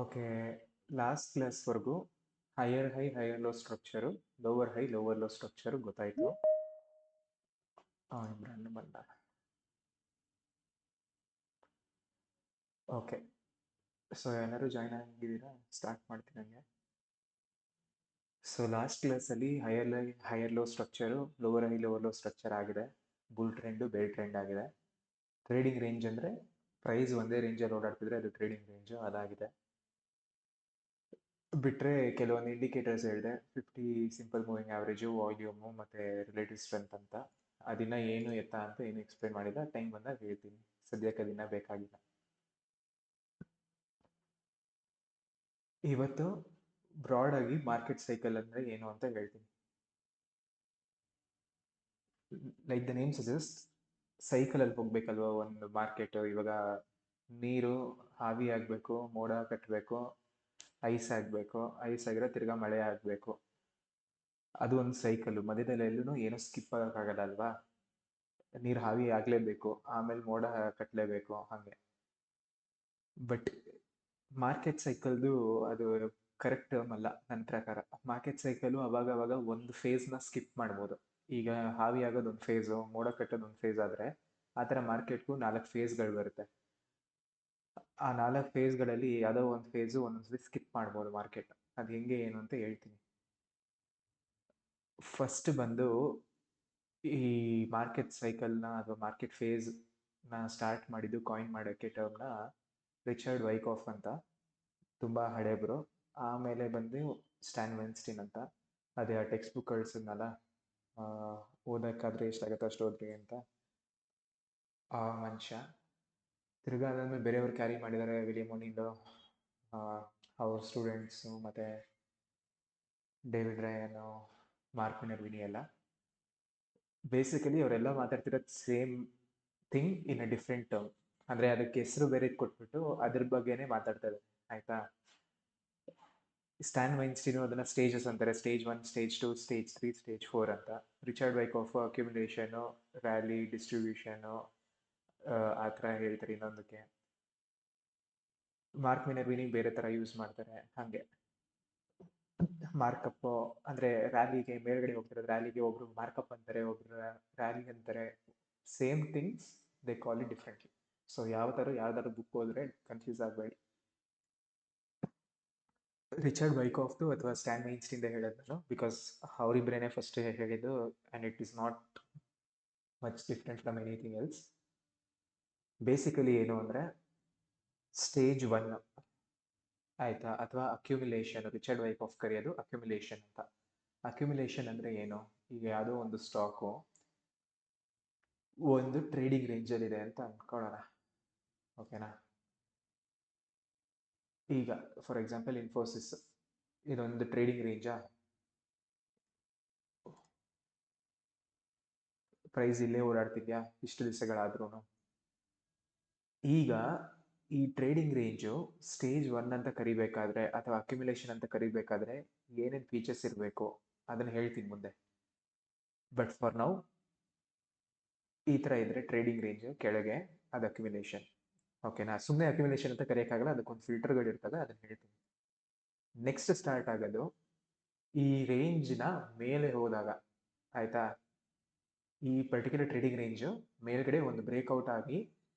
Okay, last ಕ್ಲಾಸ್ವರೆಗೂ higher high higher low structure, lower high lower low structure ಗೊತ್ತಾಯಿತು. ಇಮ್ರಾನ್ ಬಂದ. Okay, so ಏನಾದ್ರು join ಆಗಿದ್ದೀರಾ? ಸ್ಟಾರ್ಟ್ ಮಾಡ್ತೀನಿ ನನಗೆ. ಸೊ ಲಾಸ್ಟ್ ಕ್ಲಾಸಲ್ಲಿ higher low structure, lower high lower low structure ಆಗಿದೆ. ಬುಲ್ ಟ್ರೆಂಡು ಬೇಲ್ ಟ್ರೆಂಡ್ ಆಗಿದೆ. ಟ್ರೇಡಿಂಗ್ ರೇಂಜ್ ಅಂದರೆ ಪ್ರೈಸ್ ಒಂದೇ ರೇಂಜಲ್ಲಿ ಓಡಾಡ್ತಿದ್ರೆ ಅದು ಟ್ರೇಡಿಂಗ್ ರೇಂಜು, ಅದಾಗಿದೆ. ಬಿಟ್ಟರೆ ಕೆಲವೊಂದು ಇಂಡಿಕೇಟರ್ಸ್ ಹೇಳಿದೆ, 50 ಸಿಂಪಲ್ ಮೂವಿಂಗ್ ಆವ್ರೇಜು, ವಾಲ್ಯೂಮು ಮತ್ತು ರಿಲೇಟಿವ್ ಸ್ಟ್ರೆಂತ್ ಅಂತ. ಅದಿನ್ನ ಏನು ಎತ್ತ ಅಂತ ಏನು ಎಕ್ಸ್ಪ್ಲೇನ್ ಮಾಡಿಲ್ಲ, ಟೈಮ್ ಬಂದಾಗ ಹೇಳ್ತೀನಿ. ಸದ್ಯಕ್ಕೆ ಅದಿನ್ನ ಬೇಕಾಗಿಲ್ಲ. ಇವತ್ತು ಬ್ರಾಡ್ ಆಗಿ ಮಾರ್ಕೆಟ್ ಸೈಕಲ್ ಅಂದರೆ ಏನು ಅಂತ ಹೇಳ್ತೀನಿ. ಲೈಕ್ ದ ನೇಮ್ ಸಜೆಸ್ಟ್, ಸೈಕಲಲ್ಲಿ ಹೋಗ್ಬೇಕಲ್ವ ಒಂದು ಮಾರ್ಕೆಟ್. ಇವಾಗ ನೀರು ಹಾವಿ ಆಗಬೇಕು, ಮೋಡ ಕಟ್ಟಬೇಕು, ಐಸ್ ಆಗಬೇಕು, ಐಸ್ ಆಗಿರೋ ತಿರ್ಗಾ ಮಳೆ ಆಗಬೇಕು. ಅದು ಒಂದು ಸೈಕಲ್. ಮಧ್ಯದಲ್ಲಿ ಎಲ್ಲೂ ಏನೂ ಸ್ಕಿಪ್ ಆಗೋಕ್ಕಾಗಲ್ಲ ಅಲ್ವಾ. ನೀರು ಹಾವಿ ಆಗಲೇಬೇಕು, ಆಮೇಲೆ ಮೋಡ ಕಟ್ಟಲೇಬೇಕು, ಹಾಗೆ. ಬಟ್ ಮಾರ್ಕೆಟ್ ಸೈಕಲ್ದು ಅದು ಕರೆಕ್ಟ್ ಟರ್ಮ್ ಅಲ್ಲ ನನ್ನ ಪ್ರಕಾರ. ಮಾರ್ಕೆಟ್ ಸೈಕಲು ಅವಾಗ ಅವಾಗ ಒಂದು ಫೇಸ್ನ ಸ್ಕಿಪ್ ಮಾಡ್ಬೋದು. ಈಗ ಹಾವಿ ಆಗೋದು ಒಂದು ಫೇಸು, ಮೋಡ ಕಟ್ಟೋದು ಒಂದು ಫೇಸ್ ಆದರೆ, ಆ ಥರ ಮಾರ್ಕೆಟ್ಗೂ 4 ಫೇಸ್ಗಳು ಬರುತ್ತೆ. ಆ 4 ಫೇಸ್ಗಳಲ್ಲಿ ಯಾವುದೋ ಒಂದು ಫೇಸು ಒಂದೊಂದ್ಸರಿ ಸ್ಕಿಪ್ ಮಾಡ್ಬೋದು ಮಾರ್ಕೆಟ್. ಅದು ಹೆಂಗೆ ಏನು ಅಂತ ಹೇಳ್ತೀನಿ. ಫಸ್ಟ್ ಬಂದು ಈ ಮಾರ್ಕೆಟ್ ಸೈಕಲ್ನ ಅಥವಾ ಮಾರ್ಕೆಟ್ ಫೇಸ್ನ ಸ್ಟಾರ್ಟ್ ಮಾಡಿದ್ದು, ಕಾಯಿನ್ ಮಾಡೋಕ್ಕೆ ಟರ್ಮ್ನ ರಿಚರ್ಡ್ ವೈಕಾಫ್ ಅಂತ, ತುಂಬ ಹಳೇಬ್ರು. ಆಮೇಲೆ ಬಂದು ಸ್ಟ್ಯಾನ್ ವೆನ್ಸ್ಟೀನ್ ಅಂತ, ಅದೇ ಆ ಟೆಕ್ಸ್ಟ್ ಬುಕ್ ಕಳಿಸಿದ್ನಲ್ಲ, ಓದೋಕ್ಕಾದ್ರೆ ಎಷ್ಟಾಗುತ್ತೋ ಅಷ್ಟು ಓದ್ರಿ ಅಂತ, ಆ ಮನುಷ್ಯ. ತಿರ್ಗಾ ಅದಾದ್ಮೇಲೆ ಬೇರೆಯವ್ರು ಕ್ಯಾರಿ ಮಾಡಿದ್ದಾರೆ, ವಿಲಿಯಮ್ ಒನಿಂಡೋ, ಅವ್ರ ಸ್ಟೂಡೆಂಟ್ಸು, ಮತ್ತು ಡೇವಿಡ್ ರಯಾನು, ಮಾರ್ಕ್ ಮಿನರ್ವಿನಿ ಎಲ್ಲ. ಬೇಸಿಕಲಿ ಅವರೆಲ್ಲ ಮಾತಾಡ್ತಿರೋದು same thing in a different term. ಅಂದರೆ ಅದಕ್ಕೆ ಹೆಸರು ಬೇರೆ ಕೊಟ್ಬಿಟ್ಟು ಅದ್ರ ಬಗ್ಗೆನೇ ಮಾತಾಡ್ತಾರೆ, ಆಯಿತಾ. ಸ್ಟ್ಯಾನ್ ವೈನ್ಸ್ಟೀನು ಅದನ್ನು ಸ್ಟೇಜಸ್ ಅಂತಾರೆ, ಸ್ಟೇಜ್ 1, ಸ್ಟೇಜ್ 2, ಸ್ಟೇಜ್ 3, ಸ್ಟೇಜ್ 4 ಅಂತ. ರಿಚರ್ಡ್ ವೈಕಾಫ್ ಅಕ್ಯುಮುಲೇಷನು, ರ್ಯಾಲಿ, ಡಿಸ್ಟ್ರಿಬ್ಯೂಷನು, ಆ ಥರ ಹೇಳ್ತಾರೆ ಇನ್ನೊಂದಕ್ಕೆ. ಮಾರ್ಕ್ ಮಿನರ್ವಿನಿ ಬೇರೆ ಥರ ಯೂಸ್ ಮಾಡ್ತಾರೆ, ಹಾಗೆ. ಮಾರ್ಕಪ್ ಅಂದರೆ ರ್ಯಾಲಿಗೆ ಮೇಲ್ಗಡೆ ಹೋಗ್ತಿರೋದು, ರ್ಯಾಲಿಗೆ ಒಬ್ರು ಮಾರ್ಕಪ್ ಅಂತಾರೆ, ಒಬ್ರು ರ್ಯಾಲಿ ಅಂತಾರೆ. Same things, they call it differently. So ಯಾವ್ದಾದ್ರು ಬುಕ್ ಹೋದ್ರೆ ಕನ್ಫ್ಯೂಸ್ ಆಗಬೇಡಿ. ರಿಚರ್ಡ್ ವೈಕಾಫ್ದು ಅಥವಾ ಸ್ಟ್ಯಾನ್ ವೈನ್ಸ್ಟೀನ್ದು ಹೇಳೋದು ನಾನು, ಬಿಕಾಸ್ ಅವರಿಬ್ಬರೇನೆ ಫಸ್ಟ್ ಹೇಳಿದ್ದು, and it is not much different from anything else. Basically ಏನು ಅಂದರೆ ಸ್ಟೇಜ್ 1 ಆಯಿತಾ, ಅಥವಾ ಅಕ್ಯುಮುಲೇಷನ್. ರಿಚರ್ಡ್ ವೈಕಾಫ್ ಕರೆಯೋದು ಅಕ್ಯುಮುಲೇಷನ್ ಅಂತ. ಅಕ್ಯುಮುಲೇಷನ್ ಅಂದರೆ ಏನು? ಈಗ ಯಾವುದೋ ಒಂದು ಸ್ಟಾಕು ಒಂದು ಟ್ರೇಡಿಂಗ್ ರೇಂಜಲ್ಲಿದೆ ಅಂತ ಅಂದ್ಕೊಳ್ಳೋಣ, ಓಕೆನಾ. ಈಗ ಫಾರ್ ಎಕ್ಸಾಂಪಲ್ ಇನ್ಫೋಸಿಸ್ ಇದೊಂದು ಟ್ರೇಡಿಂಗ್ ರೇಂಜಾ, ಪ್ರೈಸ್ ಇಲ್ಲೇ ಓಡಾಡ್ತಿದ್ಯಾ ಇಷ್ಟು ದಿವಸಗಳಾದ್ರೂ. ಈಗ ಈ ಟ್ರೇಡಿಂಗ್ ರೇಂಜು ಸ್ಟೇಜ್ 1 ಅಂತ ಕರಿಬೇಕಾದ್ರೆ ಅಥವಾ ಅಕ್ಯುಮುಲೇಷನ್ ಅಂತ ಕರಿಬೇಕಾದ್ರೆ ಏನೇನು ಫೀಚರ್ಸ್ ಇರಬೇಕು ಅದನ್ನು ಹೇಳ್ತೀನಿ ಮುಂದೆ. ಬಟ್ ಫಾರ್ ನೌ ಈ ಥರ ಇದ್ರೆ ಟ್ರೇಡಿಂಗ್ ರೇಂಜ್, ಕೆಳಗೆ ಅದು ಅಕ್ಯುಮುಲೇಷನ್, ಓಕೆನಾ. ಸುಮ್ಮನೆ ಅಕ್ಯುಮುಲೇಷನ್ ಅಂತ ಕರೆಯೋಕ್ಕಾಗಲ್ಲ, ಅದಕ್ಕೊಂದು ಫಿಲ್ಟರ್ಗಳು ಇರ್ತವೆ, ಅದನ್ನು ಹೇಳ್ತೀನಿ. ನೆಕ್ಸ್ಟ್ ಸ್ಟಾರ್ಟ್ ಆಗೋದು ಈ ರೇಂಜ್ನ ಮೇಲೆ ಹೋದಾಗ, ಆಯಿತಾ. ಈ ಪರ್ಟಿಕ್ಯುಲರ್ ಟ್ರೇಡಿಂಗ್ ರೇಂಜು ಮೇಲ್ಗಡೆ ಒಂದು ಬ್ರೇಕ್ಔಟ್ ಆಗಿ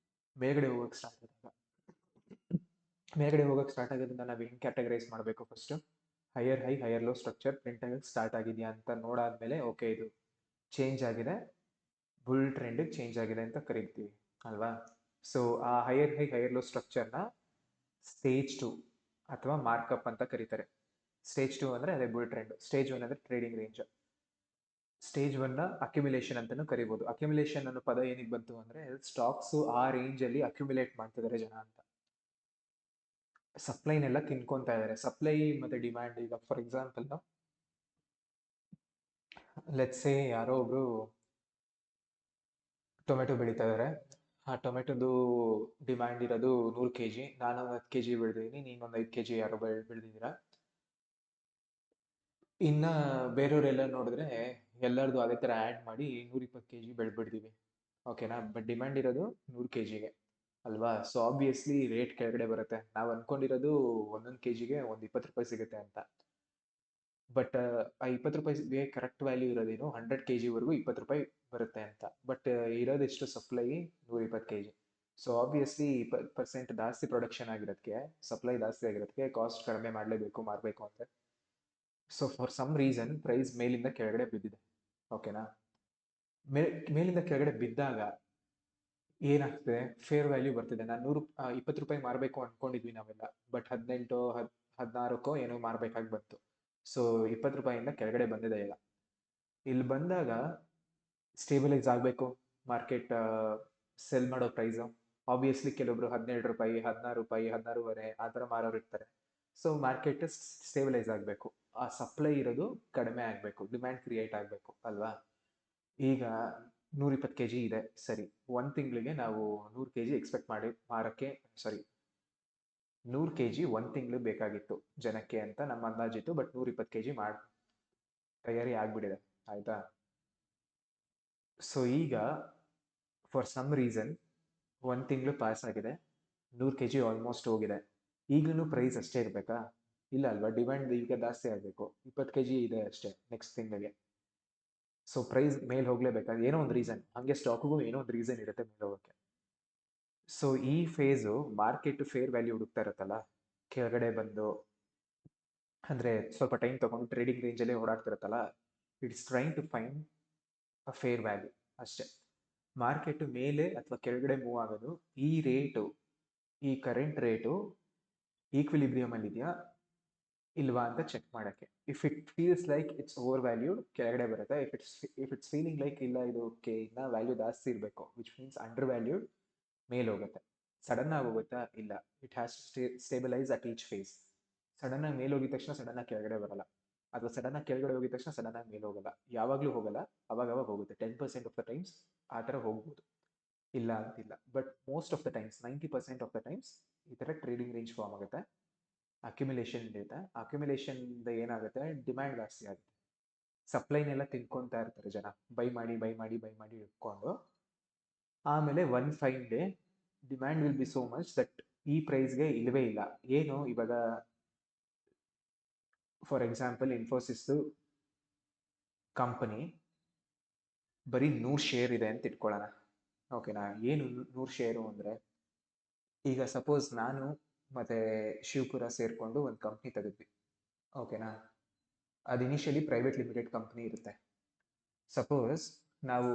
ಮೇಲ್ಗಡೆ ಹೋಗೋಕ್ಕೆ ಸ್ಟಾರ್ಟ್ ಆದಾಗ, ಮೇಲ್ಗಡೆ ಹೋಗೋಕ್ಕೆ ಸ್ಟಾರ್ಟ್ ಆಗೋದ್ರಿಂದ ನಾವು ಹೆಂಗೆ ಕ್ಯಾಟಗರೈಸ್ ಮಾಡಬೇಕು? First higher high higher low structure print ಆಗೋಕ್ಕೆ ಸ್ಟಾರ್ಟ್ ಆಗಿದೆಯಾ ಅಂತ ನೋಡಾದ್ಮೇಲೆ, ಓಕೆ ಇದು ಚೇಂಜ್ ಆಗಿದೆ, ಬುಲ್ ಟ್ರೆಂಡಿಗೆ ಚೇಂಜ್ ಆಗಿದೆ ಅಂತ ಕರಿತೀವಿ ಅಲ್ವಾ. ಸೊ ಆ ಹೈಯರ್ ಹೈ ಹೈಯರ್ ಲೋ ಸ್ಟ್ರಕ್ಚರ್ನ ಸ್ಟೇಜ್ 2 ಅಥವಾ ಮಾರ್ಕಪ್ ಅಂತ ಕರೀತಾರೆ. ಸ್ಟೇಜ್ 2 ಅಂದರೆ ಅದೇ ಬುಲ್ ಟ್ರೆಂಡ್, ಸ್ಟೇಜ್ 1 ಅಂದರೆ ಟ್ರೇಡಿಂಗ್ ರೇಂಜ್. ಸ್ಟೇಜ್ 1ನ ಅಕ್ಯುಮುಲೇಷನ್ ಅಂತಲೂ ಕರಿಬೋದು. ಅಕ್ಯುಮುಲೇಷನ್ ಅನ್ನೋ ಪದ ಏನಿಗೆ ಬಂತು ಅಂದರೆ, ಸ್ಟಾಕ್ಸು ಆ ರೇಂಜಲ್ಲಿ ಅಕ್ಯುಮುಲೇಟ್ ಮಾಡ್ತಿದ್ದಾರೆ ಜನ ಅಂತ. ಸಪ್ಲೈನೆಲ್ಲ ತಿನ್ಕೊತಾ ಇದ್ದಾರೆ. ಸಪ್ಲೈ ಮತ್ತು ಡಿಮ್ಯಾಂಡ್, ಈಗ ಫಾರ್ ಎಕ್ಸಾಂಪಲ್ ಲೆಟ್ಸ್ ಸೇ ಯಾರೋ ಒಬ್ರು ಟೊಮೆಟೊ ಬೆಳೀತಾ ಇದ್ದಾರೆ. ಆ ಟೊಮೆಟೊದು ಡಿಮ್ಯಾಂಡ್ ಇರೋದು 100 kg, ನಾನು 10 kg ಬೆಳೆದಿದ್ದೀನಿ, ನೀನೊಂದು 5 kg ಯಾರೋ ಬೆಳೆದಿದ್ದೀರಾ. ಇನ್ನು ಬೇರೆಯವರೆಲ್ಲ ನೋಡಿದ್ರೆ ಎಲ್ಲರದು ಅದೇ ಥರ ಆ್ಯಡ್ ಮಾಡಿ 120 kg ಬೆಳೆದ್ಬಿಡ್ತೀವಿ, ಓಕೆನಾ. ಬಟ್ ಡಿಮ್ಯಾಂಡ್ ಇರೋದು 100 kgಗೆ. ಅಲ್ವಾ? ಸೊ ಆಬ್ವಿಯಸ್ಲಿ ರೇಟ್ ಕೆಳಗಡೆ ಬರುತ್ತೆ. ನಾವು ಅನ್ಕೊಂಡಿರೋದು ಒಂದೊಂದು ಕೆ ಜಿಗೆ ಒಂದು 20 ರೂಪಾಯಿ ಸಿಗುತ್ತೆ ಅಂತ. ಬಟ್ ಆ 20 ರೂಪಾಯಿಗೆ ಕರೆಕ್ಟ್ ವ್ಯಾಲ್ಯೂ ಇರೋದೇನು 100 ಕೆ ಜಿವರೆಗೂ 20 ರೂಪಾಯಿ ಬರುತ್ತೆ ಅಂತ. ಬಟ್ ಇರೋದೆಷ್ಟು supply 120 K G. So obviously 20% ಜಾಸ್ತಿ ಪ್ರೊಡಕ್ಷನ್ ಆಗಿರೋದಕ್ಕೆ, ಸಪ್ಲೈ ಜಾಸ್ತಿ ಆಗಿರೋದಕ್ಕೆ ಕಾಸ್ಟ್ ಕಡಿಮೆ ಮಾಡಲೇಬೇಕು ಮಾರಬೇಕು ಅಂದರೆ. So for some reason price ಮೇಲಿಂದ ಕೆಳಗಡೆ ಬಿದ್ದಿದೆ. ಓಕೆನಾ? ಮೇಲಿಂದ ಕೆಳಗಡೆ ಬಿದ್ದಾಗ ಏನಾಗ್ತದೆ, ಫೇರ್ ವ್ಯಾಲ್ಯೂ ಬರ್ತಿದೆ. ನಾನು 20 ರೂಪಾಯಿ ಮಾರಬೇಕು ಅನ್ಕೊಂಡಿದ್ವಿ ನಾವೆಲ್ಲ, ಬಟ್ 18 16 ಏನೋ ಮಾರಬೇಕಾಗಿ ಬಂತು. ಸೊ 20 ರೂಪಾಯಿಂದ ಕೆಳಗಡೆ ಬಂದಿದೆ ಈಗ. ಇಲ್ಲಿ ಬಂದಾಗ ಸ್ಟೇಬಲೈಸ್ ಆಗಬೇಕು ಮಾರ್ಕೆಟ್, ಸೆಲ್ ಮಾಡೋ ಪ್ರೈಸು. ಆಬ್ವಿಯಸ್ಲಿ ಕೆಲವೊಬ್ರು 17 ರೂಪಾಯಿ 16 ರೂಪಾಯಿ 16.5 ಆ ಥರ ಮಾರೋರು ಇರ್ತಾರೆ. ಸೊ ಮಾರ್ಕೆಟ್ ಸ್ಟೇಬಲೈಸ್ ಆಗಬೇಕು, ಆ ಸಪ್ಲೈ ಇರೋದು ಕಡಿಮೆ ಆಗಬೇಕು, ಡಿಮ್ಯಾಂಡ್ ಕ್ರಿಯೇಟ್ ಆಗಬೇಕು ಅಲ್ವಾ? ಈಗ 120 ಕೆ ಜಿ ಇದೆ, ಸರಿ. ಒಂದು ತಿಂಗಳಿಗೆ ನಾವು 100 ಕೆ ಜಿ ಎಕ್ಸ್ಪೆಕ್ಟ್ ಮಾಡಿ ಮಾರಕ್ಕೆ, ಸಾರಿ 100 ಕೆ ಜಿ ಒಂದು ತಿಂಗಳು ಬೇಕಾಗಿತ್ತು ಜನಕ್ಕೆ ಅಂತ ನಮ್ಮ ಅಂದಾಜಿತ್ತು. ಬಟ್ 120 ಕೆ ಜಿ ತಯಾರಿ ಆಗ್ಬಿಟ್ಟಿದೆ, ಆಯ್ತಾ? ಸೊ ಈಗ ಫಾರ್ ಸಮ್ ರೀಸನ್ ಒಂದು ತಿಂಗಳು ಪಾಸ್ ಆಗಿದೆ, 100 ಕೆ ಜಿ ಆಲ್ಮೋಸ್ಟ್ ಹೋಗಿದೆ. ಈಗಲೂ ಪ್ರೈಸ್ ಅಷ್ಟೇ ಇರಬೇಕಾ? ಇಲ್ಲ ಅಲ್ವಾ? ಡಿಮ್ಯಾಂಡ್ ಈಗ ಜಾಸ್ತಿ ಆಗಬೇಕು. 20 ಕೆ ಜಿ ಇದೆ ಅಷ್ಟೇ ನೆಕ್ಸ್ಟ್ ತಿಂಗಳಿಗೆ. ಸೊ ಪ್ರೈಸ್ ಮೇಲೆ ಹೋಗ್ಲೇಬೇಕಾ? ಏನೋ ಒಂದು ರೀಸನ್, ಹಾಗೆ ಸ್ಟಾಕ್ಗೂ ಏನೋ ಒಂದು ರೀಸನ್ ಇರುತ್ತೆ ಮೇಲೆ ಹೋಗೋಕ್ಕೆ. ಸೊ ಈ ಫೇಸು ಮಾರ್ಕೆಟ್ ಫೇರ್ ವ್ಯಾಲ್ಯೂ ಹುಡುಕ್ತಾ ಇರುತ್ತಲ್ಲ, ಕೆಳಗಡೆ ಬಂದು ಅಂದರೆ ಸ್ವಲ್ಪ ಟೈಮ್ ತಗೊಂಡು ಟ್ರೇಡಿಂಗ್ ರೇಂಜಲ್ಲೇ ಓಡಾಡ್ತಿರುತ್ತಲ್ಲ, it's trying to find a fair value ಅಷ್ಟೇ. ಮಾರ್ಕೆಟ್ ಮೇಲೆ ಅಥವಾ ಕೆಳಗಡೆ ಮೂವ್ ಆಗೋದು ಈ ರೇಟು, ಈ ಕರೆಂಟ್ ರೇಟು ಈಕ್ವಿಲಿಬ್ರಿಯಮ್ ಅಲ್ಲಿ ಇದೆಯಾ ಇಲ್ವಾ ಅಂತ ಚೆಕ್ ಮಾಡೋಕ್ಕೆ. If it feels like it's over valued ಕೆಳಗಡೆ ಬರುತ್ತೆ. ಇಫ್ ಇಟ್ಸ್ ಫೀಲಿಂಗ್ ಲೈಕ್ ಇಲ್ಲ ಇದು ಓಕೆ ಇನ್ನ ವ್ಯಾಲ್ಯೂ ಜಾಸ್ತಿ ಇರಬೇಕು, ವಿಚ್ ಮೀನ್ಸ್ ಅಂಡರ್ ವ್ಯಾಲ್ಯೂಡ್, ಮೇಲೆ ಹೋಗುತ್ತೆ. ಸಡನ್ ಆಗಿ ಹೋಗುತ್ತಾ? ಇಲ್ಲ, it has to stabilize at each phase. Sudden ಆಗಿ ಮೇಲೆ ಹೋಗಿದ ತಕ್ಷಣ ಸಡನ್ ಆಗಿ ಕೆಳಗಡೆ ಬರಲ್ಲ, ಅಥವಾ ಸಡನ್ ಆಗಿ ಕೆಳಗಡೆ ಹೋಗಿದ ತಕ್ಷಣ ಸಡನ್ ಆಗಿ ಮೇಲೆ ಹೋಗಲ್ಲ. ಯಾವಾಗಲೂ ಹೋಗಲ್ಲ, ಅವಾಗ ಹೋಗುತ್ತೆ. 10% ಆಫ್ ದ ಟೈಮ್ಸ್ ಆ ಥರ ಹೋಗ್ಬೋದು, ಇಲ್ಲ ಅಂತಿಲ್ಲ. But most of the times 90% of the times ಈ ಥರ ಟ್ರೇಡಿಂಗ್ ರೇಂಜ್ ಫಾರ್ಮ್ ಆಗುತ್ತೆ. ಅಕ್ಯುಮಿಲೇಷನ್ ಇರುತ್ತೆ. ಅಕ್ಯುಮಿಲೇಷನ್ ಏನಾಗುತ್ತೆ, ಡಿಮ್ಯಾಂಡ್ ಜಾಸ್ತಿ ಆಗುತ್ತೆ. ಸಪ್ಲೈನೆಲ್ಲ ತಿನ್ಕೊತಾ ಇರ್ತಾರೆ ಜನ, ಬೈ ಮಾಡಿ ಬೈ ಮಾಡಿ ಬೈ ಮಾಡಿ ಇಟ್ಕೊಂಡು. ಆಮೇಲೆ one fine day demand will be so much that ಈ ಪ್ರೈಸ್ಗೆ ಇಲ್ಲವೇ ಇಲ್ಲ. ಏನು ಇವಾಗ ಫಾರ್ ಎಕ್ಸಾಂಪಲ್ ಇನ್ಫೋಸಿಸ್ದು ಕಂಪನಿ ಬರೀ 100 ಶೇರ್ ಇದೆ ಅಂತ ಇಟ್ಕೊಳ್ಳೋಣ. ಓಕೆನಾ? ಏನು 100 ಶೇರು ಅಂದರೆ, ಈಗ ಸಪೋಸ್ ನಾನು ಮತ್ತು ಶಿವಪುರ ಸೇರಿಕೊಂಡು ಒಂದು ಕಂಪ್ನಿ ತೆಗೆದ್ವಿ. ಓಕೆನಾ? ಅದು ಇನಿಷಿಯಲಿ ಪ್ರೈವೇಟ್ ಲಿಮಿಟೆಡ್ ಕಂಪ್ನಿ ಇರುತ್ತೆ. ಸಪೋಸ್ ನಾವು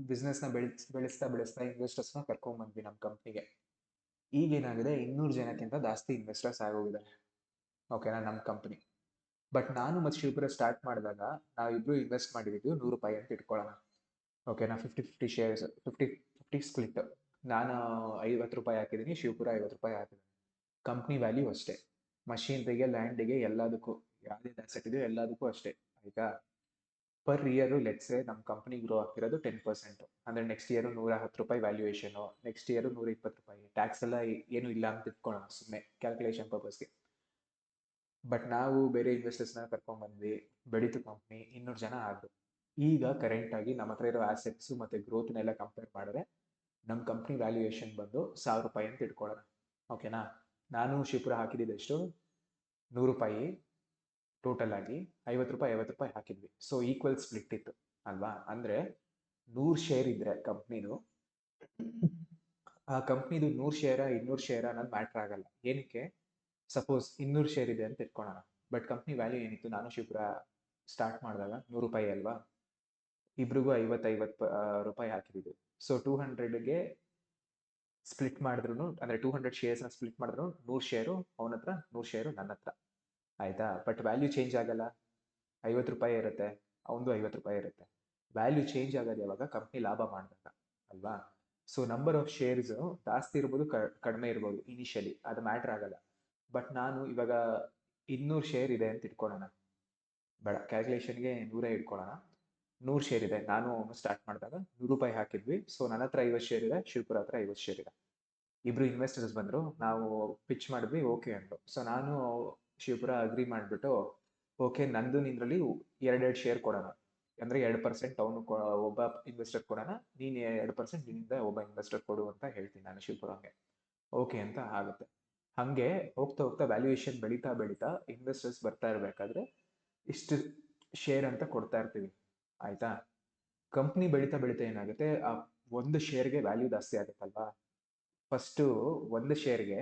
ಬಿಸ್ನೆಸ್ನ ಬೆಳೆಸ್ತಾ ಇನ್ವೆಸ್ಟರ್ಸ್ನ ಕರ್ಕೊಂಡ್ಬಂದ್ವಿ ನಮ್ಮ ಕಂಪ್ನಿಗೆ. ಈಗೇನಾಗಿದೆ, 200 ಜನಕ್ಕಿಂತ ಜಾಸ್ತಿ ಇನ್ವೆಸ್ಟರ್ಸ್ ಆಗೋಗಿದ್ದಾರೆ. ಓಕೆನಾ? ನಮ್ಮ ಕಂಪ್ನಿ. ಬಟ್ ನಾನು ಮತ್ತು ಶಿವಪುರ ಸ್ಟಾರ್ಟ್ ಮಾಡಿದಾಗ ನಾವಿಬ್ಬರು ಇನ್ವೆಸ್ಟ್ ಮಾಡಿದ್ದು 100 ರೂಪಾಯಿ ಅಂತ ಇಟ್ಕೊಳ್ಳೋಣ. ಓಕೆನಾ? 50-50 ಶೇರ್ಸ್, 50-50 ಸ್ಪ್ಲಿಟ್. ನಾನು 50 ರೂಪಾಯಿ ಹಾಕಿದ್ದೀನಿ, ಶಿವಪುರ 50 ರೂಪಾಯಿ ಹಾಕಿದ್ದೀನಿ. ಕಂಪ್ನಿ ವ್ಯಾಲ್ಯೂ ಅಷ್ಟೇ, ಮಷೀನ್ರಿಗೆ, ಲ್ಯಾಂಡಿಗೆ, ಎಲ್ಲದಕ್ಕೂ, ಯಾವುದೇ ಅಸೆಟ್ ಇದೆಯೋ ಎಲ್ಲದಕ್ಕೂ ಅಷ್ಟೇ, ಆಯಿತಾ? ಪರ್ ಇಯರು ಲೆಟ್ಸೆ ನಮ್ಮ ಕಂಪ್ನಿ ಗ್ರೋ ಆಗ್ತಿರೋದು 10%. ಅಂದರೆ ನೆಕ್ಸ್ಟ್ ಇಯರು 110 ರೂಪಾಯಿ ವ್ಯಾಲ್ಯೂಯೇಷನು, ನೆಕ್ಸ್ಟ್ ಇಯರು 120 ರೂಪಾಯಿ. ಟ್ಯಾಕ್ಸ್ ಎಲ್ಲ ಏನೂ ಇಲ್ಲ ಅಂತ ಇಟ್ಕೊಳ್ಳೋಣ ಸುಮ್ಮನೆ ಕ್ಯಾಲ್ಕುಲೇಷನ್ ಪರ್ಪಸ್ಗೆ. ಬಟ್ ನಾವು ಬೇರೆ ಇನ್ವೆಸ್ಟರ್ಸ್ನ ಕರ್ಕೊಂಡ್ಬಂದ್ವಿ, ಬೆಳೀತು ಕಂಪ್ನಿ, 200 ಜನ ಆದರು. ಈಗ ಕರೆಂಟಾಗಿ ನಮ್ಮ ಹತ್ರ ಇರೋ ಆಸೆಟ್ಸು ಮತ್ತು ಗ್ರೋತ್ನೆಲ್ಲ ಕಂಪೇರ್ ಮಾಡಿದ್ರೆ ನಮ್ಮ ಕಂಪ್ನಿ ವ್ಯಾಲ್ಯೂಯೇಷನ್ ಬಂದು 1000 ರೂಪಾಯಿ ಅಂತ ಇಟ್ಕೊಳ್ಳೋಣ. ಓಕೆನಾ? ನಾನು ಶಿವಪುರ ಹಾಕಿದ್ದೆಷ್ಟು 100 ರೂಪಾಯಿ ಟೋಟಲ್ ಆಗಿ 50 ರೂಪಾಯಿ 50 ರೂಪಾಯಿ ಹಾಕಿದ್ವಿ. ಸೊ ಈಕ್ವಲ್ ಸ್ಪ್ಲಿಟ್ ಇತ್ತು ಅಲ್ವಾ? ಅಂದರೆ 100 ಶೇರ್ ಇದ್ದರೆ ಕಂಪ್ನಿದು, ಆ ಕಂಪ್ನಿದು 100 ಶೇರ 200 ಶೇರ ಅನ್ನೋದು ಮ್ಯಾಟ್ರ್ ಆಗಲ್ಲ. ಏನಕ್ಕೆ? ಸಪೋಸ್ 200 ಶೇರ್ ಇದೆ ಅಂತ ಇಟ್ಕೊಳ್ಳೋಣ, ಬಟ್ ಕಂಪ್ನಿ ವ್ಯಾಲ್ಯೂ ಏನಿತ್ತು, ನಾನು ಶಿವಪುರ ಸ್ಟಾರ್ಟ್ ಮಾಡಿದಾಗ 100 ರೂಪಾಯಿ ಅಲ್ವಾ? ಇಬ್ರಿಗೂ 50-50 ರೂಪಾಯಿ ಹಾಕಿದ್ದು. ಸೊ 200ಗೆ ಸ್ಪ್ಲಿಟ್ ಮಾಡಿದ್ರು, ಅಂದರೆ 200 ಶೇರ್ಸ್ನ ಸ್ಪ್ಲಿಟ್ ಮಾಡಿದ್ರು 100 ಶೇರು ಅವನ ಹತ್ರ, 100 ಶೇರು ನನ್ನ ಹತ್ರ, ಆಯಿತಾ? ಬಟ್ ವ್ಯಾಲ್ಯೂ ಚೇಂಜ್ ಆಗಲ್ಲ, 50 ರೂಪಾಯಿ ಇರುತ್ತೆ, ಅವನದು 50 ರೂಪಾಯಿ ಇರುತ್ತೆ. ವ್ಯಾಲ್ಯೂ ಚೇಂಜ್ ಆಗೋದು ಯಾವಾಗ? ಕಂಪ್ನಿ ಲಾಭ ಮಾಡಿದಾಗ ಅಲ್ವಾ? ಸೊ ನಂಬರ್ ಆಫ್ ಶೇರ್ಸು ಜಾಸ್ತಿ ಇರ್ಬೋದು, ಕಡಿಮೆ ಇರ್ಬೋದು ಇನಿಷಿಯಲಿ, ಅದು ಮ್ಯಾಟ್ರ್ ಆಗಲ್ಲ. ಬಟ್ ನಾನು ಇವಾಗ 200 ಶೇರ್ ಇದೆ ಅಂತ ಇಟ್ಕೊಳ್ಳೋಣ, ಬೇಡ ಕ್ಯಾಲ್ಕುಲೇಷನ್ಗೆ 100 ಇಟ್ಕೊಳ್ಳೋಣ. 100 ಶೇರ್ ಇದೆ, ನಾನು ಸ್ಟಾರ್ಟ್ ಮಾಡಿದಾಗ 100 ರೂಪಾಯಿ ಹಾಕಿದ್ವಿ. ಸೊ ನನ್ನ ಹತ್ರ 50 ಶೇರ್ ಇದೆ, ಶಿವಪುರ ಹತ್ರ 50 ಶೇರ್ ಇದೆ. ಇಬ್ರು ಇನ್ವೆಸ್ಟರ್ಸ್ ಬಂದರು, ನಾವು ಪಿಚ್ ಮಾಡಿದ್ವಿ, ಓಕೆ ಅಂದರು. ಸೊ ನಾನು ಶಿವಪುರ ಅಗ್ರಿ ಮಾಡಿಬಿಟ್ಟು, ಓಕೆ ನಂದು ನಿಂದರಲ್ಲಿ 2 ಶೇರ್ ಕೊಡೋಣ. ಅಂದರೆ 2% ಅವನು ಒಬ್ಬ ಇನ್ವೆಸ್ಟರ್ ಕೊಡೋಣ, ನೀನು 2% ನಿನ್ನಿಂದ ಒಬ್ಬ ಇನ್ವೆಸ್ಟರ್ ಕೊಡು ಅಂತ ಹೇಳ್ತೀನಿ ನಾನು ಶಿವಪುರಂಗೆ. ಓಕೆ ಅಂತ ಆಗುತ್ತೆ. ಹಾಗೆ ಹೋಗ್ತಾ ಹೋಗ್ತಾ ವ್ಯಾಲ್ಯೂಯೇಷನ್ ಬೆಳೀತಾ ಬೆಳೀತಾ ಇನ್ವೆಸ್ಟರ್ಸ್ ಬರ್ತಾ ಇರಬೇಕಾದ್ರೆ ಇಷ್ಟು ಶೇರ್ ಅಂತ ಕೊಡ್ತಾ ಇರ್ತೀವಿ, ಆಯಿತಾ. ಕಂಪ್ನಿ ಬೆಳೀತಾ ಬೆಳೀತಾ ಏನಾಗುತ್ತೆ, ಆ ಒಂದು ಶೇರ್ಗೆ ವ್ಯಾಲ್ಯೂ ಜಾಸ್ತಿ ಆಗುತ್ತಲ್ವಾ. ಫಸ್ಟು ಒಂದು ಶೇರ್ಗೆ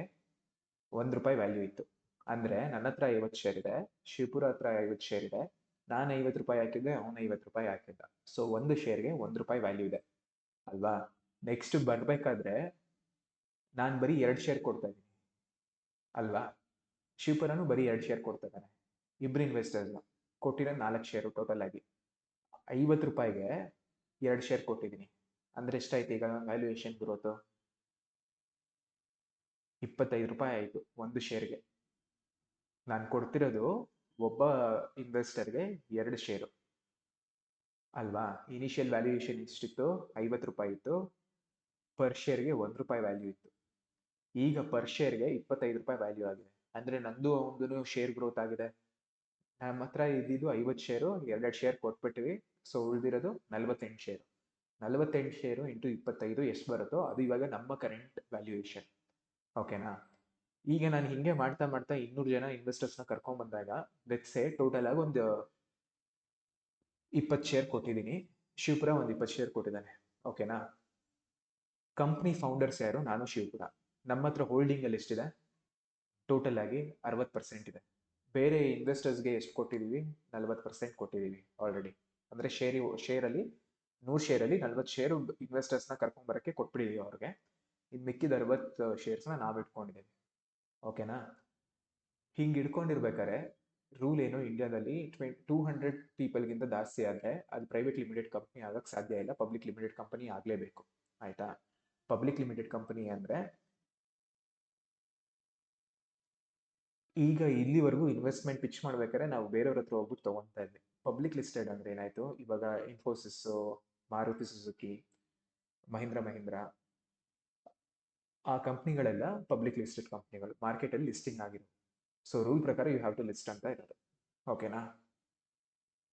₹1 ವ್ಯಾಲ್ಯೂ ಇತ್ತು. ಅಂದರೆ ನನ್ನ ಹತ್ರ 50 ಶೇರ್ ಇದೆ, ಶಿವಪುರ ಹತ್ರ 50 ಶೇರ್ ಇದೆ, ನಾನು ₹50 ಹಾಕಿದ್ದೆ, ಅವನು ₹50 ಹಾಕಿದ್ದ. ಸೊ ಒಂದು ಶೇರ್ಗೆ ₹1 ವ್ಯಾಲ್ಯೂ ಇದೆ ಅಲ್ವಾ. ನೆಕ್ಸ್ಟ್ ಬರಬೇಕಾದ್ರೆ ನಾನು ಬರೀ 2 ಶೇರ್ ಕೊಡ್ತಾ ಇದ್ದೀನಿ ಅಲ್ವಾ. ಶಿವಪುರನು ಬರೀ 2 ಶೇರ್ ಕೊಡ್ತಾ ಇದ್ದಾನೆ. ಇಬ್ರು ಇನ್ವೆಸ್ಟರ್ಸ್ ಕೊಟ್ಟಿರೋ 4 ಶೇರು ಟೋಟಲ್ ಆಗಿ ₹50ಗೆ 2 ಶೇರ್ ಕೊಟ್ಟಿದ್ದೀನಿ. ಅಂದರೆ ಎಷ್ಟಾಯ್ತು ಈಗ ವ್ಯಾಲ್ಯೂಯೇಷನ್ ಗ್ರೋತು? ₹25 ಆಯಿತು ಒಂದು ಶೇರ್ಗೆ. ನಾನು ಕೊಡ್ತಿರೋದು ಒಬ್ಬ ಇನ್ವೆಸ್ಟರ್ಗೆ 2 ಶೇರು ಅಲ್ವಾ. ಇನಿಷಿಯಲ್ ವ್ಯಾಲ್ಯೂಯೇಷನ್ ಎಷ್ಟಿತ್ತು? ₹50 ಇತ್ತು. ಪರ್ ಶೇರ್ಗೆ ₹1 ವ್ಯಾಲ್ಯೂ ಇತ್ತು. ಈಗ ಪರ್ ಶೇರ್ಗೆ ₹25 ವ್ಯಾಲ್ಯೂ ಆಗಿದೆ. ಅಂದರೆ ನಂದು ಅವನದು ಶೇರ್ ಗ್ರೋತ್ ಆಗಿದೆ. ನಮ್ಮ ಹತ್ರ ಇದ್ದಿದ್ದು 50 ಶೇರು, 2 ಶೇರ್ ಕೊಟ್ಬಿಟ್ಟಿವಿ. ಸೊ ಉಳಿದಿರೋದು 48 ಶೇರು. 48 ಶೇರು ಇಂಟು 25 ಎಷ್ಟು ಬರುತ್ತೋ ಅದು ಇವಾಗ ನಮ್ಮ ಕರೆಂಟ್ ವ್ಯಾಲ್ಯೂಯೇಷನ್. ಓಕೆನಾ. ಈಗ ನಾನು ಹಿಂಗೆ ಮಾಡ್ತಾ ಮಾಡ್ತಾ 200 ಜನ ಇನ್ವೆಸ್ಟರ್ಸ್ನ ಕರ್ಕೊಂಡ್ಬಂದಾಗ ಲೆಟ್ಸ್ ಸೇ ಟೋಟಲ್ ಆಗಿ ಒಂದು 20 ಶೇರ್ ಕೊಟ್ಟಿದ್ದೀನಿ. ಶಿವಪುರ ಒಂದು 20 ಶೇರ್ ಕೊಟ್ಟಿದ್ದಾನೆ. ಓಕೆನಾ. ಕಂಪ್ನಿ ಫೌಂಡರ್ಸ್ ಯಾರು? ನಾನು ಶಿವಪುರ. ನಮ್ಮ ಹತ್ರ ಹೋಲ್ಡಿಂಗಲ್ಲಿ ಎಷ್ಟಿದೆ? ಟೋಟಲ್ ಆಗಿ 60% ಇದೆ. ಬೇರೆ ಇನ್ವೆಸ್ಟರ್ಸ್ಗೆ ಎಷ್ಟು ಕೊಟ್ಟಿದ್ದೀವಿ? 40% ಕೊಟ್ಟಿದ್ದೀವಿ ಆಲ್ರೆಡಿ. ಅಂದರೆ ಶೇರಲ್ಲಿ 100 ಶೇರಲ್ಲಿ 40 ಶೇರು ಇನ್ವೆಸ್ಟರ್ಸ್ನ ಕರ್ಕೊಂಬರೋಕ್ಕೆ ಕೊಟ್ಬಿಟ್ಟಿದ್ದೀವಿ ಅವ್ರಿಗೆ. ಇನ್ನು ಮಿಕ್ಕಿದ 60 ಶೇರ್ಸ್ನ ನಾವು ಇಟ್ಕೊಂಡಿದ್ದೀವಿ. ಓಕೆನಾ. ಹಿಂಗೆ ಇಟ್ಕೊಂಡಿರ್ಬೇಕಾದ್ರೆ ರೂಲ್ ಏನು ಇಂಡಿಯಾದಲ್ಲಿ, 200 ಪೀಪಲ್ಗಿಂತ ಜಾಸ್ತಿ ಆದರೆ ಅದು ಪ್ರೈವೇಟ್ ಲಿಮಿಟೆಡ್ ಕಂಪ್ನಿ ಆಗಕ್ಕೆ ಸಾಧ್ಯ ಇಲ್ಲ, ಪಬ್ಲಿಕ್ ಲಿಮಿಟೆಡ್ ಕಂಪನಿ ಆಗಲೇಬೇಕು, ಆಯಿತಾ. ಪಬ್ಲಿಕ್ ಲಿಮಿಟೆಡ್ ಕಂಪನಿ ಅಂದರೆ ಈಗ ಇಲ್ಲಿವರೆಗೂ ಇನ್ವೆಸ್ಟ್ಮೆಂಟ್ ಪಿಚ್ ಮಾಡ್ಬೇಕಾದ್ರೆ ನಾವು ಬೇರೆಯವ್ರ ಹತ್ರ ಹೋಗ್ಬಿಟ್ಟು ತೊಗೊತಾ ಇದ್ವಿ. ಪಬ್ಲಿಕ್ ಲಿಸ್ಟೆಡ್ ಅಂದರೆ ಏನಾಯಿತು, ಇವಾಗ ಇನ್ಫೋಸಿಸ್ಸು, ಮಾರುತಿ ಸುಜುಕಿ, ಮಹೀಂದ್ರ ಆ ಕಂಪ್ನಿಗಳೆಲ್ಲ ಪಬ್ಲಿಕ್ ಲಿಸ್ಟೆಡ್ ಕಂಪ್ನಿಗಳು, ಮಾರ್ಕೆಟಲ್ಲಿ ಲಿಸ್ಟಿಂಗ್ ಆಗಿರೋ. ಸೊ ರೂಲ್ ಪ್ರಕಾರ ಯು ಹ್ಯಾವ್ ಟು ಲಿಸ್ಟ್ ಅಂತ ಇರೋದು. ಓಕೆನಾ.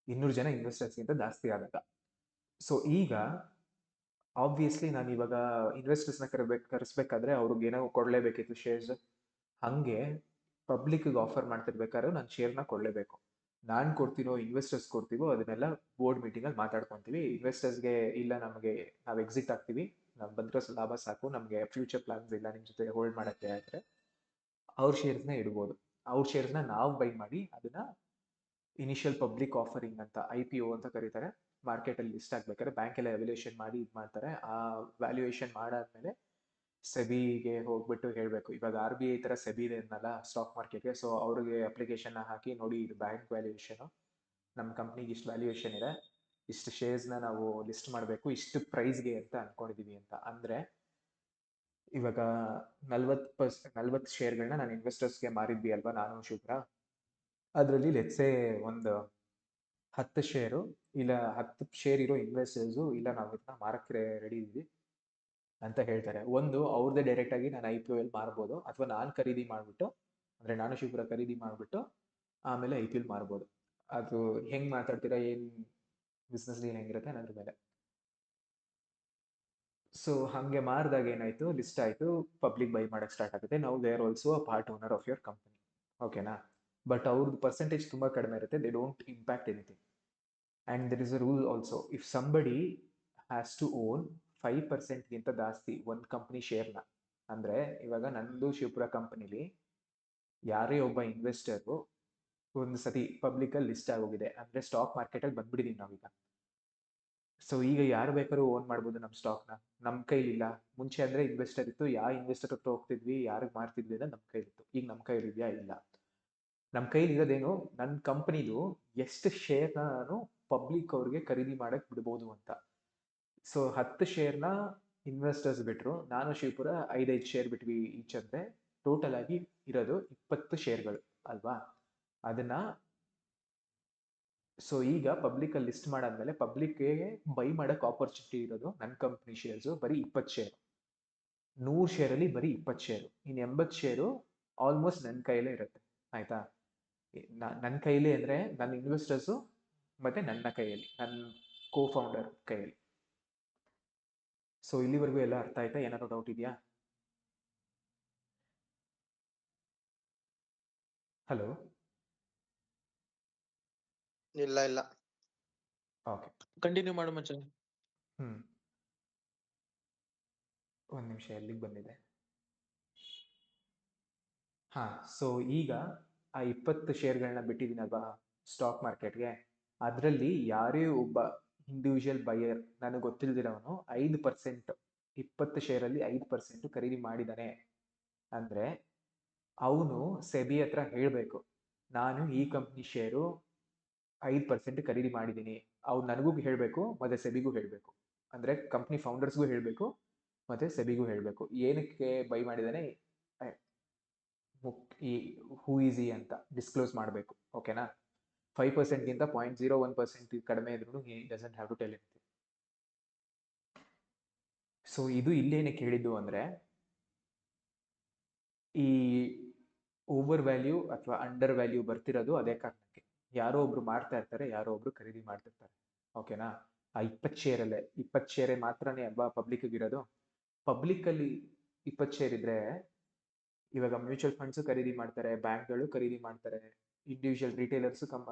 200 ಜನ ಇನ್ವೆಸ್ಟರ್ಸ್ಗಿಂತ ಜಾಸ್ತಿ ಆದಾಗ. ಸೊ ಈಗ ಆಬ್ವಿಯಸ್ಲಿ ನಾನು ಇವಾಗ ಇನ್ವೆಸ್ಟರ್ಸ್ನ ಕರೆಸ್ಬೇಕಾದ್ರೆ ಅವ್ರಿಗೆ ಏನೋ ಕೊಡಲೇಬೇಕಿತ್ತು ಶೇರ್ಸ್. ಹಾಗೆ ಪಬ್ಲಿಕ್ಗೆ ಆಫರ್ ಮಾಡ್ತಿರ್ಬೇಕಾದ್ರೆ ನಾನು ಶೇರ್ನ ಕೊಡಲೇಬೇಕು. ನಾನು ಕೊಡ್ತೀನೋ ಇನ್ವೆಸ್ಟರ್ಸ್ ಕೊಡ್ತೀವೋ ಅದನ್ನೆಲ್ಲ ಬೋರ್ಡ್ ಮೀಟಿಂಗಲ್ಲಿ ಮಾತಾಡ್ಕೊತೀವಿ. ಇನ್ವೆಸ್ಟರ್ಸ್ಗೆ ಇಲ್ಲ, ನಮಗೆ ನಾವು ಎಕ್ಸಿಟ್ ಆಗ್ತೀವಿ, ನಾವು ಬಂದಿರೋ ಲಾಭ ಸಾಕು, ನಮಗೆ ಫ್ಯೂಚರ್ ಪ್ಲಾನ್ಸ್ ಇಲ್ಲ ನಿಮ್ಮ ಜೊತೆ ಹೋಲ್ಡ್ ಮಾಡೋಕ್ಕೆ ಆದರೆ ಅವ್ರ ಶೇರ್ಸ್ನ ಇಡ್ಬೋದು. ಅವ್ರ ಶೇರ್ಸ್ನ ನಾವು ಬೈ ಮಾಡಿ ಅದನ್ನು ಇನಿಷಿಯಲ್ ಪಬ್ಲಿಕ್ ಆಫರಿಂಗ್ ಅಂತ IPO ಅಂತ ಕರೀತಾರೆ. ಮಾರ್ಕೆಟಲ್ಲಿ ಲಿಸ್ಟ್ ಆಗಬೇಕಾದ್ರೆ ಬ್ಯಾಂಕೆಲ್ಲ ಎವ್ಯಾಲ್ಯೂಯೇಷನ್ ಮಾಡಿ ಇದು ಮಾಡ್ತಾರೆ. ಆ ವ್ಯಾಲ್ಯೂಯೇಷನ್ ಮಾಡಾದ್ಮೇಲೆ ಸೆಬಿಗೆ ಹೋಗ್ಬಿಟ್ಟು ಹೇಳಬೇಕು. ಇವಾಗ RBI ಥರ ಸೆಬಿ ಇದೆ ಅನ್ನಲ್ಲ ಸ್ಟಾಕ್ ಮಾರ್ಕೆಟ್ಗೆ. ಸೊ ಅವ್ರಿಗೆ ಅಪ್ಲಿಕೇಶನ್ನ ಹಾಕಿ, ನೋಡಿ ಇದು ಬ್ಯಾಂಕ್ ವ್ಯಾಲ್ಯೂಯೇಷನು, ನಮ್ಮ ಕಂಪ್ನಿಗೆ ಇಷ್ಟು ವ್ಯಾಲ್ಯೂಯೇಷನ್ ಇದೆ, ಇಷ್ಟು ಶೇರ್ಸ್ನ ನಾವು ಲಿಸ್ಟ್ ಮಾಡಬೇಕು, ಇಷ್ಟು ಪ್ರೈಸ್ಗೆ ಅಂತ ಅಂದ್ಕೊಂಡಿದ್ದೀವಿ ಅಂತ. ಅಂದರೆ ಇವಾಗ 40 ಶೇರ್ಗಳನ್ನ ನಾನು ಇನ್ವೆಸ್ಟರ್ಸ್ಗೆ ಮಾರಿದ್ವಿ ಅಲ್ವಾ ನಾನು ಶಿವಪುರ. ಅದರಲ್ಲಿ ಲೆಟ್ಸೇ ಒಂದು 10 ಶೇರು ಇಲ್ಲ 10 ಶೇರ್ ಇರೋ ಇನ್ವೆಸ್ಟರ್ಸು ಇಲ್ಲ ನಾವು ಇದನ್ನ ಮಾರಕ್ಕೆ ರೆಡಿ ಇದ್ದೀವಿ ಅಂತ ಹೇಳ್ತಾರೆ. ಒಂದು ಅವ್ರದ್ದೇ ಡೈರೆಕ್ಟಾಗಿ ನಾನು IPO ಮಾರ್ಬೋದು, ಅಥವಾ ನಾನು ಖರೀದಿ ಮಾಡಿಬಿಟ್ಟು, ಅಂದರೆ ನಾನು ಶಿವಪುರ ಖರೀದಿ ಮಾಡಿಬಿಟ್ಟು ಆಮೇಲೆ IPO ಮಾರ್ಬೋದು. ಅದು ಹೆಂಗೆ ಮಾತಾಡ್ತೀರಾ, ಏನು ಬಿಸ್ನೆಸ್ ಡೀಲ್ ಹೆಂಗಿರುತ್ತೆ ಅನ್ನೋದ್ರ ಮೇಲೆ. ಸೊ ಹಾಗೆ ಮಾರಿದಾಗ ಏನಾಯಿತು, ಲಿಸ್ಟ್ ಆಯಿತು, ಪಬ್ಲಿಕ್ ಬೈ ಮಾಡೋಕ್ಕೆ ಸ್ಟಾರ್ಟ್ ಆಗುತ್ತೆ. ನಾವು they are also a part owner of your company. ಓಕೆನಾ. ಬಟ್ ಅವ್ರದ್ದು ಪರ್ಸೆಂಟೇಜ್ ತುಂಬ ಕಡಿಮೆ ಇರುತ್ತೆ. They don't impact anything. And there is a rule also, if somebody has to own 5%ಗಿಂತ ಜಾಸ್ತಿ ಒಂದು ಕಂಪ್ನಿ ಶೇರ್ನ, ಅಂದರೆ ಇವಾಗ ನಂದು ಶಿವಪುರ ಕಂಪನಿಲಿ ಯಾರೇ ಒಬ್ಬ ಇನ್ವೆಸ್ಟರು ಒಂದು ಸತಿ ಪಬ್ಲಿಕಲ್ಲಿ ಲಿಸ್ಟ್ ಆಗೋಗಿದೆ ಅಂದರೆ ಸ್ಟಾಕ್ ಮಾರ್ಕೆಟಲ್ಲಿ ಬಂದ್ಬಿಟ್ಟಿದ್ದೀವಿ ನಾವೀಗ. ಸೊ ಈಗ ಯಾರು ಬೇಕಾದ್ರೂ ಓನ್ ಮಾಡ್ಬೋದು ನಮ್ಮ ಸ್ಟಾಕ್ನ. ನಮ್ಮ ಕೈಲಿಲ್ಲ. ಮುಂಚೆ ಅಂದರೆ ಇನ್ವೆಸ್ಟರ್ ಇತ್ತು, ಯಾವ ಇನ್ವೆಸ್ಟರ್ ಹತ್ರ ಹೋಗ್ತಿದ್ವಿ, ಯಾರಿಗೆ ಮಾರ್ತಿದ್ವಿ ಅಂದರೆ ನಮ್ಮ ಕೈಲಿತ್ತು. ಈಗ ನಮ್ಮ ಕೈಲಿದೆಯಾ? ಇಲ್ಲ. ನಮ್ಮ ಕೈಲಿ ಇರೋದೇನು, ನನ್ನ ಕಂಪ್ನಿದು ಎಷ್ಟು ಶೇರ್ನ ನಾನು ಪಬ್ಲಿಕ್ ಅವ್ರಿಗೆ ಖರೀದಿ ಮಾಡಕ್ಕೆ ಬಿಡ್ಬೋದು ಅಂತ. ಸೊ 10 ಶೇರ್ನ ಇನ್ವೆಸ್ಟರ್ಸ್ ಬಿಟ್ಟರು, ನಾನು ಶಿವಪುರ 5 ಶೇರ್ ಬಿಟ್ವಿ ಈಚ್. ಅಂದರೆ ಟೋಟಲ್ ಆಗಿ ಇರೋದು 20 ಶೇರ್ಗಳು ಅಲ್ವಾ. ಅದನ್ನ ಸೊ ಈಗ ಪಬ್ಲಿಕಲ್ಲಿ ಲಿಸ್ಟ್ ಮಾಡಾದ್ಮೇಲೆ ಪಬ್ಲಿಕ್ಗೆ ಬೈ ಮಾಡೋಕ್ಕೆ ಆಪರ್ಚುನಿಟಿ ಇರೋದು ನನ್ನ ಕಂಪ್ನಿ ಶೇರ್ಸು ಬರೀ 20 ಶೇರು. 100 ಶೇರಲ್ಲಿ ಬರೀ 20 ಶೇರು. ಇನ್ನು 80 ಶೇರು ಆಲ್ಮೋಸ್ಟ್ ನನ್ನ ಕೈಯಲ್ಲೇ ಇರುತ್ತೆ, ಆಯಿತಾ. ನನ್ನ ಕೈಲೇ ಅಂದರೆ ನನ್ನ ಇನ್ವೆಸ್ಟರ್ಸು ಮತ್ತು ನನ್ನ ಕೈಯಲ್ಲಿ, ನನ್ನ ಫೌಂಡರ್ ಕೈಯಲ್ಲಿ. ಸೊ ಇಲ್ಲಿವರೆಗೂ ಎಲ್ಲ ಅರ್ಥ ಆಯ್ತಾ? ಏನಾದ್ರು ಡೌಟ್ ಇದೆಯಾ? ಹಲೋ. ಇಲ್ಲ ಇಲ್ಲ, ಓಕೆ, ಕಂಟಿನ್ಯೂ ಮಾಡು ಮಚ್ಚ. ಒಂದು ನಿಮಿಷ, ಎಲ್ಲಿಗೆ ಬಂದಿದೆ? ಹಾಂ, ಸೊ ಈಗ ಆ 20 ಶೇರ್ಗಳನ್ನ ಬಿಟ್ಟಿದ್ದೀನಲ್ವಾ ಸ್ಟಾಕ್ ಮಾರ್ಕೆಟ್ಗೆ, ಅದರಲ್ಲಿ ಯಾರೇ ಒಬ್ಬ ಇಂಡಿವಿಜುವಲ್ ಬೈಯರ್ ನನಗೆ ಗೊತ್ತಿಲ್ದಿರೋನು 5%, 20 ಶೇರಲ್ಲಿ 5% ಖರೀದಿ ಮಾಡಿದ್ದಾನೆ ಅಂದರೆ ಅವನು ಸೆಬಿ ಹತ್ರ ಹೇಳಬೇಕು, ನಾನು ಈ ಕಂಪ್ನಿ ಶೇರು 5% ಖರೀದಿ ಮಾಡಿದ್ದೀನಿ. ಅವ್ನು ನನಗೂ ಹೇಳಬೇಕು ಮತ್ತು ಸೆಬಿಗೂ ಹೇಳಬೇಕು. ಅಂದರೆ ಕಂಪ್ನಿ ಫೌಂಡರ್ಸ್ಗೂ ಹೇಳಬೇಕು ಮತ್ತು ಸೆಬಿಗೂ ಹೇಳಬೇಕು ಏನಕ್ಕೆ ಬೈ ಮಾಡಿದ್ದಾನೆ, ಈ ಹೂ ಈಸಿ ಅಂತ ಡಿಸ್ಕ್ಲೋಸ್ ಮಾಡಬೇಕು. ಓಕೆನಾ? 5%ಗಿಂತ 0.01% ಕಡಿಮೆ ಇದ್ರೂ he doesn't have to tell anything. So ಇದು ಇಲ್ಲೇನಕ್ಕೆ ಹೇಳಿದ್ದು ಅಂದರೆ, ಈ ಓವರ್ ವ್ಯಾಲ್ಯೂ ಅಥವಾ ಅಂಡರ್ ವ್ಯಾಲ್ಯೂ ಬರ್ತಿರೋದು ಅದೇ ಕಾರಣಕ್ಕೆ. ಯಾರೋ ಒಬ್ರು ಮಾಡ್ತಾ ಇರ್ತಾರೆ, ಯಾರೋ ಒಬ್ರು ಖರೀದಿ ಮಾಡ್ತಿರ್ತಾರೆ. ಓಕೆನಾ? ಆ 20 ಶೇರಲ್ಲೇ 20 ಶೇರೇ ಮಾತ್ರನೇ ಅಲ್ವಾ ಪಬ್ಲಿಕ್ಗೆ ಇರೋದು. ಪಬ್ಲಿಕ್ಕಲ್ಲಿ 20 ಶೇರ್ ಇದ್ರೆ ಇವಾಗ ಮ್ಯೂಚುವಲ್ ಫಂಡ್ಸು ಖರೀದಿ ಮಾಡ್ತಾರೆ, ಬ್ಯಾಂಕ್ಗಳು ಖರೀದಿ ಮಾಡ್ತಾರೆ, ಇಂಡಿವಿಜುವಲ್ ರಿಟೇಲರ್ಸು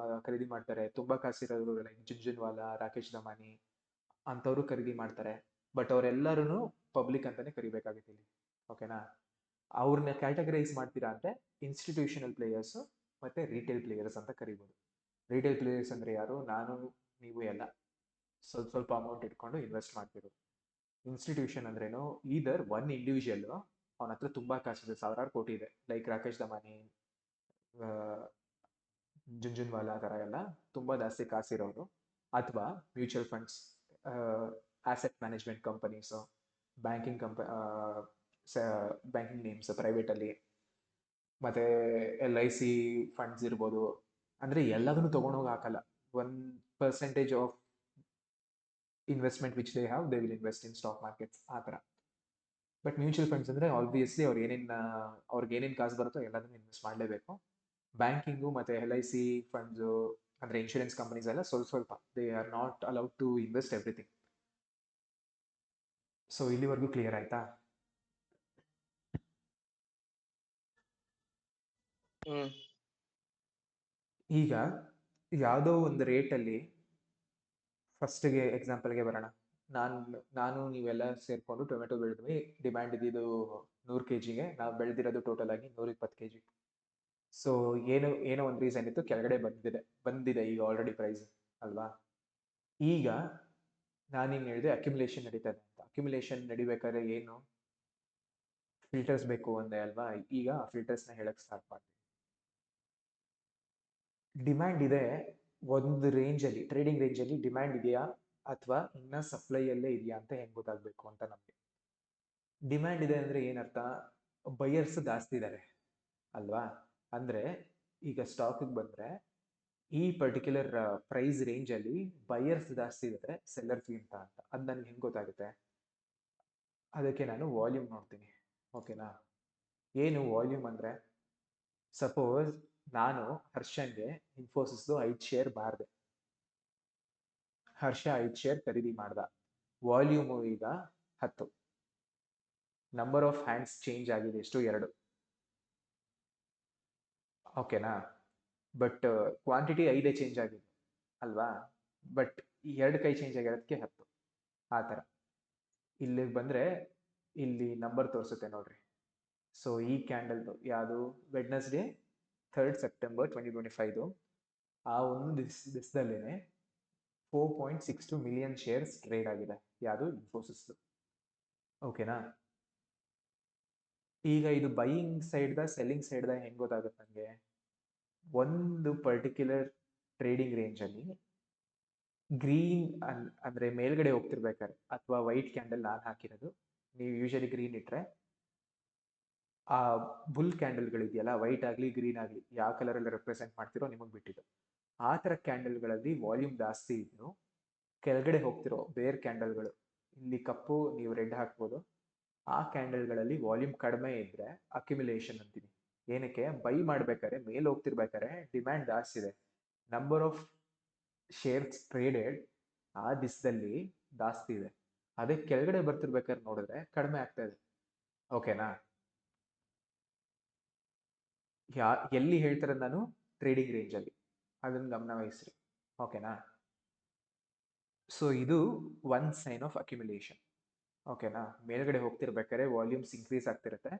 ಖರೀದಿ ಮಾಡ್ತಾರೆ, ತುಂಬ ಕಾಸಿರೋರು ಲೈಕ್ ಜುಂಜುನ್ವಾಲಾ, ರಾಕೇಶ್ ದಮಾನಿ ಅಂಥವ್ರು ಖರೀದಿ ಮಾಡ್ತಾರೆ. ಬಟ್ ಅವರೆಲ್ಲರೂ ಪಬ್ಲಿಕ್ ಅಂತಲೇ ಕರಿಬೇಕಾಗುತ್ತೆ ಇಲ್ಲಿ. ಓಕೆನಾ? ಅವ್ರನ್ನ ಕ್ಯಾಟಗರೈಸ್ ಮಾಡ್ತೀರಾ ಅಂದರೆ ಇನ್ಸ್ಟಿಟ್ಯೂಷನಲ್ ಪ್ಲೇಯರ್ಸು ಮತ್ತು ರಿಟೇಲ್ ಪ್ಲೇಯರ್ಸ್ ಅಂತ ಕರಿಬೋದು. ರಿಟೇಲ್ ಪ್ಲೇಯರ್ಸ್ ಅಂದರೆ ಯಾರು? ನಾನು, ನೀವು ಎಲ್ಲ ಸ್ವಲ್ಪ ಸ್ವಲ್ಪ ಅಮೌಂಟ್ ಇಟ್ಕೊಂಡು ಇನ್ವೆಸ್ಟ್ ಮಾಡ್ತಿರೋದು. ಇನ್ಸ್ಟಿಟ್ಯೂಷನ್ ಅಂದ್ರೇನು? ಈದರ್ ಒನ್ ಇಂಡಿವಿಜುವಲ್ಲು, ಅವನ ಹತ್ರ ತುಂಬ ಕಾಸಿದೆ, ಸಾವಿರಾರು ಕೋಟಿ ಇದೆ, ಲೈಕ್ ರಾಕೇಶ್ ದಮಾನಿ, ಜುಂಜುನ್ವಾಲಾ ಥರ ಎಲ್ಲ ತುಂಬ ಜಾಸ್ತಿ ಕಾಸಿರೋರು, ಅಥವಾ mutual funds, asset management companies, banking banking names ಪ್ರೈವೇಟಲ್ಲಿ, ಮತ್ತು LIC ಫಂಡ್ಸ್ ಇರ್ಬೋದು. ಅಂದರೆ ಎಲ್ಲದನ್ನು ತೊಗೊಂಡೋಗಿ ಹಾಕಲ್ಲ. 1% of investment which they have they will invest in stock markets, ಆ ಥರ. ಬಟ್ ಮ್ಯೂಚುವಲ್ ಫಂಡ್ಸ್ ಅಂದರೆ ಆಬ್ವಿಯಸ್ಲಿ ಅವ್ರಿಗೆ ಏನೇನು ಕಾಸು ಬರುತ್ತೋ ಎಲ್ಲದನ್ನು ಇನ್ವೆಸ್ಟ್ ಮಾಡಲೇಬೇಕು. ಬ್ಯಾಂಕಿಂಗು ಮತ್ತು LIC ಫಂಡ್ಸು ಅಂದರೆ ಇನ್ಶೂರೆನ್ಸ್ ಕಂಪನೀಸ್ ಎಲ್ಲ ಸ್ವಲ್ಪ ಸ್ವಲ್ಪ, they are not allowed to invest everything. So ಇಲ್ಲಿವರೆಗೂ ಕ್ಲಿಯರ್ ಆಯ್ತಾ? ಈಗ ಯಾವುದೋ ಒಂದು ರೇಟಲ್ಲಿ, ಫಸ್ಟಿಗೆ ಎಕ್ಸಾಂಪಲ್ಗೆ ಬರೋಣ. ನಾನು ನೀವೆಲ್ಲ ಸೇರಿಕೊಂಡು ಟೊಮೆಟೊ ಬೆಳೆದ್ವಿ. ಡಿಮ್ಯಾಂಡ್ ಇದ್ದಿದ್ದು 100 kgಗೆ, ನಾವು ಬೆಳೆದಿರೋದು ಟೋಟಲ್ ಆಗಿ 120 kg. ಸೊ ಏನೋ ಒಂದು ರೀಸನ್ ಇತ್ತು, ಕೆಳಗಡೆ ಬಂದಿದೆ ಈಗ ಆಲ್ರೆಡಿ ಪ್ರೈಸ್ ಅಲ್ವಾ. ಈಗ ನಾನೇನು ಹೇಳಿದೆ, ಅಕ್ಯುಮುಲೇಷನ್ ನಡೀತದೆ ಅಂತ. ಅಕ್ಯುಮುಲೇಷನ್ ನಡಿಬೇಕಾದ್ರೆ ಏನು ಫಿಲ್ಟರ್ಸ್ ಬೇಕು ಅಂದೆ ಅಲ್ವಾ. ಈಗ ಆ ಫಿಲ್ಟರ್ಸ್ನ ಹೇಳಕ್ಕೆ ಸ್ಟಾರ್ಟ್ ಮಾಡ್ತೀನಿ. ಡಿಮ್ಯಾಂಡ್ ಇದೆ ಒಂದು ರೇಂಜಲ್ಲಿ, ಟ್ರೇಡಿಂಗ್ ರೇಂಜಲ್ಲಿ ಡಿಮ್ಯಾಂಡ್ ಇದೆಯಾ ಅಥವಾ ಇನ್ನೂ ಸಪ್ಲೈಯಲ್ಲೇ ಇದೆಯಾ ಅಂತ ಹೆಂಗೆ ಗೊತ್ತಾಗಬೇಕು ಅಂತ ನಮಗೆ. ಡಿಮ್ಯಾಂಡ್ ಇದೆ ಅಂದರೆ ಏನರ್ಥ? ಬೈಯರ್ಸ್ ಜಾಸ್ತಿ ಇದ್ದಾರೆ ಅಲ್ವಾ. ಅಂದರೆ ಈಗ ಸ್ಟಾಕಿಗೆ ಬಂದರೆ ಈ ಪರ್ಟಿಕ್ಯುಲರ್ ಪ್ರೈಸ್ ರೇಂಜಲ್ಲಿ ಬೈಯರ್ಸ್ ಜಾಸ್ತಿ ಇದ್ದಾರೆ ಸೆಲ್ಲರ್ಸ್ಗಿಂತ ಅಂತ. ಅದು ನನಗೆ ಹೆಂಗೆ ಗೊತ್ತಾಗುತ್ತೆ? ಅದಕ್ಕೆ ನಾನು ವಾಲ್ಯೂಮ್ ನೋಡ್ತೀನಿ. ಓಕೆನಾ? ಏನು ವಾಲ್ಯೂಮ್ ಅಂದರೆ, ಸಪೋಸ್ ನಾನು ಹರ್ಷನ್ಗೆ ಇನ್ಫೋಸಿಸ್ದು 5 ಶೇರ್ ಮಾರಿದೆ, ಹರ್ಷ 5 ಶೇರ್ ಖರೀದಿ ಮಾಡ್ದ, ವಾಲ್ಯೂಮು ಈಗ 10, ನಂಬರ್ ಆಫ್ ಹ್ಯಾಂಡ್ಸ್ ಚೇಂಜ್ ಆಗಿದೆ ಎಷ್ಟು? 2. ಓಕೆನಾ? ಬಟ್ ಕ್ವಾಂಟಿಟಿ 5 ಚೇಂಜ್ ಆಗಿದೆ ಅಲ್ವಾ. ಬಟ್ 2 ಕೈ ಚೇಂಜ್ ಆಗಿರೋದಕ್ಕೆ 10, ಆ ಥರ. ಇಲ್ಲಿಗೆ ಬಂದರೆ ಇಲ್ಲಿ ನಂಬರ್ ತೋರಿಸುತ್ತೆ ನೋಡ್ರಿ. ಸೊ ಈ ಕ್ಯಾಂಡಲ್ದು ಯಾವುದು? Wednesday 3rd September 2025. ಆ ಒಂದು ದಿವಸದಲ್ಲೇ 4.62 ಮಿಲಿಯನ್ ಶೇರ್ಸ್ ಟ್ರೇಡ್ ಆಗಿದೆ. ಯಾವುದು? ಇನ್ಫೋಸಿಸ್ದು. ಓಕೆನಾ? ಈಗ ಇದು ಬೈಯಿಂಗ್ ಸೈಡ್ದ ಸೆಲ್ಲಿಂಗ್ ಸೈಡ್ದ ಹೆಂಗೆ ಗೊತ್ತಾಗುತ್ತೆ ನನಗೆ? ಒಂದು ಪರ್ಟಿಕ್ಯುಲರ್ ಟ್ರೇಡಿಂಗ್ ರೇಂಜಲ್ಲಿ ಗ್ರೀನ್ ಅಂದರೆ ಮೇಲ್ಗಡೆ ಹೋಗ್ತಿರ್ಬೇಕಾದ್ರೆ, ಅಥವಾ ವೈಟ್ ಕ್ಯಾಂಡಲ್ ನಾನು ಹಾಕಿರೋದು, ನೀವು ಯೂಶಲಿ ಗ್ರೀನ್ ಇಟ್ಟರೆ, ಆ ಬುಲ್ ಕ್ಯಾಂಡಲ್ಗಳಿದೆಯಲ್ಲ, ವೈಟ್ ಆಗಲಿ ಗ್ರೀನ್ ಆಗಲಿ, ಯಾವ ಕಲರಲ್ಲಿ ರೆಪ್ರೆಸೆಂಟ್ ಮಾಡ್ತಿರೋ ನಿಮಗೆ ಬಿಟ್ಟಿದ್ದು, ಆ ಥರ ಕ್ಯಾಂಡಲ್ಗಳಲ್ಲಿ ವಾಲ್ಯೂಮ್ ಜಾಸ್ತಿ ಇದ್ದು ಕೆಳಗಡೆ ಹೋಗ್ತಿರೋ ಬೇರ್ ಕ್ಯಾಂಡಲ್ಗಳು, ಇಲ್ಲಿ ಕಪ್ಪು, ನೀವು ರೆಡ್ ಹಾಕ್ಬೋದು, ಆ ಕ್ಯಾಂಡಲ್ಗಳಲ್ಲಿ ವಾಲ್ಯೂಮ್ ಕಡಿಮೆ ಇದ್ದರೆ ಅಕ್ಯುಮುಲೇಷನ್ ಅಂತೀನಿ. ಏನಕ್ಕೆ? ಬೈ ಮಾಡ್ಬೇಕಾದ್ರೆ ಮೇಲೆ ಹೋಗ್ತಿರ್ಬೇಕಾದ್ರೆ ಡಿಮ್ಯಾಂಡ್ ಜಾಸ್ತಿ ಇದೆ, ನಂಬರ್ ಆಫ್ ಶೇರ್ಸ್ ಟ್ರೇಡೆಡ್ ಆ ದಿವಸದಲ್ಲಿ ಜಾಸ್ತಿ ಇದೆ. ಅದೇ ಕೆಳಗಡೆ ಬರ್ತಿರ್ಬೇಕಾದ್ರೆ ನೋಡಿದ್ರೆ ಕಡಿಮೆ ಆಗ್ತಾ ಇದೆ. ಓಕೆನಾ? ಎಲ್ಲಿ ಹೇಳ್ತಾರೆ ನಾನು? ಟ್ರೇಡಿಂಗ್ ರೇಂಜ್ ಅಲ್ಲಿ. ಅದನ್ನ ಗಮನ ವಹಿಸ್ರಿ. ಓಕೆನಾ? ಸೊ ಇದು ಒನ್ ಸೈನ್ ಆಫ್ ಅಕ್ಯುಮಿಲೇಷನ್. ಓಕೆನಾ? ಮೇಲ್ಗಡೆ ಹೋಗ್ತಿರ್ಬೇಕಾದ್ರೆ ವಾಲ್ಯೂಮ್ಸ್ ಇನ್ಕ್ರೀಸ್ ಆಗ್ತಿರುತ್ತೆ,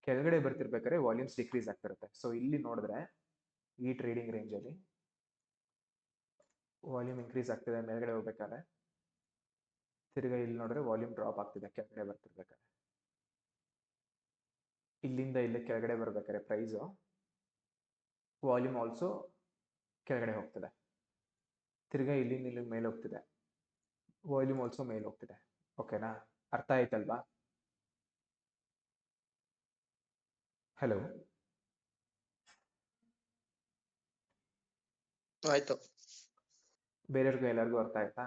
ಕೆಳಗಡೆ ಬರ್ತಿರ್ಬೇಕಾದ್ರೆ ವಾಲ್ಯೂಮ್ಸ್ ಡಿಕ್ರೀಸ್ ಆಗ್ತಿರುತ್ತೆ. ಸೊ ಇಲ್ಲಿ ನೋಡಿದ್ರೆ ಈ ಟ್ರೇಡಿಂಗ್ ರೇಂಜ್ ಅಲ್ಲಿ ವಾಲ್ಯೂಮ್ ಇನ್ಕ್ರೀಸ್ ಆಗ್ತಿದೆ ಮೇಲ್ಗಡೆ ಹೋಗ್ಬೇಕಾದ್ರೆ, ತಿರ್ಗಾ ಇಲ್ಲಿ ನೋಡಿದ್ರೆ ವಾಲ್ಯೂಮ್ ಡ್ರಾಪ್ ಆಗ್ತಿದೆ ಕೆಳಗಡೆ ಬರ್ತಿರ್ಬೇಕಾದ್ರೆ. ಇಲ್ಲಿಂದ ಇಲ್ಲಿ ಕೆಳಗಡೆ ಬರ್ಬೇಕಾದ್ರೆ ಪ್ರೈಸು ವಾಲ್ಯೂಮ್ ಆಲ್ಸೋ ಕೆಳಗಡೆ ಹೋಗ್ತದೆ, ತಿರ್ಗಾ ಇಲ್ಲಿಂದ ಇಲ್ಲಿ ಮೇಲೆ ಹೋಗ್ತಿದೆ, ವಾಲ್ಯೂಮ್ ಆಲ್ಸೋ ಮೇಲೆ ಹೋಗ್ತಿದೆ. ಓಕೆನಾ? ಅರ್ಥ ಆಯ್ತಲ್ವಾ? ಹಲೋ, ಆಯ್ತು. ಬೇರೆಯವ್ರಿಗೂ ಎಲ್ಲರಿಗೂ ಅರ್ಥ ಆಯ್ತಾ?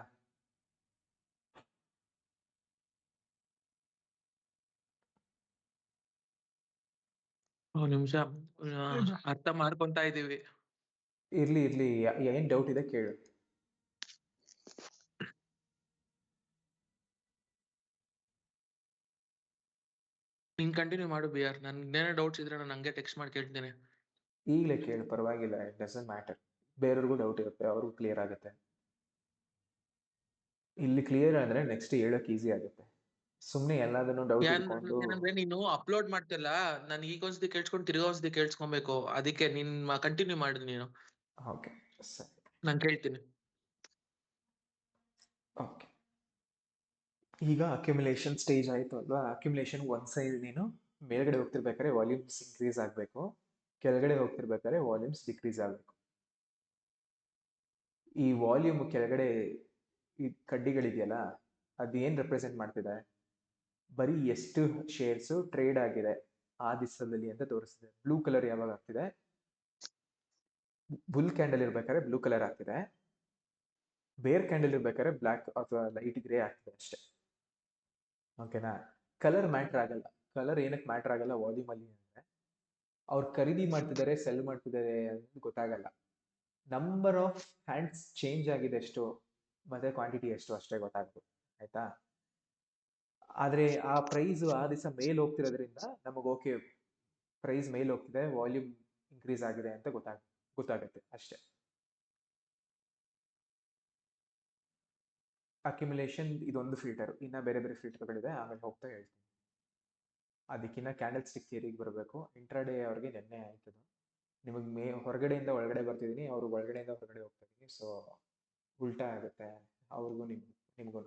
ಒಂದ್ ನಿಮಿಷ ಅರ್ಥ ಮಾಡ್ಕೊಂತಾ ಇದೀವಿ. ಇರ್ಲಿ ಇರ್ಲಿ, ಏನ್ ಡೌಟ್ ಇದೆ ಕೇಳು. ನೀನ್ ಕಂಟಿನ್ಯೂ ಮಾಡು ಬಿ ಆರ್. ನನ್ಗೇನೋ ಡೌಟ್ಸ್ ಇದ್ರೆ ನಾನು ಹಂಗೆ ಟೆಕ್ಸ್ಟ್ ಮಾಡಿ ಕೇಳ್ತೀನಿ. ಈಗಲೇ ಕೇಳು, ಪರವಾಗಿಲ್ಲ, ಇಟ್ ಡಸಂಟ್ ಮ್ಯಾಟರ್. ಬೇರೆಯವ್ರಿಗೂ ಡೌಟ್ ಇರುತ್ತೆ, ಅವ್ರಿಗೂ ಕ್ಲಿಯರ್ ಆಗುತ್ತೆ. ಇಲ್ಲಿ ಕ್ಲಿಯರ್ ಆದ್ರೆ ನೆಕ್ಸ್ಟ್ ಹೇಳಕ್ ಈಸಿ ಆಗುತ್ತೆ. ಸುಮ್ನೆ ಎಲ್ಲದನ್ನು ಡೌಟ್ ಇಟ್ಕೊಂಡು ಏನಂದ್ರೆ ನೀನು ಅಪ್ಲೋಡ್ ಮಾಡ್ತಿಲ್ಲ, ನಾನು ಈಗ ಒಂದ್ಸತಿ ಕೇಳ್ಸ್ಕೊಂಡು ತಿರ್ಗಾ ಒಂದ್ಸತಿ ಕೇಳ್ಸ್ಕೊಬೇಕು. ಅದಕ್ಕೆ ನೀನ್ ಕಂಟಿನ್ಯೂ ಮಾಡು ನೀನು. ಓಕೆ ಸರಿ, ನಾನು ಕೇಳ್ತೀನಿ. ಓಕೆ. ಈಗ ಅಕ್ಯುಮುಲೇಷನ್ ಸ್ಟೇಜ್ ಆಯ್ತು ಅಲ್ವಾ? ಅಕ್ಯುಮುಲೇಷನ್ ಒಂದ್ ಸೈಡ್ ನೀನು ಮೇಲ್ಗಡೆ ಹೋಗ್ತಿರ್ಬೇಕಾದ್ರೆ ವಾಲ್ಯೂಮ್ಸ್ ಇನ್ಕ್ರೀಸ್ ಆಗಬೇಕು, ಕೆಳಗಡೆ ಹೋಗ್ತಿರ್ಬೇಕಾದ್ರೆ ವಾಲ್ಯೂಮ್ಸ್ ಡಿಕ್ರೀಸ್ ಆಗಬೇಕು. ಈ ವಾಲ್ಯೂಮ್ ಕೆಳಗಡೆ ಈ ಕಡ್ಡಿಗಳಿದೆಯಲ್ಲ, ಅದೇನ್ ರೆಪ್ರೆಸೆಂಟ್ ಮಾಡ್ತಿದೆ? ಬರೀ ಎಷ್ಟು ಶೇರ್ಸ್ ಟ್ರೇಡ್ ಆಗಿದೆ ಆ ದಿವಸದಲ್ಲಿ ಅಂತ ತೋರಿಸ್ತಿದೆ. ಬ್ಲೂ ಕಲರ್ ಯಾವಾಗ ಆಗ್ತಿದೆ? ಬುಲ್ ಕ್ಯಾಂಡಲ್ ಇರ್ಬೇಕಾದ್ರೆ ಬ್ಲೂ ಕಲರ್ ಆಗ್ತಿದೆ, ಬೇರ್ ಕ್ಯಾಂಡಲ್ ಇರ್ಬೇಕಾದ್ರೆ ಬ್ಲ್ಯಾಕ್ ಅಥವಾ ಲೈಟ್ ಗ್ರೇ ಆಗ್ತಿದೆ ಅಷ್ಟೇ. ಓಕೆನಾ? ಕಲರ್ ಮ್ಯಾಟ್ರ್ ಆಗಲ್ಲ. ಕಲರ್ ಏನಕ್ಕೆ ಮ್ಯಾಟ್ರ್ ಆಗಲ್ಲ ವಾಲ್ಯೂಮ್ ಅಲ್ಲಿ ಅಂದ್ರೆ, ಅವ್ರು ಖರೀದಿ ಮಾಡ್ತಿದ್ದಾರೆ ಸೆಲ್ ಮಾಡ್ತಿದ್ದಾರೆ ಅಂತ ಗೊತ್ತಾಗಲ್ಲ. ನಂಬರ್ ಆಫ್ ಹ್ಯಾಂಡ್ಸ್ ಚೇಂಜ್ ಆಗಿದೆ ಎಷ್ಟು ಮತ್ತೆ ಕ್ವಾಂಟಿಟಿ ಎಷ್ಟು ಅಷ್ಟೇ ಗೊತ್ತಾಗ್ಬೋದು. ಆಯ್ತಾ? ಆದ್ರೆ ಆ ಪ್ರೈಸ್ ಆ ದಿವಸ ಮೇಲ್ ಹೋಗ್ತಿರೋದ್ರಿಂದ ನಮಗೆ ಓಕೆ, ಪ್ರೈಸ್ ಮೇಲ್ ಹೋಗ್ತಿದೆ, ವಾಲ್ಯೂಮ್ ಇನ್ಕ್ರೀಸ್ ಆಗಿದೆ ಅಂತ ಗೊತ್ತಾಗುತ್ತೆ ಅಷ್ಟೇ. ಅಕ್ಯುಮುಲೇಷನ್ ಇದೊಂದು ಫಿಲ್ಟರ್, ಇನ್ನ ಬೇರೆ ಬೇರೆ ಫಿಲ್ಟರ್ಗಳಿದೆ, ಆಮೇಲೆ ಹೋಗ್ತಾ ಹೇಳ್ತೀನಿ. ಅದಕ್ಕಿನ್ನ ಕ್ಯಾಂಡಲ್ ಸ್ಟಿಕ್ ಥಿಯರಿಗೆ ಬರಬೇಕು. ಇಂಟ್ರಾಡೇ ಅವ್ರಿಗೆ ನೆನ್ನೆ ಆಯ್ತದು. ನಿಮಗೆ ಹೊರಗಡೆಯಿಂದ ಒಳಗಡೆ ಬರ್ತಿದ್ದೀನಿ, ಅವರು ಒಳಗಡೆಯಿಂದ ಹೊರಗಡೆ ಹೋಗ್ತಾ ಇದ್ದೀನಿ. ಸೊ ಉಲ್ಟಾ ಆಗುತ್ತೆ ಅವ್ರಿಗೂ ನಿಮ್ಗೂ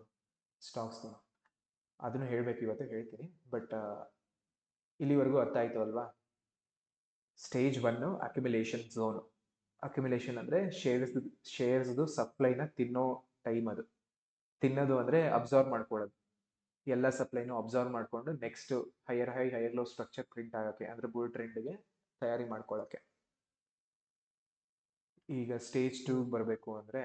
ಸ್ಟಾಕ್ಸ್ಗೂ. ಅದನ್ನು ಹೇಳ್ಬೇಕು, ಇವತ್ತು ಹೇಳ್ತೀನಿ. ಬಟ್ ಇಲ್ಲಿವರೆಗೂ ಅರ್ಥ ಆಯ್ತು ಅಲ್ವಾ? Stage one accumulation zone. Accumulation ಅಂದ್ರೆ ಶೇರ್ಸ್ದು ಸಪ್ಲೈನ ತಿನ್ನೋ ಟೈಮ್ ಅದು. ತಿನ್ನೋದು ಅಂದ್ರೆ ಅಬ್ಸರ್ವ್ ಮಾಡ್ಕೊಳ್ಳೋದು, ಎಲ್ಲ ಸಪ್ಲೈನು ಅಬ್ಸರ್ವ್ ಮಾಡ್ಕೊಂಡು next higher high higher low structure print ಆಗೋಕ್ಕೆ, ಅಂದ್ರೆ ಬುಲ್ ಟ್ರೆಂಡ್ಗೆ ತಯಾರಿ ಮಾಡ್ಕೊಳ್ಳೋಕ್ಕೆ. ಈಗ ಸ್ಟೇಜ್ 2 ಬರಬೇಕು ಅಂದ್ರೆ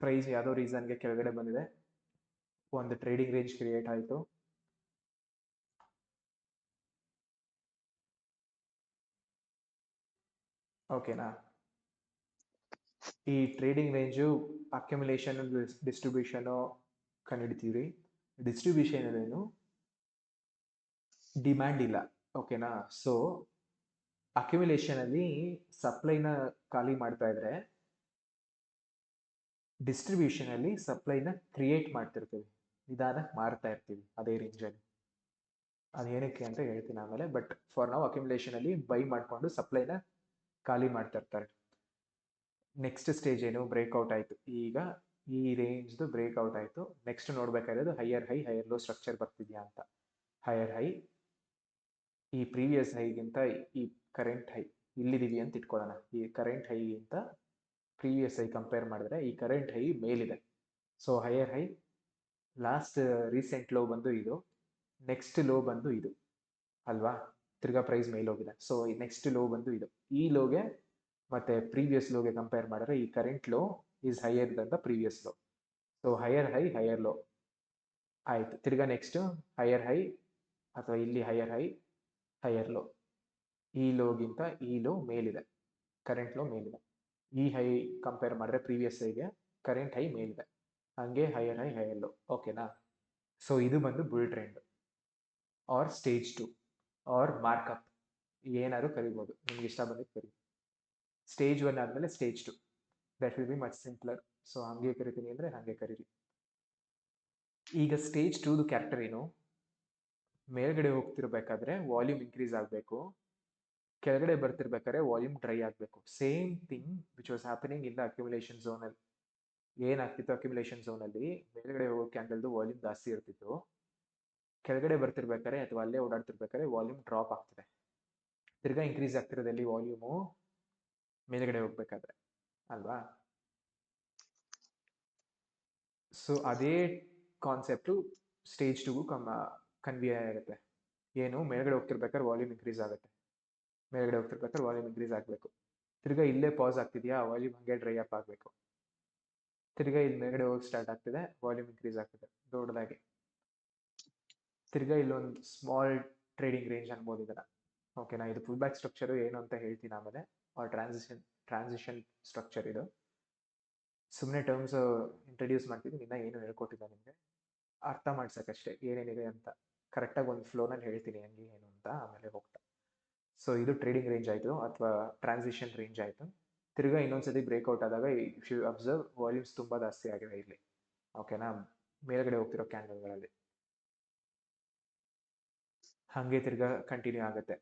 ಪ್ರೈಸ್ ಯಾವುದೋ ರೀಸನ್ಗೆ ಕೆಳಗಡೆ ಬಂದಿದೆ, ಒಂದು ಟ್ರೇಡಿಂಗ್ ರೇಂಜ್ ಕ್ರಿಯೇಟ್ ಆಯಿತು. ಓಕೆನಾ? ಈ ಟ್ರೇಡಿಂಗ್ ರೇಂಜು ಅಕ್ಯುಮುಲೇಷನ್ ಡಿಸ್ಟ್ರಿಬ್ಯೂಷನ್ ಕಂಡುಹಿಡಿತೀವಿ. ಡಿಸ್ಟ್ರಿಬ್ಯೂಷನ್ ಏನು ಡಿಮ್ಯಾಂಡ್ ಇಲ್ಲ. ಓಕೆನಾ? ಸೊ ಅಕ್ಯುಮುಲೇಷನ್ ಅಲ್ಲಿ ಸಪ್ಲೈನ ಖಾಲಿ ಮಾಡ್ತಾ ಇದ್ರೆ, ಡಿಸ್ಟ್ರಿಬ್ಯೂಷನ್ ಅಲ್ಲಿ ಸಪ್ಲೈನ ಕ್ರಿಯೇಟ್ ಮಾಡ್ತಿರ್ತೀವಿ, ನಿಧಾನಕ್ಕೆ ಮಾರ್ತಾ ಇರ್ತೀವಿ ಅದೇ ರೇಂಜಲ್ಲಿ. ಅದೇನಕ್ಕೆ ಅಂತ ಹೇಳ್ತೀನಿ ಆಮೇಲೆ. ಬಟ್ ಫಾರ್ ನಾವು ಅಕ್ಯುಮುಲೇಷನ್ ಅಲ್ಲಿ ಬೈ ಮಾಡಿಕೊಂಡು ಸಪ್ಲೈನ ಖಾಲಿ ಮಾಡ್ತಾ ಇರ್ತಾರೆ. ನೆಕ್ಸ್ಟ್ ಸ್ಟೇಜ್ ಏನು? ಬ್ರೇಕ್ಔಟ್ ಆಯಿತು. ಈಗ ಈ ರೇಂಜ್ದು ಬ್ರೇಕ್ಔಟ್ ಆಯಿತು. ನೆಕ್ಸ್ಟ್ ನೋಡ್ಬೇಕಾಗಿರೋದು higher high higher low structure ಬರ್ತಿದ್ಯಾ ಅಂತ. ಹೈಯರ್ ಹೈ ಈ ಪ್ರೀವಿಯಸ್ ಹೈಗಿಂತ ಈ ಕರೆಂಟ್ ಹೈ ಇಲ್ಲಿದೀವಿ ಅಂತ ಇಟ್ಕೊಳ್ಳೋಣ. ಈ ಕರೆಂಟ್ ಹೈಗಿಂತ ಪ್ರೀವಿಯಸ್ ಹೈ ಕಂಪೇರ್ ಮಾಡಿದ್ರೆ ಈ ಕರೆಂಟ್ ಹೈ ಮೇಲಿದೆ. So higher high, last recent low ಬಂದು ಇದು, ನೆಕ್ಸ್ಟ್ ಲೋ ಬಂದು ಇದು ಅಲ್ವಾ? ತಿರ್ಗಾ ಪ್ರೈಸ್ ಮೇಲೆ ಹೋಗಿದೆ. ಸೊ ನೆಕ್ಸ್ಟ್ ಲೋ ಬಂದು ಇದು. ಈ ಲೋಗೆ ಮತ್ತೆ ಪ್ರೀವಿಯಸ್ ಲೋಗೆ ಕಂಪೇರ್ ಮಾಡಿದ್ರೆ ಈ current low is higher Dhan the previous low. So higher high higher low ಆಯ್ತು. ತಿರ್ಗಾ ನೆಕ್ಸ್ಟ್ ಹೈಯರ್ ಹೈ ಅಥವಾ ಇಲ್ಲಿ ಹೈಯರ್ ಹೈ ಹೈಯರ್ ಲೋ. ಈ ಲೋಗಿಂತ ಈ ಲೋ ಮೇಲಿದೆ, ಕರೆಂಟ್ ಲೋ ಮೇಲಿದೆ. ಈ ಹೈ ಕಂಪೇರ್ ಮಾಡಿದ್ರೆ ಪ್ರೀವಿಯಸ್ ಹೈಗೆ ಕರೆಂಟ್ ಹೈ ಮೇಲಿದೆ, ಹಂಗೆ ಹೈಯರ್ ಹೈ ಹೈಯರ್ ಲೋ. ಓಕೆನಾ? ಸೊ ಇದು ಬಂದು bull trend or stage 2 or markup, ಏನಾದ್ರು ಕರಿಬೋದು, ನಿಮ್ಗೆ ಇಷ್ಟ ಬಂದಿದ್ದು ಕರಿ. ಸ್ಟೇಜ್ 1 ಆದಮೇಲೆ stage 2, that will be much simpler. So ಹಂಗೆ ಕರಿತೀನಿ ಅಂದರೆ ಹಾಗೆ ಕರೀರಿ. ಈಗ ಸ್ಟೇಜ್ 2ದು ಕ್ಯಾರೆಕ್ಟರ್ ಏನು? ಮೇಲ್ಗಡೆ ಹೋಗ್ತಿರ್ಬೇಕಾದ್ರೆ ವಾಲ್ಯೂಮ್ ಇನ್ಕ್ರೀಸ್ ಆಗಬೇಕು, ಕೆಳಗಡೆ ಬರ್ತಿರ್ಬೇಕಾದ್ರೆ ವಾಲ್ಯೂಮ್ ಡ್ರೈ ಆಗಬೇಕು. Same thing which was happening in the accumulation ಝೋನಲ್ಲಿ. ಏನಾಗ್ತಿತ್ತು ಅಕ್ಯುಮುಲೇಷನ್ ಝೋನಲ್ಲಿ? ಮೇಲ್ಗಡೆ ಹೋಗೋ ಕ್ಯಾಂಡಲ್ದು ವಾಲ್ಯೂಮ್ ಜಾಸ್ತಿ ಇರ್ತಿತ್ತು, ಕೆಳಗಡೆ ಬರ್ತಿರ್ಬೇಕಾದ್ರೆ ಅಥವಾ ಅಲ್ಲೇ ಓಡಾಡ್ತಿರ್ಬೇಕಾದ್ರೆ ವಾಲ್ಯೂಮ್ ಡ್ರಾಪ್ ಆಗ್ತಿದೆ. ತಿರ್ಗಾ ಇನ್ಕ್ರೀಸ್ ಆಗ್ತಿರೋದಲ್ಲಿ ವಾಲ್ಯೂಮು ಮೇಲ್ಗಡೆ ಹೋಗ್ಬೇಕಾದ್ರೆ ಅಲ್ವಾ? ಸೊ ಅದೇ ಕಾನ್ಸೆಪ್ಟು ಸ್ಟೇಜ್ 2ಗೂ ಕನ್ವೆ ಆಗುತ್ತೆ. ಏನು? ಮೇಲ್ಗಡೆ ಹೋಗ್ತಿರ್ಬೇಕಾದ್ರೆ ವಾಲ್ಯೂಮ್ ಇನ್ಕ್ರೀಸ್ ಆಗುತ್ತೆ, ಮೇಲ್ಗಡೆ ಹೋಗ್ತಿರ್ಬೇಕಾದ್ರೆ ವಾಲ್ಯೂಮ್ ಇನ್ಕ್ರೀಸ್ ಆಗಬೇಕು. ತಿರ್ಗಾ ಇಲ್ಲೇ ಪಾಸ್ ಆಗ್ತಿದೆಯಾ, ವಾಲ್ಯೂಮ್ ಹಂಗೆ ಡ್ರೈ ಅಪ್ ಆಗಬೇಕು. ತಿರ್ಗಾ ಇಲ್ಲಿ ಮೇಲ್ಗಡೆ ಹೋಗಿ ಸ್ಟಾರ್ಟ್ ಆಗ್ತಿದೆ, ವಾಲ್ಯೂಮ್ ಇನ್ಕ್ರೀಸ್ ಆಗ್ತಿದೆ ದೊಡ್ಡದಾಗಿ. ತಿರ್ಗಾ ಇಲ್ಲೊಂದು ಸ್ಮಾಲ್ ಟ್ರೇಡಿಂಗ್ ರೇಂಜ್ ಅನ್ಬೋದು ಇದನ್ನ. ಓಕೆನಾ? ಇದು ಫುಲ್ ಬ್ಯಾಕ್ ಸ್ಟ್ರಕ್ಚರು ಏನು ಅಂತ ಹೇಳ್ತೀನಿ ಆಮೇಲೆ. ಟ್ರಾನ್ಸಿಷನ್ ಸ್ಟ್ರಕ್ಚರ್ ಇದು. ಸುಮ್ಮನೆ ಟರ್ಮ್ಸ್ ಇಂಟ್ರಡ್ಯೂಸ್ ಮಾಡ್ತಿದ್ದೀನಿ, ಇನ್ನೂ ಏನು ಹೇಳ್ಕೊಟ್ಟಿಲ್ಲ ನಿಮಗೆ, ಅರ್ಥ ಮಾಡ್ಸಕ್ಕಷ್ಟೇ ಏನೇನಿದೆ ಅಂತ. ಕರೆಕ್ಟಾಗಿ ಒಂದು ಫ್ಲೋನಲ್ಲಿ ಹೇಳ್ತೀನಿ ಹೆಂಗೆ ಏನು ಅಂತ ಆಮೇಲೆ ಹೋಗ್ತಾ. ಸೊ ಇದು ಟ್ರೇಡಿಂಗ್ ರೇಂಜ್ ಆಯಿತು ಅಥವಾ ಟ್ರಾನ್ಸಿಷನ್ ರೇಂಜ್ ಆಯಿತು. ತಿರ್ಗಾ ಇನ್ನೊಂದ್ಸತಿ ಬ್ರೇಕ್ಔಟ್ ಆದಾಗ ಇಫ್ ಯು ಅಬ್ಸರ್ವ್ ವಾಲ್ಯೂಮ್ಸ್ ತುಂಬ ಜಾಸ್ತಿ ಆಗಿದೆ ಇಲ್ಲಿ. ಓಕೆನಾ? ಮೇಲ್ಗಡೆ ಹೋಗ್ತಿರೋ ಕ್ಯಾಂಡಲ್ಗಳಲ್ಲಿ ಹಾಗೆ ತಿರ್ಗಾ ಕಂಟಿನ್ಯೂ ಆಗುತ್ತೆ.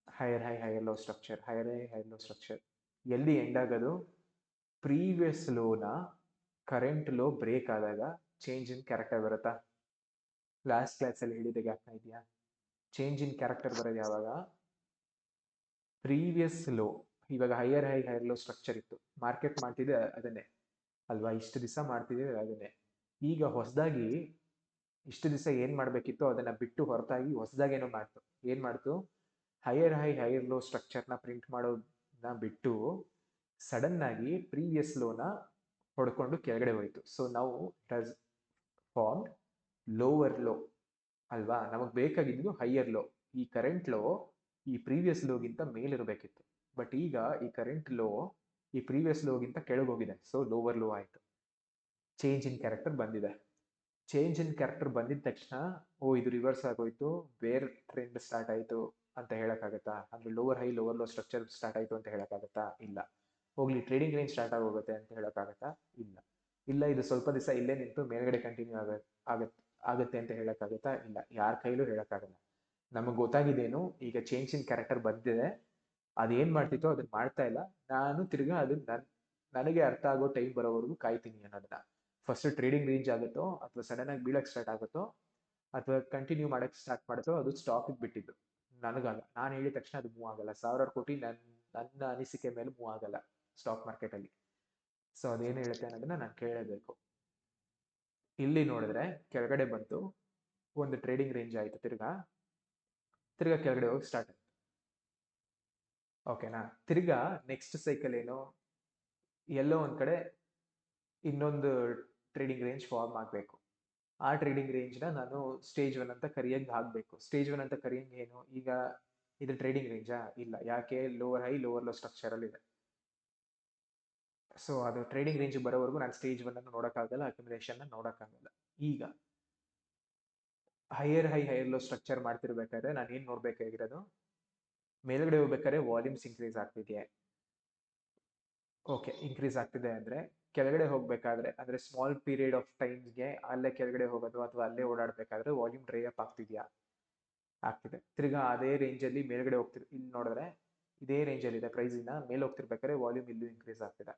Higher high higher low structure, higher high higher low structure. ಎಲ್ಲಿ ಎಂಡ್ ಆಗೋದು? ಪ್ರೀವಿಯಸ್ ಲೋನ ಕರೆಂಟ್ ಲೋ ಬ್ರೇಕ್ ಆದಾಗ ಚೇಂಜ್ ಇನ್ ಕ್ಯಾರೆಕ್ಟರ್ ಬರುತ್ತಾ? ಲಾಸ್ಟ್ ಕ್ಲಾಸಲ್ಲಿ ಹೇಳಿದ ಜ್ಞಾಪನ ಇದೆಯಾ? ಚೇಂಜ್ ಇನ್ ಕ್ಯಾರೆಕ್ಟರ್ ಬರೋದು ಯಾವಾಗ? ಪ್ರೀವಿಯಸ್ ಲೋ, ಇವಾಗ higher high higher low structure ಇತ್ತು, ಮಾರ್ಕೆಟ್ ಮಾಡ್ತಿದ್ದೆ ಅದನ್ನೇ ಅಲ್ವಾ, ಇಷ್ಟು ದಿವಸ ಮಾಡ್ತಿದ್ದೀವಿ ಅದನ್ನೇ. ಈಗ ಹೊಸದಾಗಿ ಇಷ್ಟು ದಿವಸ ಏನು ಮಾಡಬೇಕಿತ್ತು ಅದನ್ನು ಬಿಟ್ಟು ಹೊರತಾಗಿ ಹೊಸದಾಗೇನೋ ಮಾಡ್ತು. ಏನು ಮಾಡ್ತು? ಹೈಯರ್ ಹೈ ಹೈಯರ್ ಲೋ ಸ್ಟ್ರಕ್ಚರ್ನ ಪ್ರಿಂಟ್ ಮಾಡೋದನ್ನ ಬಿಟ್ಟು ಸಡನ್ನಾಗಿ ಪ್ರೀವಿಯಸ್ ಲೋನ ಹೊಡ್ಕೊಂಡು ಕೆಳಗಡೆ ಹೋಯಿತು. ಸೊ ನಾವು it has form lower low ಅಲ್ವಾ? ನಮಗೆ ಬೇಕಾಗಿದ್ದು ಹೈಯರ್ ಲೋ. ಈ ಕರೆಂಟ್ ಲೋ ಈ ಪ್ರೀವಿಯಸ್ ಲೋಗಿಂತ ಮೇಲಿರಬೇಕಿತ್ತು, ಬಟ್ ಈಗ ಈ ಕರೆಂಟ್ ಲೋ ಈ ಪ್ರೀವಿಯಸ್ ಲೋಗಿಂತ ಕೆಳಗೋಗಿದೆ. ಸೊ ಲೋವರ್ ಲೋ ಆಯಿತು, ಚೇಂಜ್ ಇನ್ ಕ್ಯಾರೆಕ್ಟರ್ ಬಂದಿದೆ. ಚೇಂಜ್ ಇನ್ ಕ್ಯಾರೆಕ್ಟರ್ ಬಂದಿದ ತಕ್ಷಣ ಓ ಇದು ರಿವರ್ಸ್ ಆಗೋಯ್ತು, ಬೇರೆ ಟ್ರೆಂಡ್ ಸ್ಟಾರ್ಟ್ ಆಯಿತು ಅಂತ ಹೇಳೋಕ್ಕಾಗತ್ತಾ? ಅಂದರೆ lower high lower low structure start ಆಯಿತು ಅಂತ ಹೇಳೋಕ್ಕಾಗತ್ತಾ? ಇಲ್ಲ. ಹೋಗ್ಲಿ ಟ್ರೇಡಿಂಗ್ ರೇಂಜ್ ಸ್ಟಾರ್ಟ್ ಆಗೋಗುತ್ತೆ ಅಂತ ಹೇಳೋಕ್ಕಾಗತ್ತಾ? ಇಲ್ಲ. ಇಲ್ಲ ಇದು ಸ್ವಲ್ಪ ದಿವಸ ಇಲ್ಲೇ ನಿಂತು ಮೇಲ್ಗಡೆ ಕಂಟಿನ್ಯೂ ಆಗುತ್ತೆ ಅಂತ ಹೇಳೋಕ್ಕಾಗತ್ತಾ? ಇಲ್ಲ. ಯಾರ ಕೈಲೂ ಹೇಳೋಕ್ಕಾಗಲ್ಲ. ನಮಗೆ ಗೊತ್ತಾಗಿದ್ದೇನು? ಈಗ ಚೇಂಜ್ ಇನ್ ಕ್ಯಾರೆಕ್ಟರ್ ಬಂದಿದೆ, ಅದೇನು ಮಾಡ್ತಿತ್ತೋ ಅದನ್ನ ಮಾಡ್ತಾ ಇಲ್ಲ, ನಾನು ತಿರ್ಗಾ ಅದನ್ನ ನನಗೆ ಅರ್ಥ ಆಗೋ ಟೈಮ್ ಬರೋವರೆಗೂ ಕಾಯ್ತೀನಿ ಅನ್ನೋದನ್ನ. ಫಸ್ಟ್ ಟ್ರೇಡಿಂಗ್ ರೇಂಜ್ ಆಗುತ್ತೋ ಅಥವಾ ಸಡನ್ ಆಗಿ ಬೀಳಕ್ಕೆ ಸ್ಟಾರ್ಟ್ ಆಗುತ್ತೋ ಅಥವಾ ಕಂಟಿನ್ಯೂ ಮಾಡಕ್ಕೆ ಸ್ಟಾರ್ಟ್ ಮಾಡುತ್ತೋ ಅದು ಸ್ಟಾಕಿಗೆ ಬಿಟ್ಟಿದ್ದು, ನನಗಲ್ಲ. ನಾನು ಹೇಳಿದ ತಕ್ಷಣ ಅದು ಮೂವ್ ಆಗಲ್ಲ. ಸಾವಿರಾರು ಕೋಟಿ ನನ್ನ ಅನಿಸಿಕೆ ಮೇಲೆ ಮೂವ್ ಆಗಲ್ಲ ಸ್ಟಾಕ್ ಮಾರ್ಕೆಟಲ್ಲಿ. ಸೊ ಅದೇನು ಹೇಳುತ್ತೆ ಅನ್ನೋದನ್ನ ನಾನು ಕೇಳಬೇಕು. ಇಲ್ಲಿ ನೋಡಿದ್ರೆ ಕೆಳಗಡೆ ಬಂತು, ಒಂದು ಟ್ರೇಡಿಂಗ್ ರೇಂಜ್ ಆಯಿತು, ತಿರ್ಗಾ ಕೆಳಗಡೆ ಹೋಗಿ ಸ್ಟಾರ್ಟ್ ಆಯಿತು. ಓಕೆನಾ? ತಿರ್ಗಾ ನೆಕ್ಸ್ಟ್ ಸೈಕಲ್ ಏನು? ಎಲ್ಲೋ ಒಂದು ಕಡೆ ಇನ್ನೊಂದು ಟ್ರೇಡಿಂಗ್ ರೇಂಜ್ ಫಾರ್ಮ್ ಆಗಬೇಕು. ಆ ಟ್ರೇಡಿಂಗ್ ರೇಂಜ್ನ ನಾನು ಸ್ಟೇಜ್ 1 ಅಂತ ಕರಿಯಂಗೆ ಆಗಬೇಕು. ಸ್ಟೇಜ್ 1 ಅಂತ ಕರಿಯಂಗೆ ಏನು? ಈಗ ಇದು ಟ್ರೇಡಿಂಗ್ ರೇಂಜಾ? ಇಲ್ಲ. ಯಾಕೆ? ಲೋವರ್ ಹೈ ಲೋವರ್ ಲೋ ಸ್ಟ್ರಕ್ಚರಲ್ಲಿ ಇದೆ. ಸೊ ಅದು ಟ್ರೇಡಿಂಗ್ ರೇಂಜ್ ಬರೋವರೆಗೂ ನಾನು ಸ್ಟೇಜ್ 1 ಅನ್ನು ನೋಡೋಕ್ಕಾಗಲ್ಲ, ಅಕ್ಯುಮುಲೇಷನ್ ನೋಡೋಕ್ಕಾಗಲ್ಲ. ಈಗ higher high higher low structure ಮಾಡ್ತಿರ್ಬೇಕಾದ್ರೆ ನಾನು ಏನು ನೋಡಬೇಕಾಗಿರೋದು? ಮೇಲ್ಗಡೆ ಹೋಗ್ಬೇಕಾದ್ರೆ ವಾಲ್ಯೂಮ್ಸ್ ಇನ್ಕ್ರೀಸ್ ಆಗ್ತಿದೆಯೇ? ಓಕೆ, ಇನ್ಕ್ರೀಸ್ ಆಗ್ತಿದೆ ಅಂದರೆ ಕೆಳಗಡೆ ಹೋಗಬೇಕಾದ್ರೆ ಅಂದರೆ ಸ್ಮಾಲ್ ಪೀರಿಯಡ್ ಆಫ್ ಟೈಮ್ಸ್ಗೆ ಅಲ್ಲೇ ಕೆಳಗಡೆ ಹೋಗೋದು ಅಥವಾ ಅಲ್ಲೇ ಓಡಾಡಬೇಕಾದ್ರೆ ವಾಲ್ಯೂಮ್ ಡ್ರೈ ಅಪ್ ಆಗ್ತಿದೆಯಾ? ಆಗ್ತಿದೆ. ತಿರ್ಗಾ ಅದೇ ರೇಂಜಲ್ಲಿ ಮೇಲ್ಗಡೆ ಇಲ್ಲಿ ನೋಡಿದ್ರೆ ಇದೇ ರೇಂಜಲ್ಲಿ ಇದೆ ಪ್ರೈಸಿನ, ಮೇಲೆ ಹೋಗ್ತಿರ್ಬೇಕಾದ್ರೆ ವಾಲ್ಯೂಮ್ ಇಲ್ಲೂ ಇನ್ಕ್ರೀಸ್ ಆಗ್ತಿದೆ.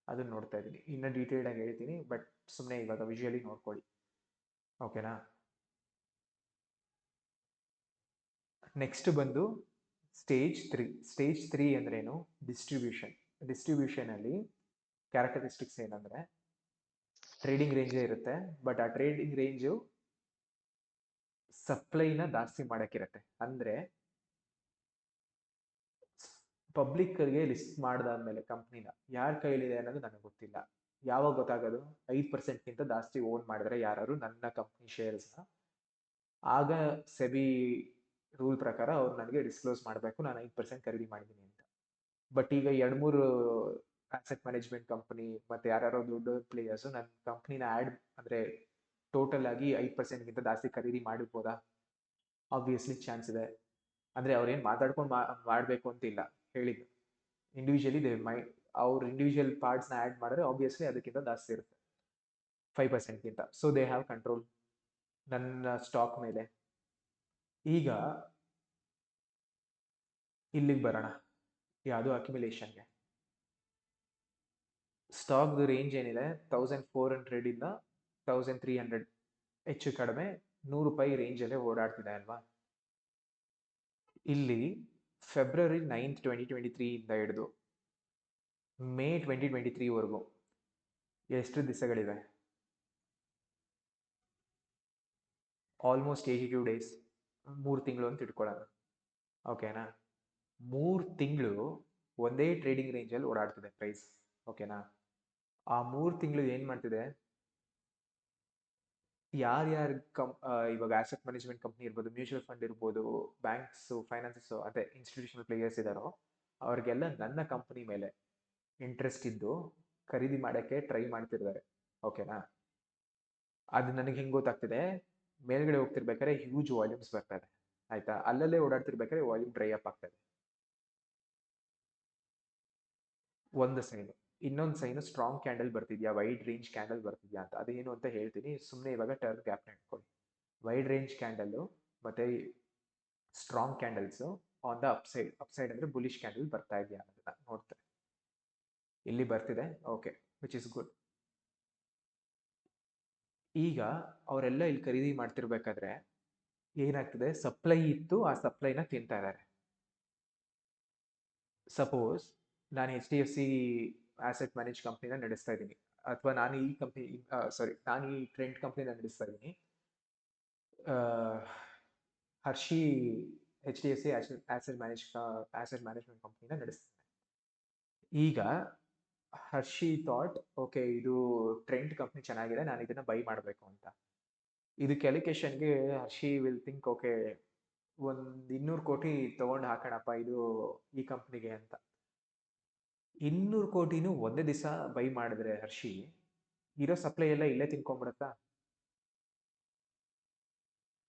ಅದನ್ನ ನೋಡ್ತಾ ಇದ್ದೀನಿ. ಇನ್ನೂ ಡೀಟೇಲ್ಡ್ ಆಗಿ ಹೇಳ್ತೀನಿ, ಬಟ್ ಸುಮ್ಮನೆ ಇವಾಗ ವಿಜುವಲಿ ನೋಡ್ಕೊಳ್ಳಿ. ಓಕೆನಾ? ನೆಕ್ಸ್ಟ್ ಬಂದು ಸ್ಟೇಜ್ 3. ಸ್ಟೇಜ್ 3 ಅಂದ್ರೇನು? ಡಿಸ್ಟ್ರಿಬ್ಯೂಷನ್. ಡಿಸ್ಟ್ರಿಬ್ಯೂಷನಲ್ಲಿ ಕ್ಯಾರೆಕ್ಟರಿಸ್ಟಿಕ್ಸ್ ಏನಂದರೆ ಟ್ರೇಡಿಂಗ್ ರೇಂಜೇ ಇರುತ್ತೆ, ಬಟ್ ಆ ಟ್ರೇಡಿಂಗ್ ರೇಂಜು ಸಪ್ಲೈನ ಜಾಸ್ತಿ ಮಾಡೋಕ್ಕಿರುತ್ತೆ. ಅಂದರೆ ಪಬ್ಲಿಕ್ಗೆ ಲಿಸ್ಟ್ ಮಾಡಿದಾದ್ಮೇಲೆ ಕಂಪ್ನಿನ ಯಾರ ಕೈಲಿದೆ ಅನ್ನೋದು ನನಗೆ ಗೊತ್ತಿಲ್ಲ. ಯಾವಾಗ ಗೊತ್ತಾಗೋದು? 5%ಗಿಂತ ಜಾಸ್ತಿ ಓನ್ ಮಾಡಿದ್ರೆ ಯಾರು ನನ್ನ ಕಂಪ್ನಿ ಶೇರ್ಸ್ನ, ಆಗ ಸೆಬಿ ರೂಲ್ ಪ್ರಕಾರ ಅವ್ರು ನನಗೆ ಡಿಸ್ಕ್ಲೋಸ್ ಮಾಡಬೇಕು ನಾನು 5% ಖರೀದಿ ಮಾಡಿದ್ದೀನಿ ಅಂತ. ಬಟ್ ಈಗ 2-3 ಆಸೆಟ್ ಮ್ಯಾನೇಜ್ಮೆಂಟ್ ಕಂಪನಿ ಮತ್ತೆ ಯಾರ್ಯಾರೋ ದೊಡ್ಡ ಪ್ಲೇಯರ್ಸ್ ನನ್ನ ಕಂಪ್ನಿನ ಆ್ಯಡ್ ಅಂದರೆ ಟೋಟಲ್ ಆಗಿ 5%ಗಿಂತ ಜಾಸ್ತಿ ಖರೀದಿ ಮಾಡಿರ್ಬೋದಾ? ಆಬ್ವಿಯಸ್ಲಿ ಚಾನ್ಸ್ ಇದೆ. ಅಂದರೆ ಅವ್ರೇನು ಮಾತಾಡ್ಕೊಂಡು ಮಾಡಬೇಕು ಅಂತಿಲ್ಲ ಹೇಳಿದ್ದು. ಇಂಡಿವಿಜುವಲಿ ಅವ್ರ ಇಂಡಿವಿಜುವಲ್ ಪಾರ್ಟ್ಸ್ನ ಆ್ಯಡ್ ಮಾಡಿದ್ರೆ ಆಬ್ವಿಯಸ್ಲಿ ಅದಕ್ಕಿಂತ ಜಾಸ್ತಿ ಇರುತ್ತೆ 5%ಗಿಂತ. ಸೊ ದೇ ಹ್ಯಾವ್ ಕಂಟ್ರೋಲ್ ನನ್ನ ಸ್ಟಾಕ್ ಮೇಲೆ. ಈಗ ಇಲ್ಲಿಗೆ ಬರೋಣ, ಯಾವುದು ಅಕ್ಯುಮಿಲೇಷನ್ಗೆ. ಸ್ಟಾಕ್ದು ರೇಂಜ್ ಏನಿದೆ 1400 1300, ಹೆಚ್ಚು ಕಡಿಮೆ ₹100 ರೇಂಜಲ್ಲೇ ಓಡಾಡ್ತಿದೆ ಅಲ್ವಾ. ಇಲ್ಲಿ ಫೆಬ್ರವರಿ 9th 2023 ಇಂದ ಹಿಡಿದು ಮೇ 2023ವರೆಗೂ ಎಷ್ಟು ದಿವಸಗಳಿವೆ? ಆಲ್ಮೋಸ್ಟ್ 82 ಡೇಸ್, 3 ತಿಂಗಳು ಅಂತ ಇಟ್ಕೊಳ್ಳೋಣ, ಓಕೆನಾ. 3 ತಿಂಗಳು ಒಂದೇ ಟ್ರೇಡಿಂಗ್ ರೇಂಜಲ್ಲಿ ಓಡಾಡ್ತಿದೆ ಪ್ರೈಸ್, ಓಕೆನಾ. ಆ 3 ತಿಂಗಳು ಏನು ಮಾಡ್ತಿದೆ? ಯಾರ್ಯಾರು ಇವಾಗ ಆಸೆಟ್ ಮ್ಯಾನೇಜ್ಮೆಂಟ್ ಕಂಪ್ನಿ ಇರ್ಬೋದು, ಮ್ಯೂಚುವಲ್ ಫಂಡ್ ಇರ್ಬೋದು, ಬ್ಯಾಂಕ್ಸು, ಫೈನಾನ್ಸಸ್ಸು, ಅದೇ ಇನ್ಸ್ಟಿಟ್ಯೂಷನಲ್ ಪ್ಲೇಯರ್ಸ್ ಇದ್ದಾರೋ ಅವ್ರಿಗೆಲ್ಲ ನನ್ನ ಕಂಪ್ನಿ ಮೇಲೆ ಇಂಟ್ರೆಸ್ಟ್ ಇದ್ದು ಖರೀದಿ ಮಾಡೋಕ್ಕೆ ಟ್ರೈ ಮಾಡ್ತಿದ್ದಾರೆ, ಓಕೆನಾ. ಅದು ನನಗೆ ಹೆಂಗೆ ಗೊತ್ತಾಗ್ತಿದೆ? ಮೇಲ್ಗಡೆ ಹೋಗ್ತಿರ್ಬೇಕಾದ್ರೆ ಹ್ಯೂಜ್ ವಾಲ್ಯೂಮ್ಸ್ ಬರ್ತಾ ಇದೆ, ಆಯ್ತಾ. ಅಲ್ಲಲ್ಲೇ ಓಡಾಡ್ತಿರ್ಬೇಕಾದ್ರೆ ವಾಲ್ಯೂಮ್ ಡ್ರೈ ಅಪ್ ಆಗ್ತದೆ, ಒಂದು ಸೈನು. ಇನ್ನೊಂದು ಸೈನು ಸ್ಟ್ರಾಂಗ್ ಕ್ಯಾಂಡಲ್ ಬರ್ತಿದ್ಯಾ, ವೈಡ್ ರೇಂಜ್ ಕ್ಯಾಂಡಲ್ ಬರ್ತಿದ್ಯಾ ಅಂತ. ಅದೇನು ಅಂತ ಹೇಳ್ತೀನಿ, ಸುಮ್ಮನೆ ಇವಾಗ ಟರ್ನ್ ಗ್ಯಾಪ್ನ ಇಟ್ಕೊಳ್ಳಿ. ವೈಡ್ ರೇಂಜ್ ಕ್ಯಾಂಡಲ್ಲು ಮತ್ತು strong candles on the upside ಅಂದರೆ ಬುಲಿಶ್ ಕ್ಯಾಂಡಲ್ ಬರ್ತಾ ಇದೆಯಾ ಅನ್ನೋದನ್ನ ನೋಡ್ತಾರೆ. ಇಲ್ಲಿ ಬರ್ತಿದೆ, ಓಕೆ, ವಿಚ್ ಇಸ್ ಗುಡ್. ಈಗ ಅವರೆಲ್ಲ ಇಲ್ಲಿ ಖರೀದಿ ಮಾಡ್ತಿರ್ಬೇಕಾದ್ರೆ ಏನಾಗ್ತದೆ? ಸಪ್ಲೈ ಇತ್ತು, ಆ ಸಪ್ಲೈನ ತಿಂತಾ ಇದ್ದಾರೆ. ಸಪೋಸ್ ನಾನು HDFC ಆಸೆಟ್ ಮ್ಯಾನೇಜ್ ಕಂಪ್ನಿನ ನಡೆಸ್ತಾ ಇದ್ದೀನಿ, ಅಥವಾ ನಾನು ಈ ಟ್ರೆಂಡ್ ಕಂಪ್ನಿನ ನಡೆಸ್ತಾ ಇದ್ದೀನಿ. Hershey HDFC asset management ಕಂಪ್ನಿನ ನಡೆಸ್ತಾನೆ. ಈಗ ಹರ್ಷಿ ಥಾಟ್, ಓಕೆ, ಇದು ಟ್ರೆಂಡ್ ಕಂಪ್ನಿ ಚೆನ್ನಾಗಿದೆ, ನಾನು ಇದನ್ನ ಬೈ ಮಾಡಬೇಕು ಅಂತ. ಇದಕ್ಕೆ ಅಲಿಕೇಶನ್ಗೆ ಹರ್ಷಿ ವಿಲ್ ಥಿಂಕ್, ಓಕೆ, ಒಂದು 200 ಕೋಟಿ ತಗೊಂಡು ಹಾಕೋಣಪ್ಪ ಇದು ಈ ಕಂಪ್ನಿಗೆ ಅಂತ. 200 ಕೋಟಿನೂ ಒಂದೇ ದಿವಸ ಬೈ ಮಾಡಿದ್ರೆ ಹರ್ಷಿ ಇರೋ ಸಪ್ಲೈ ಎಲ್ಲ ಇಲ್ಲೇ ತಿನ್ಕೊಂಡ್ಬಿಡುತ್ತಾ?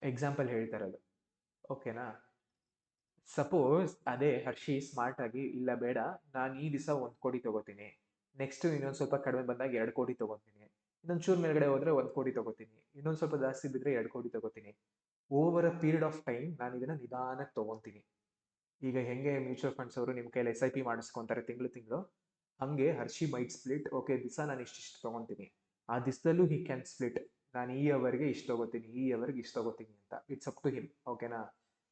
ಎಕ್ಸಾಂಪಲ್ ಹೇಳ್ತಾ ಇರೋದು, ಓಕೆನಾ. ಸಪೋಸ್ ಅದೇ ಹರ್ಷಿ ಸ್ಮಾರ್ಟ್ ಆಗಿ, ಇಲ್ಲ ಬೇಡ, ನಾನು ಈ ದಿವಸ 1 ಕೋಟಿ ತಗೋತೀನಿ, ನೆಕ್ಸ್ಟ್ ಇನ್ನೊಂದು ಸ್ವಲ್ಪ ಕಡಿಮೆ ಬಂದಾಗ 2 ಕೋಟಿ ತಗೋತೀನಿ, ಇನ್ನೊಂದು ಚೂರು ಮೇಲ್ಗಡೆ ಹೋದ್ರೆ 1 ಕೋಟಿ ತಗೋತೀನಿ, ಇನ್ನೊಂದು ಸ್ವಲ್ಪ ಜಾಸ್ತಿ ಬಿದ್ದರೆ 2 ಕೋಟಿ ತಗೋತೀನಿ. Over a period of time ನಾನು ಇದನ್ನ ನಿಧಾನಕ್ಕೆ ತಗೊತೀನಿ. ಈಗ ಹೆಂಗೆ ಮ್ಯೂಚುವಲ್ ಫಂಡ್ಸ್ ಅವರು ನಿಮ್ಮ ಕೈಯಲ್ಲಿ SIP ಮಾಡಿಸ್ಕೊಂತಾರೆ ತಿಂಗಳು, ಹಂಗೆ ಹರ್ಷಿ ಮೈಟ್ ಸ್ಪ್ಲಿಟ್, ಓಕೆ, ದಿವಸ ನಾನು ಇಷ್ಟಿಷ್ಟು ತಗೊತೀನಿ, ಆ ದಿವಸದಲ್ಲೂ ಹಿ ಕ್ಯಾನ್ ಸ್ಪ್ಲಿಟ್, ನಾನು ಈ ಅವರ್ಗೆ ಇಷ್ಟು ತಗೋತೀನಿ, ಈ ಅವರ್ಗೆ ಇಷ್ಟು ತಗೋತೀನಿ ಅಂತ. ಇಟ್ಸ್ ಅಪ್ ಟು ಹಿಮ್, ಓಕೆನಾ.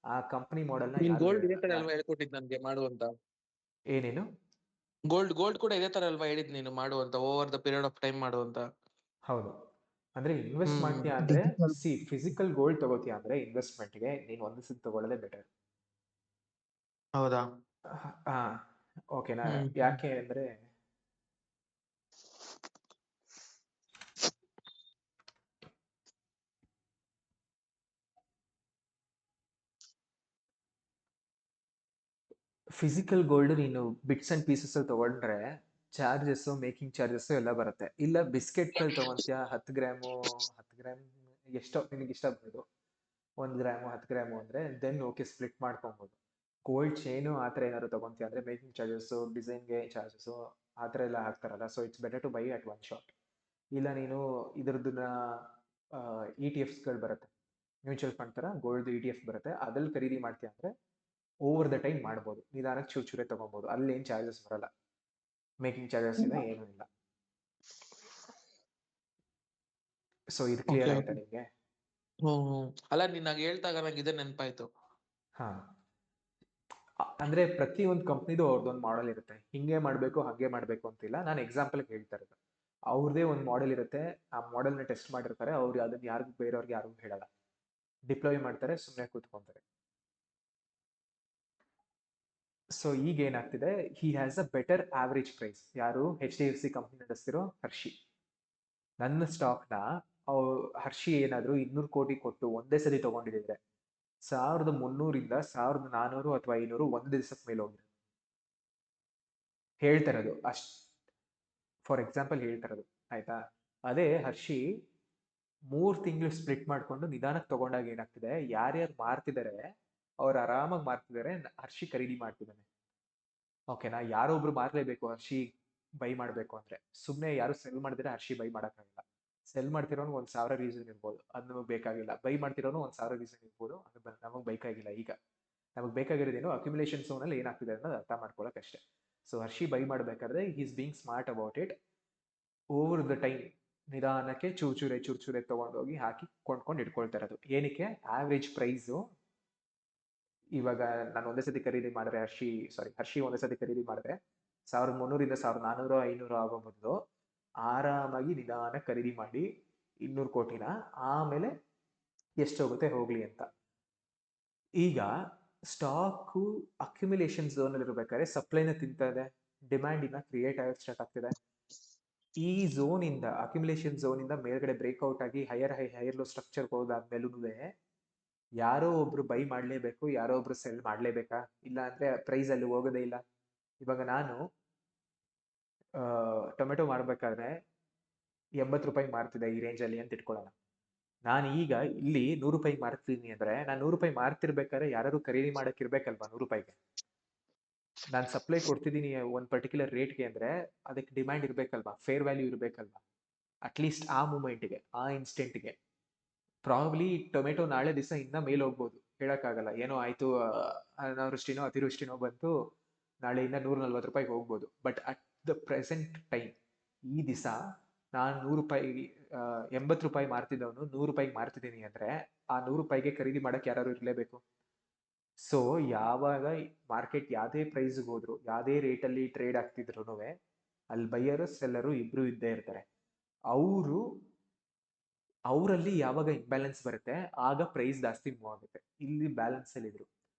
ಆ ಕಂಪ್ನಿ ಮಾಡೆಲ್ನ ನೀನ್ ಯಾರು ಗೋಲ್ಡ್ ಇದೇ ತರ ಅಲ್ವಾ ಹೇಳ್ಕೊಟ್ಟಿದ್ ನನ್ಗೆ ಮಾಡುವಂತ? ಏನೇನು? ಗೋಲ್ಡ್ ಕೂಡ ಇದೇ ತರ ಅಲ್ವಾ ಹೇಳಿದ್ ನೀನು ಮಾಡುವಂತ, over the period of time ಮಾಡುವಂತ? ಹೌದು. ಅಂದ್ರೆ ಇನ್ವೆಸ್ಟ್ ಮಾಡ್ತೀಯಾ ಅಂದ್ರೆ, ಫಿಸಿಕಲ್ ಗೋಲ್ಡ್ ತಗೋತೀಯ ಅಂದ್ರೆ ಇನ್ವೆಸ್ಟ್ಮೆಂಟ್ಗೆ ನೀನು ಒಂದು ದಿವಸ ತಗೊಳ್ಳೋದೇ ಬೆಟರ್. ಹೌದಾ? ಹಾ, ಓಕೆನಾ. ಯಾಕೆ ಅಂದ್ರೆ ಫಿಸಿಕಲ್ ಗೋಲ್ಡ್ ನೀನು ಬಿಟ್ಸ್ ಅಂಡ್ ಪೀಸಸ್ ಅಲ್ಲಿ ತಗೊಂಡ್ರೆ ಚಾರ್ಜಸ್ಸು, ಮೇಕಿಂಗ್ ಚಾರ್ಜಸ್ಸು ಎಲ್ಲ ಬರುತ್ತೆ. ಇಲ್ಲ ಬಿಸ್ಕೆಟ್ಗಳು ತಗೊಂತೀಯ, 10 ಗ್ರಾಮು ಎಷ್ಟೋ ನಿನಗೆ ಇಷ್ಟ ಬಂದು 1 ಗ್ರಾಮು 10 ಗ್ರಾಮು ಅಂದರೆ ದೆನ್ ಓಕೆ, ಸ್ಪ್ಲಿಟ್ ಮಾಡ್ಕೊಬೋದು. ಗೋಲ್ಡ್ ಚೈನು ಆ ಥರ ಏನಾದ್ರು ತಗೊಂತೀಯ ಅಂದರೆ ಮೇಕಿಂಗ್ ಚಾರ್ಜಸ್ಸು, ಡಿಸೈನ್ಗೆ ಚಾರ್ಜಸ್ಸು ಆ ಥರ ಎಲ್ಲ ಹಾಕ್ತಾರಲ್ಲ, so it's better to buy at one shot. ಇಲ್ಲ ನೀನು ಇದ್ರದ್ದನ್ನ ETFಸ್ಗಳು ಬರುತ್ತೆ, ಮ್ಯೂಚುವಲ್ ಫಂಡ್ ಥರ ಗೋಲ್ಡ್ ETF ಬರುತ್ತೆ, ಅದ್ರಲ್ಲಿ ಖರೀದಿ ಮಾಡ್ತೀಯ ಅಂದರೆ ಓವರ್ ದ ಟೈಮ್ ಮಾಡ್ಬೋದು, ನಿಧಾನಕ್ಕೆ ಚೂರೇ ತೊಗೊಬೋದು, ಅಲ್ಲಿ ಏನು ಚಾರ್ಜಸ್ ಬರಲ್ಲ, ಮೇಕಿಂಗ್ ಚಾರ್ಜಸ್ ಇಲ್ಲ, ಏನೂ ಇಲ್ಲ. ಸೊ ಇದು ಕ್ಲಿಯರ್ ಆಯ್ತಾ ನಿಮಗೆ? ಅಲ್ಲ, ನೀನಾಗ ಹೇಳ್ದಾಗ ನಂಗೆ ಇದೇ ನೆನಪಾಯ್ತು. ಹಾ, ಅಂದ್ರೆ ಪ್ರತಿಯೊಂದು ಕಂಪ್ನಿದು ಅವ್ರದ್ದೊಂದು ಮಾಡೆಲ್ ಇರುತ್ತೆ, ಹಿಂಗೆ ಮಾಡಬೇಕು ಹಾಗೆ ಮಾಡಬೇಕು ಅಂತಿಲ್ಲ. ನಾನು ಎಕ್ಸಾಂಪಲ್ಗೆ ಹೇಳ್ತಾ ಇರೋದು, ಅವ್ರದ್ದೇ ಒಂದು ಮಾಡೆಲ್ ಇರುತ್ತೆ, ಆ ಮಾಡೆಲ್ನ ಟೆಸ್ಟ್ ಮಾಡಿರ್ತಾರೆ, ಅವ್ರು ಅದನ್ನ ಯಾರಿಗೂ ಬೇರೆಯವ್ರಿಗೆ ಯಾರಿಗೂ ಹೇಳಲ್ಲ, ಡಿಪ್ಲಾಯ್ ಮಾಡ್ತಾರೆ, ಸುಮ್ಮನೆ ಕೂತ್ಕೊಂತಾರೆ. ಸೊ ಈಗ ಏನಾಗ್ತಿದೆ, he has a better average price. ಯಾರು? HDFC ಕಂಪ್ನಿ ನಡೆಸ್ತಿರೋ ಹರ್ಷಿ. ನನ್ನ ಸ್ಟಾಕ್ನ ಹರ್ಷಿ ಏನಾದ್ರು 200 ಕೋಟಿ ಕೊಟ್ಟು ಒಂದೇ ಸತಿ ತಗೊಂಡಿದ್ರೆ 1300 1400 ಅಥವಾ 500 ಒಂದ್ ದಿವಸಕ್ಕೆ ಮೇಲೆ ಹೋಗಿದೆ. ಹೇಳ್ತಿರೋದು ಅಷ್ಟ್, ಫಾರ್ ಎಕ್ಸಾಂಪಲ್ ಹೇಳ್ತಿರೋದು, ಆಯ್ತಾ? ಅದೇ ಹರ್ಷಿ 3 ತಿಂಗಳು ಸ್ಪ್ಲಿಟ್ ಮಾಡ್ಕೊಂಡು ನಿಧಾನಕ್ಕೆ ತಗೊಂಡಾಗ ಏನಾಗ್ತಿದೆ, ಯಾರ್ಯಾರು ಮಾರ್ತಿದ್ದಾರೆ ಅವ್ರು ಆರಾಮಾಗಿ ಮಾರ್ತಿದ್ದಾರೆ, ಹರ್ಷಿ ಖರೀದಿ ಮಾಡ್ತಿದ್ದಾನೆ. ಓಕೆನಾ? ಯಾರೋ ಒಬ್ರು ಮಾರ್ಲೇಬೇಕು ಹರ್ಷಿ ಬೈ ಮಾಡ್ಬೇಕು ಅಂದ್ರೆ. ಸುಮ್ನೆ ಯಾರು ಸೆಲ್ ಮಾಡಿದ್ರೆ ಹರ್ಷಿ ಬೈ ಮಾಡಕ್ಕಾಗಿಲ್ಲ. ಸೆಲ್ ಮಾಡ್ತಿರೋನು 1000 ರೀಸನ್ ಇರ್ಬೋದು, ಅದು ನಮಗೆ ಬೇಕಾಗಿಲ್ಲ. ಬೈ ಮಾಡ್ತಿರೋನು 1000 ರೀಸನ್ ಇರ್ಬೋದು, ಅದು ನಮಗೆ ಬೇಕಾಗಿಲ್ಲ. ಈಗ ನಮಗೆ ಬೇಕಾಗಿರೋದೇನು, ಅಕ್ಯುಮುಲೇಷನ್ ಝೋನ್ ಅಲ್ಲಿ ಏನಾಗ್ತಿದೆ ಅನ್ನೋದು ಅರ್ಥ ಮಾಡ್ಕೊಳಕ್ ಅಷ್ಟೇ. ಸೊ ಹರ್ಷಿ ಬೈ ಮಾಡ್ಬೇಕಾದ್ರೆ is being smart about it. Over the time ನಿಧಾನಕ್ಕೆ ಚೂರ್ಚೂರೆ ತಗೊಂಡೋಗಿ ಹಾಕಿ ಕೊಂಡ್ಕೊಂಡು ಇಟ್ಕೊಳ್ತಾ ಇರೋದು. ಏನಕ್ಕೆ? ಆವ್ರೇಜ್ ಪ್ರೈಸು ಇವಾಗ ನಾನು ಒಂದೇ ಸತಿ ಖರೀದಿ ಮಾಡಿದ್ರೆ ಹರ್ಷಿ ಒಂದೇ ಸತಿ ಖರೀದಿ ಮಾಡಿದ್ರೆ 1300 1400 500 ಆಗೋ ಬದಲು ಆರಾಮಾಗಿ ನಿಧಾನ ಖರೀದಿ ಮಾಡಿ 200 ಕೋಟಿನ ಆಮೇಲೆ ಎಷ್ಟೋಗುತ್ತೆ ಹೋಗ್ಲಿ ಅಂತ. ಈಗ ಸ್ಟಾಕು ಅಕ್ಯುಮುಲೇಷನ್ ಝೋನ್ ಅಲ್ಲಿ ಇರ್ಬೇಕಾದ್ರೆ ಸಪ್ಲೈನ ತಿಂತಾ ಇದೆ, ಡಿಮ್ಯಾಂಡ್ ಇನ್ನ ಕ್ರಿಯೇಟ್ ಆಗಕ್ಕೆ ಸ್ಟಾರ್ಟ್ ಆಗ್ತಿದೆ. ಈ ಝೋನ್ ಇಂದ, ಅಕ್ಯುಮುಲೇಷನ್ ಝೋನ್ ಇಂದ ಮೇಲ್ಗಡೆ ಬ್ರೇಕ್ಔಟ್ ಆಗಿ ಹೈಯರ್ ಲೋ ಸ್ಟ್ರಕ್ಚರ್ ಹೋದಾದ್ಮೇಲೂ ಯಾರೋ ಒಬ್ರು ಬೈ ಮಾಡ್ಲೇಬೇಕು, ಯಾರೋ ಒಬ್ರು ಸೆಲ್ ಮಾಡ್ಲೇಬೇಕಾ? ಇಲ್ಲ ಅಂದ್ರೆ ಪ್ರೈಸ್ ಅಲ್ಲಿ ಹೋಗೋದೇ ಇಲ್ಲ. ಇವಾಗ ನಾನು ಟೊಮೆಟೊ ಮಾರ್ಬೇಕಾದ್ರೆ 80 ರೂಪಾಯಿ ಮಾರ್ತಿದ್ದೆ ಈ ರೇಂಜ್ ಅಲ್ಲಿ ಅಂತ ಇಟ್ಕೊಳ್ಳೋಣ. ನಾನು ಈಗ ಇಲ್ಲಿ 100 ರೂಪಾಯಿ ಮಾರ್ತೀನಿ ಅಂದ್ರೆ, ನಾನು 100 ರೂಪಾಯಿ ಮಾರ್ತಿರ್ಬೇಕಾದ್ರೆ ಯಾರು ಖರೀದಿ ಮಾಡಕ್ ಇರ್ಬೇಕಲ್ವಾ 100 ರೂಪಾಯಿಗೆ? ನಾನು ಸಪ್ಲೈ ಕೊಡ್ತಿದ್ದೀನಿ ಒಂದು ಪರ್ಟಿಕ್ಯುಲರ್ ರೇಟ್ಗೆ ಅಂದ್ರೆ ಅದಕ್ಕೆ ಡಿಮ್ಯಾಂಡ್ ಇರ್ಬೇಕಲ್ವಾ, ಫೇರ್ ವ್ಯಾಲ್ಯೂ ಇರ್ಬೇಕಲ್ವಾ, ಅಟ್ಲೀಸ್ಟ್ ಆ ಮೂಮೆಂಟ್ಗೆ, ಆ ಇನ್ಸ್ಟೆಂಟ್ಗೆ. ಪ್ರಾಬಬ್ಲಿ ಟೊಮೆಟೊ ನಾಳೆ ದಿವಸ ಇನ್ನ ಮೇಲೆ ಹೋಗ್ಬೋದು, ಹೇಳಕ್ಕಾಗಲ್ಲ. ಏನೋ ಆಯ್ತು, ಅನಾವೃಷ್ಟಿನೋ ಅತಿವೃಷ್ಟಿನೋ ಬಂತು, ನಾಳೆ ಇನ್ನ 140 ರೂಪಾಯಿಗೆ ಹೋಗ್ಬೋದು. But at the present time, ಈ ದಿವಸ ನಾನು 100 ರೂಪಾಯಿ 80 ರೂಪಾಯಿ ಮಾರ್ತಿದ್ದವನು 100 ರೂಪಾಯಿಗೆ ಮಾರ್ತಿದ್ದೀನಿ ಅಂದ್ರೆ ಆ 100 ರೂಪಾಯಿಗೆ ಖರೀದಿ ಮಾಡಕ್ಕೆ ಯಾರು ಇರಲೇಬೇಕು. ಸೊ ಯಾವಾಗ ಮಾರ್ಕೆಟ್ ಯಾವುದೇ ಪ್ರೈಸ್ಗೆ ಹೋದ್ರು, ಯಾವುದೇ ರೇಟಲ್ಲಿ ಟ್ರೇಡ್ ಆಗ್ತಿದ್ರು ಅಲ್ಲಿ ಬೈಯರು ಸೆಲ್ಲರು ಇಬ್ರು ಇದ್ದೇ ಇರ್ತಾರೆ. ಅವರಲ್ಲಿ ಯಾವಾಗ ಇಂಬ್ಯಾಲೆನ್ಸ್ ಬರುತ್ತೆ ಆಗ ಪ್ರೈಸ್ ಜಾಸ್ತಿ ಮೂವ್ ಆಗುತ್ತೆ. ಇಲ್ಲಿ ಬ್ಯಾಲೆನ್ಸ್ ಅಲ್ಲಿ ಇದ್ರು,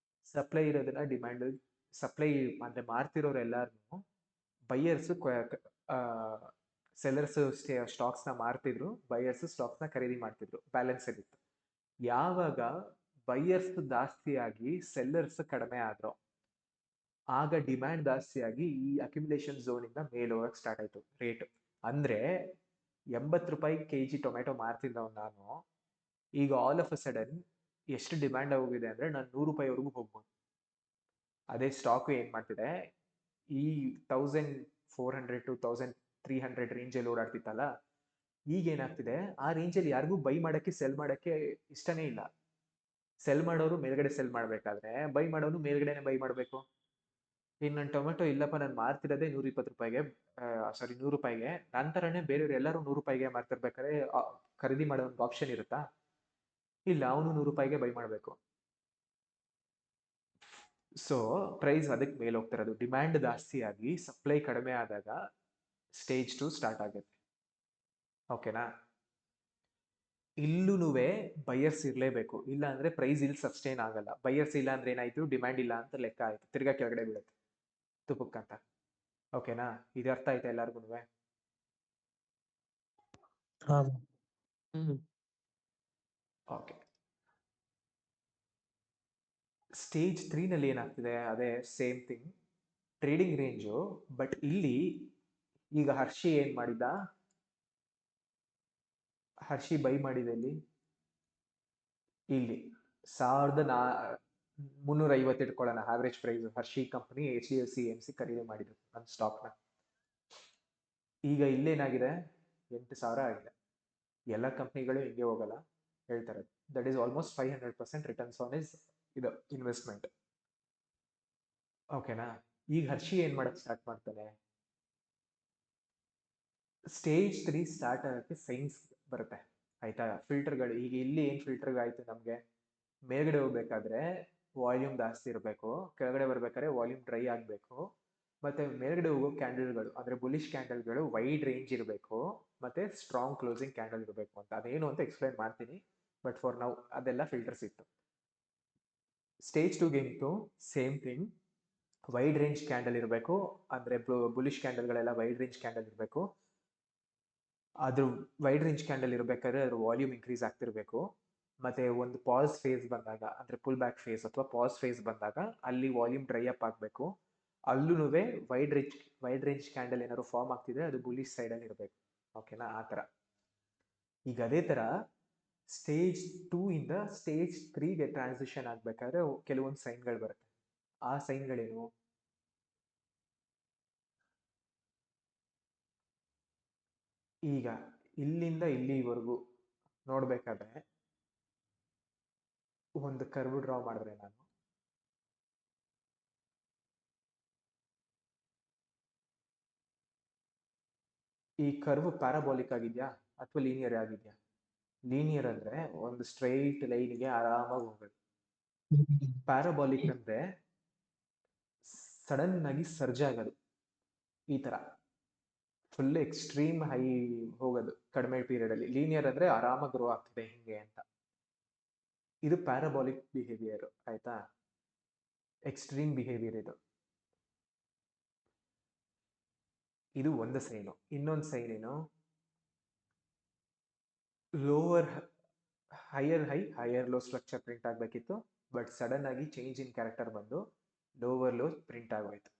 ಸಪ್ಲೈ ಇರೋದನ್ನ ಡಿಮ್ಯಾಂಡ್, ಸಪ್ಲೈ ಅಂದ್ರೆ ಮಾರ್ತಿರೋರು ಎಲ್ಲಾರು ಬೈಯರ್ಸ್ ಸೆಲ್ಲರ್ಸ್ ಸ್ಟಾಕ್ಸ್ ನ ಮಾರ್ತಿದ್ರು, ಬೈಯರ್ಸ್ ಸ್ಟಾಕ್ಸ್ ನ ಖರೀದಿ ಮಾಡ್ತಿದ್ರು, ಬ್ಯಾಲೆನ್ಸ್ ಆಗಿತ್ತು. ಯಾವಾಗ ಬೈಯರ್ಸ್ ಜಾಸ್ತಿ ಆಗಿ ಸೆಲ್ಲರ್ಸ್ ಕಡಿಮೆ ಆದ್ರು ಆಗ ಡಿಮ್ಯಾಂಡ್ ಜಾಸ್ತಿ ಆಗಿ ಈ ಅಕ್ಯುಮುಲೇಷನ್ ಝೋನ್ ಇಂದ ಮೇಲೆ ಹೋಗಕ್ಕೆ ಸ್ಟಾರ್ಟ್ ಆಯ್ತು ರೇಟ್. ಅಂದ್ರೆ 80 ರೂಪಾಯಿ ಕೆಜಿ ಟೊಮೆಟೊ ಮಾರ್ತಿದ್ದವ್ ನಾನು ಈಗ ಆಲ್ ಆಫ್ ಅ ಸಡನ್ ಎಷ್ಟು ಡಿಮ್ಯಾಂಡ್ ಹೋಗಿದೆ ಅಂದ್ರೆ ನಾನು 100 ರೂಪಾಯಿವರೆಗೂ ಹೋಗ್ಬೋದು. ಅದೇ ಸ್ಟಾಕ್ ಏನ್ ಮಾಡ್ತಿದೆ, ಈ 1400 to 1300 ರೇಂಜಲ್ಲಿ ಓಡಾಡ್ತಿತ್ತಲ್ಲ, ಈಗ ಏನಾಗ್ತಿದೆ ಆ ರೇಂಜಲ್ಲಿ ಯಾರಿಗೂ ಬೈ ಮಾಡಕ್ಕೆ ಸೆಲ್ ಮಾಡಕ್ಕೆ ಇಷ್ಟನೇ ಇಲ್ಲ. ಸೆಲ್ ಮಾಡೋರು ಮೇಲ್ಗಡೆ ಸೆಲ್ ಮಾಡ್ಬೇಕಾದ್ರೆ ಬೈ ಮಾಡೋನು ಮೇಲ್ಗಡೆನೆ ಬೈ ಮಾಡ್ಬೇಕು. ಇನ್ನು ನನ್ನ ಟೊಮೆಟೊ ಇಲ್ಲಪ್ಪ ನಾನು ಮಾರ್ತಿರೋದೇ 120 ರೂಪಾಯಿಗೆ, 100 ರೂಪಾಯಿಗೆ, ನಂತರನೇ ಬೇರೆಯವ್ರು ಎಲ್ಲರೂ 100 ರೂಪಾಯಿಗೆ ಮಾರ್ತಿರ್ಬೇಕಾದ್ರೆ ಖರೀದಿ ಮಾಡೋ ಒಂದು ಆಪ್ಷನ್ ಇರುತ್ತಾ? ಇಲ್ಲ, ಅವನು 100 ರೂಪಾಯಿಗೆ ಬೈ ಮಾಡಬೇಕು. ಸೊ ಪ್ರೈಸ್ ಅದಕ್ಕೆ ಮೇಲೆ ಹೋಗ್ತಿರೋದು. ಡಿಮ್ಯಾಂಡ್ ಜಾಸ್ತಿ ಆಗಿ ಸಪ್ಲೈ ಕಡಿಮೆ ಆದಾಗ ಸ್ಟೇಜ್ 2 ಸ್ಟಾರ್ಟ್ ಆಗುತ್ತೆ. ಓಕೆನಾ? ಇಲ್ಲೂ ಬೈಯರ್ಸ್ ಇರಲೇಬೇಕು, ಇಲ್ಲ ಅಂದ್ರೆ ಪ್ರೈಸ್ ಇಲ್ಲಿ ಸಸ್ಟೈನ್ ಆಗಲ್ಲ. ಬೈಯರ್ಸ್ ಇಲ್ಲ ಅಂದ್ರೆ ಏನಾಯ್ತು, ಡಿಮ್ಯಾಂಡ್ ಇಲ್ಲ ಅಂತ ಲೆಕ್ಕ ಆಯ್ತು, ತಿರ್ಗಾ ಕೆಳಗಡೆ ಬೀಳುತ್ತೆ ತುಪ್ಪಕ್ಕಂತ. ಓಕೆನಾ? ಇದು ಅರ್ಥ ಆಯ್ತಾ ಎಲ್ಲಾರ್ಗು? ಓಕೆ. ಸ್ಟೇಜ್ 3 ನಲ್ಲಿ ಏನಾಗ್ತಿದೆ, ಅದೇ same thing, trading range. But ಇಲ್ಲಿ ಈಗ ಹರ್ಷಿ ಏನ್ ಮಾಡಿದ, ಹರ್ಷಿ ಬೈ ಮಾಡಿದೆ ಇಲ್ಲಿ 1350 ಇಟ್ಕೊಳ್ಳೋಣ average price. Hershey company HDFC AMC ಖರೀದಿ ಮಾಡಿದ್ರು ನನ್ನ ಸ್ಟಾಕ್ನ. ಈಗ ಇಲ್ಲೇನಾಗಿದೆ, 8000 ಆಗಿದೆ. ಎಲ್ಲ ಕಂಪ್ನಿಗಳು ಹಿಂಗೆ ಹೋಗಲ್ಲ, ಹೇಳ್ತಾರೆ. That is almost 500% returns on is ಇದು ಇನ್ವೆಸ್ಟ್ಮೆಂಟ್. ಓಕೆನಾ? ಈಗ ಹರ್ಷಿ ಏನ್ ಮಾಡಕ್ ಸ್ಟಾರ್ಟ್ ಮಾಡ್ತಾನೆ, ಸ್ಟೇಜ್ 3 ಸ್ಟಾರ್ಟ್ ಆಗಕ್ಕೆ ಸೈನ್ಸ್ ಬರುತ್ತೆ, ಆಯ್ತಾ? ಫಿಲ್ಟರ್ಗಳು, ಈಗ ಇಲ್ಲಿ ಏನ್ ಫಿಲ್ಟರ್ ಆಯ್ತು ನಮ್ಗೆ, ಮೇಲ್ಗಡೆ ಹೋಗ್ಬೇಕಾದ್ರೆ ವಾಲ್ಯೂಮ್ ಜಾಸ್ತಿ ಇರಬೇಕು, ಕೆಳಗಡೆ ಬರ್ಬೇಕಾದ್ರೆ ವಾಲ್ಯೂಮ್ ಡ್ರೈ ಆಗಬೇಕು, ಮತ್ತೆ ಮೇಲ್ಗಡೆ ಹೋಗೋ ಕ್ಯಾಂಡಲ್ಗಳು ಅಂದ್ರೆ ಬುಲಿಶ್ ಕ್ಯಾಂಡಲ್ಗಳು ವೈಡ್ ರೇಂಜ್ ಇರಬೇಕು, ಮತ್ತೆ ಸ್ಟ್ರಾಂಗ್ ಕ್ಲೋಸಿಂಗ್ ಕ್ಯಾಂಡಲ್ ಇರಬೇಕು ಅಂತ. ಅದೇನು ಅಂತ ಎಕ್ಸ್ಪ್ಲೈನ್ ಮಾಡ್ತೀನಿ, ಬಟ್ ಫಾರ್ ನೌ ಅದೆಲ್ಲ ಫಿಲ್ಟರ್ಸ್ ಇತ್ತು. ಸ್ಟೇಜ್ 2 ಗೇಮಿತ್ತು same thing, wide range candle ಇರಬೇಕು, ಅಂದರೆ ಬುಲಿಶ್ ಕ್ಯಾಂಡಲ್ಗಳೆಲ್ಲ ವೈಡ್ ರೇಂಜ್ ಕ್ಯಾಂಡಲ್ ಇರಬೇಕು. ಅದು ವೈಡ್ ರೇಂಜ್ ಕ್ಯಾಂಡಲ್ ಇರಬೇಕಾದ್ರೆ ಅದ್ರ ವಾಲ್ಯೂಮ್ ಇನ್ಕ್ರೀಸ್ ಆಗ್ತಿರ್ಬೇಕು. ಮತ್ತೆ ಒಂದು ಪಾಸ್ ಫೇಸ್ ಬಂದಾಗ, ಅಂದರೆ ಪುಲ್ ಬ್ಯಾಕ್ ಫೇಸ್ ಅಥವಾ ಪಾಸ್ ಫೇಸ್ ಬಂದಾಗ ಅಲ್ಲಿ ವಾಲ್ಯೂಮ್ ಡ್ರೈ ಅಪ್ ಆಗಬೇಕು. ಅಲ್ಲೂ ವೈಡ್ ರೇಂಜ್ ಕ್ಯಾಂಡಲ್ ಏನಾದ್ರು ಫಾರ್ಮ್ ಆಗ್ತಿದ್ರೆ ಅದು ಬುಲಿಶ್ ಸೈಡಲ್ಲಿ ಇರಬೇಕು. ಓಕೆನಾ, ಆ ಥರ. ಈಗ ಅದೇ ಥರ ಸ್ಟೇಜ್ 2 ಇಂದ ಸ್ಟೇಜ್ 3ಗೆ ಟ್ರಾನ್ಸಿಷನ್ ಆಗಬೇಕಾದ್ರೆ ಕೆಲವೊಂದು ಸೈನ್ಗಳು ಬರುತ್ತೆ. ಆ ಸೈನ್ಗಳೇನು? ಈಗ ಇಲ್ಲಿಂದ ಇಲ್ಲಿವರೆಗೂ ನೋಡ್ಬೇಕಾದ್ರೆ ಒಂದು ಕರ್ವ್ ಡ್ರಾ ಮಾಡಿದ್ರೆ ನಾನು, ಈ ಕರ್ವ್ ಪ್ಯಾರಾಬೋಲಿಕ್ ಆಗಿದೆಯಾ ಅಥವಾ ಲೀನಿಯರ್ ಆಗಿದೆಯಾ? ಲೀನಿಯರ್ ಅಂದ್ರೆ ಒಂದು ಸ್ಟ್ರೈಟ್ ಲೈನ್ಗೆ ಆರಾಮಾಗಿ ಹೋಗೋದು. ಪ್ಯಾರಾಬೋಲಿಕ್ ಅಂದ್ರೆ ಸಡನ್ ಆಗಿ ಸರ್ಜ್ ಆಗೋದು, ಈ ತರ ಫುಲ್ ಎಕ್ಸ್ಟ್ರೀಮ್ ಹೈ ಹೋಗೋದು ಕಡಿಮೆ ಪೀರಿಯಡ್ ಅಲ್ಲಿ. ಲೀನಿಯರ್ ಅಂದ್ರೆ ಆರಾಮಾಗಿ ಗ್ರೋ ಆಗ್ತದೆ ಹಿಂಗೆ ಅಂತ. ಇದು ಪ್ಯಾರಾಬೋಲಿಕ್ ಬಿಹೇವಿಯರ್, ಆಯ್ತಾ? ಎಕ್ಸ್ಟ್ರೀಮ್ ಬಿಹೇವಿಯರ್ ಇದು. ಇದು ಒಂದು ಸೈನು. ಇನ್ನೊಂದು ಸೈನ್ ಏನು? Lower higher low structure print ಆಗಬೇಕಿತ್ತು, ಬಟ್ ಸಡನ್ ಆಗಿ ಚೇಂಜ್ ಇನ್ ಕ್ಯಾರೆಕ್ಟರ್ ಬಂದು ಲೋವರ್ ಲೋ ಪ್ರಿಂಟ್ ಆಗೋಯ್ತು.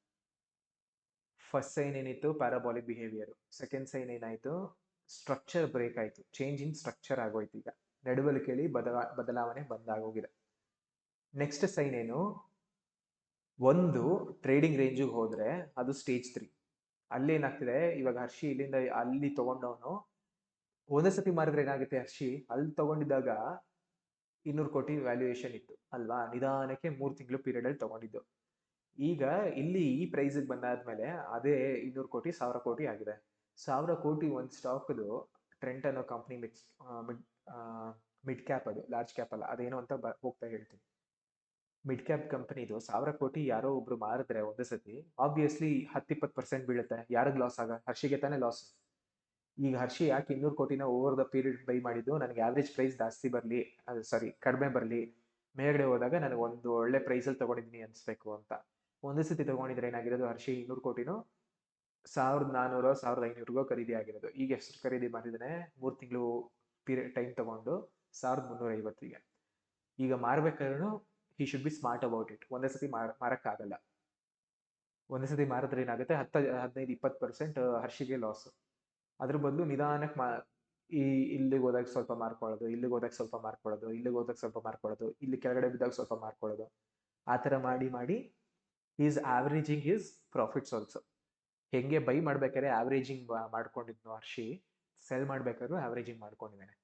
ಫಸ್ಟ್ ಸೈನ್ ಏನಿತ್ತು? Parabolic behaviour. ಸೆಕೆಂಡ್ ಸೈನ್ ಏನಾಯ್ತು? ಸ್ಟ್ರಕ್ಚರ್ ಬ್ರೇಕ್ ಆಯ್ತು, ಚೇಂಜ್ ಇನ್ ಸ್ಟ್ರಕ್ಚರ್ ಆಗೋಯ್ತು. ಈಗ ನಡವಳಿಕೆಯಲ್ಲಿ ಬದಲಾವಣೆ ಬಂದಾಗೋಗಿದೆ. ನೆಕ್ಸ್ಟ್ ಸೈನ್ ಏನು? ಒಂದು ಟ್ರೇಡಿಂಗ್ ರೇಂಜಿಗೆ ಹೋದ್ರೆ ಅದು ಸ್ಟೇಜ್ 3. ಅಲ್ಲಿ ಏನಾಗ್ತಿದೆ, ಇವಾಗ ಹರ್ಷಿ ಇಲ್ಲಿಂದ ಅಲ್ಲಿ ತಗೊಂಡವನು ಒಂದೇ ಸತಿ ಮಾರಿದ್ರೆ ಏನಾಗುತ್ತೆ? ಹರ್ಷಿ ಅಲ್ಲಿ ತಗೊಂಡಿದ್ದಾಗ 200 ಕೋಟಿ ವ್ಯಾಲ್ಯೂಯೇಷನ್ ಇತ್ತು ಅಲ್ವಾ, ನಿಧಾನಕ್ಕೆ 3 ತಿಂಗಳು ಪೀರಿಯಡ್ ಅಲ್ಲಿ ತಗೊಂಡಿದ್ದು. ಈಗ ಇಲ್ಲಿ ಈ ಪ್ರೈಸಿಗೆ ಬಂದಾದ್ಮೇಲೆ ಅದೇ 200 ಕೋಟಿ 1000 ಕೋಟಿ ಆಗಿದೆ. 1000 ಕೋಟಿ ಒಂದು ಸ್ಟಾಕ್ದು ಟ್ರೆಂಟ್ ಅನ್ನೋ ಕಂಪ್ನಿ ಮಿಡ್ ಕ್ಯಾಪ್, ಅದು ಲಾರ್ಜ್ ಕ್ಯಾಪ್ ಅಲ್ಲ, ಅದೇನೋ ಅಂತ ಹೋಗ್ತಾ ಹೇಳ್ತೀನಿ. ಮಿಡ್ ಕ್ಯಾಪ್ ಕಂಪನಿದು 1000 ಕೋಟಿ ಯಾರೋ ಒಬ್ರು ಮಾರಿದ್ರೆ ಒಂದೇ ಸತಿ ಆಬ್ವಿಯಸ್ಲಿ 10-20% ಬೀಳುತ್ತೆ. ಯಾರಿಗೆ ಲಾಸ್ ಆಗ? ಹರ್ಷಿಗೆ ತಾನೇ ಲಾಸ್. ಈಗ ಹರ್ಷಿ ಯಾಕೆ 200 ಕೋಟಿನ ಓವರ್ ದ ಪೀರಿಯಡ್ ಬೈ ಮಾಡಿದ್ದು? ನನಗೆ ಆವ್ರೇಜ್ ಪ್ರೈಸ್ ಜಾಸ್ತಿ ಬರಲಿ, ಕಡಿಮೆ ಬರಲಿ, ಮೇಲ್ಗಡೆ ಹೋದಾಗ ನನಗೆ ಒಂದು ಒಳ್ಳೆ ಪ್ರೈಸಲ್ಲಿ ತಗೊಂಡಿದ್ದೀನಿ ಅನ್ಸ್ಬೇಕು ಅಂತ. ಒಂದೇ ಸತಿ ತಗೊಂಡಿದ್ರೆ ಏನಾಗಿರೋದು? ಹರ್ಷಿ 200 ಕೋಟಿನೂ 1400 1500ಗೋ ಖರೀದಿ ಆಗಿರೋದು. ಈಗ ಎಷ್ಟು ಖರೀದಿ ಮಾಡಿದ್ದಾನೆ? 3 ತಿಂಗಳು ಪೀರಿಯಡ್ ಟೈಮ್ ತಗೊಂಡು 1350ಗೆ. ಈಗ ಮಾರ್ಬೇಕಾದ್ರೂ he should be smart about it. ಒಂದೇ ಸತಿ ಮಾರಕ್ಕಾಗಲ್ಲ. ಒಂದೇ ಸತಿ ಮಾರಿದ್ರೆ ಏನಾಗುತ್ತೆ? 10-15-20% ಹರ್ಷಿಗೆ ಲಾಸ್. ಅದ್ರ ಬದಲು ನಿಧಾನಕ್ಕೆ ಇಲ್ಲಿಗೆ ಹೋದಾಗ ಸ್ವಲ್ಪ ಮಾರ್ಕೊಳ್ಳೋದು, ಇಲ್ಲಿಗೆ ಹೋದಾಗ ಸ್ವಲ್ಪ ಮಾರ್ಕೊಳ್ಳೋದು, ಇಲ್ಲಿಗೆ ಹೋದಾಗ ಸ್ವಲ್ಪ ಮಾರ್ಕೊಳ್ಳೋದು, ಇಲ್ಲಿ ಕೆಳಗಡೆ ಬಿದ್ದಾಗ ಸ್ವಲ್ಪ ಮಾರ್ಕೊಳ್ಳೋದು, ಆ ಥರ ಮಾಡಿ ಈಸ್ ಆವ್ರೇಜಿಂಗ್ ಹಿಸ್ ಪ್ರಾಫಿಟ್ಸ್ ಆಲ್ಸೋ. ಹೆಂಗೆ ಬೈ ಮಾಡ್ಬೇಕಾದ್ರೆ ಆವ್ರೇಜಿಂಗ್ ಮಾಡ್ಕೊಂಡಿದ್ನು ಹರ್ಷಿ, ಸೆಲ್ ಮಾಡ್ಬೇಕಾದ್ರೂ ಆವ್ರೇಜಿಂಗ್ ಮಾಡ್ಕೊಂಡಿದ್ದಾನೆ.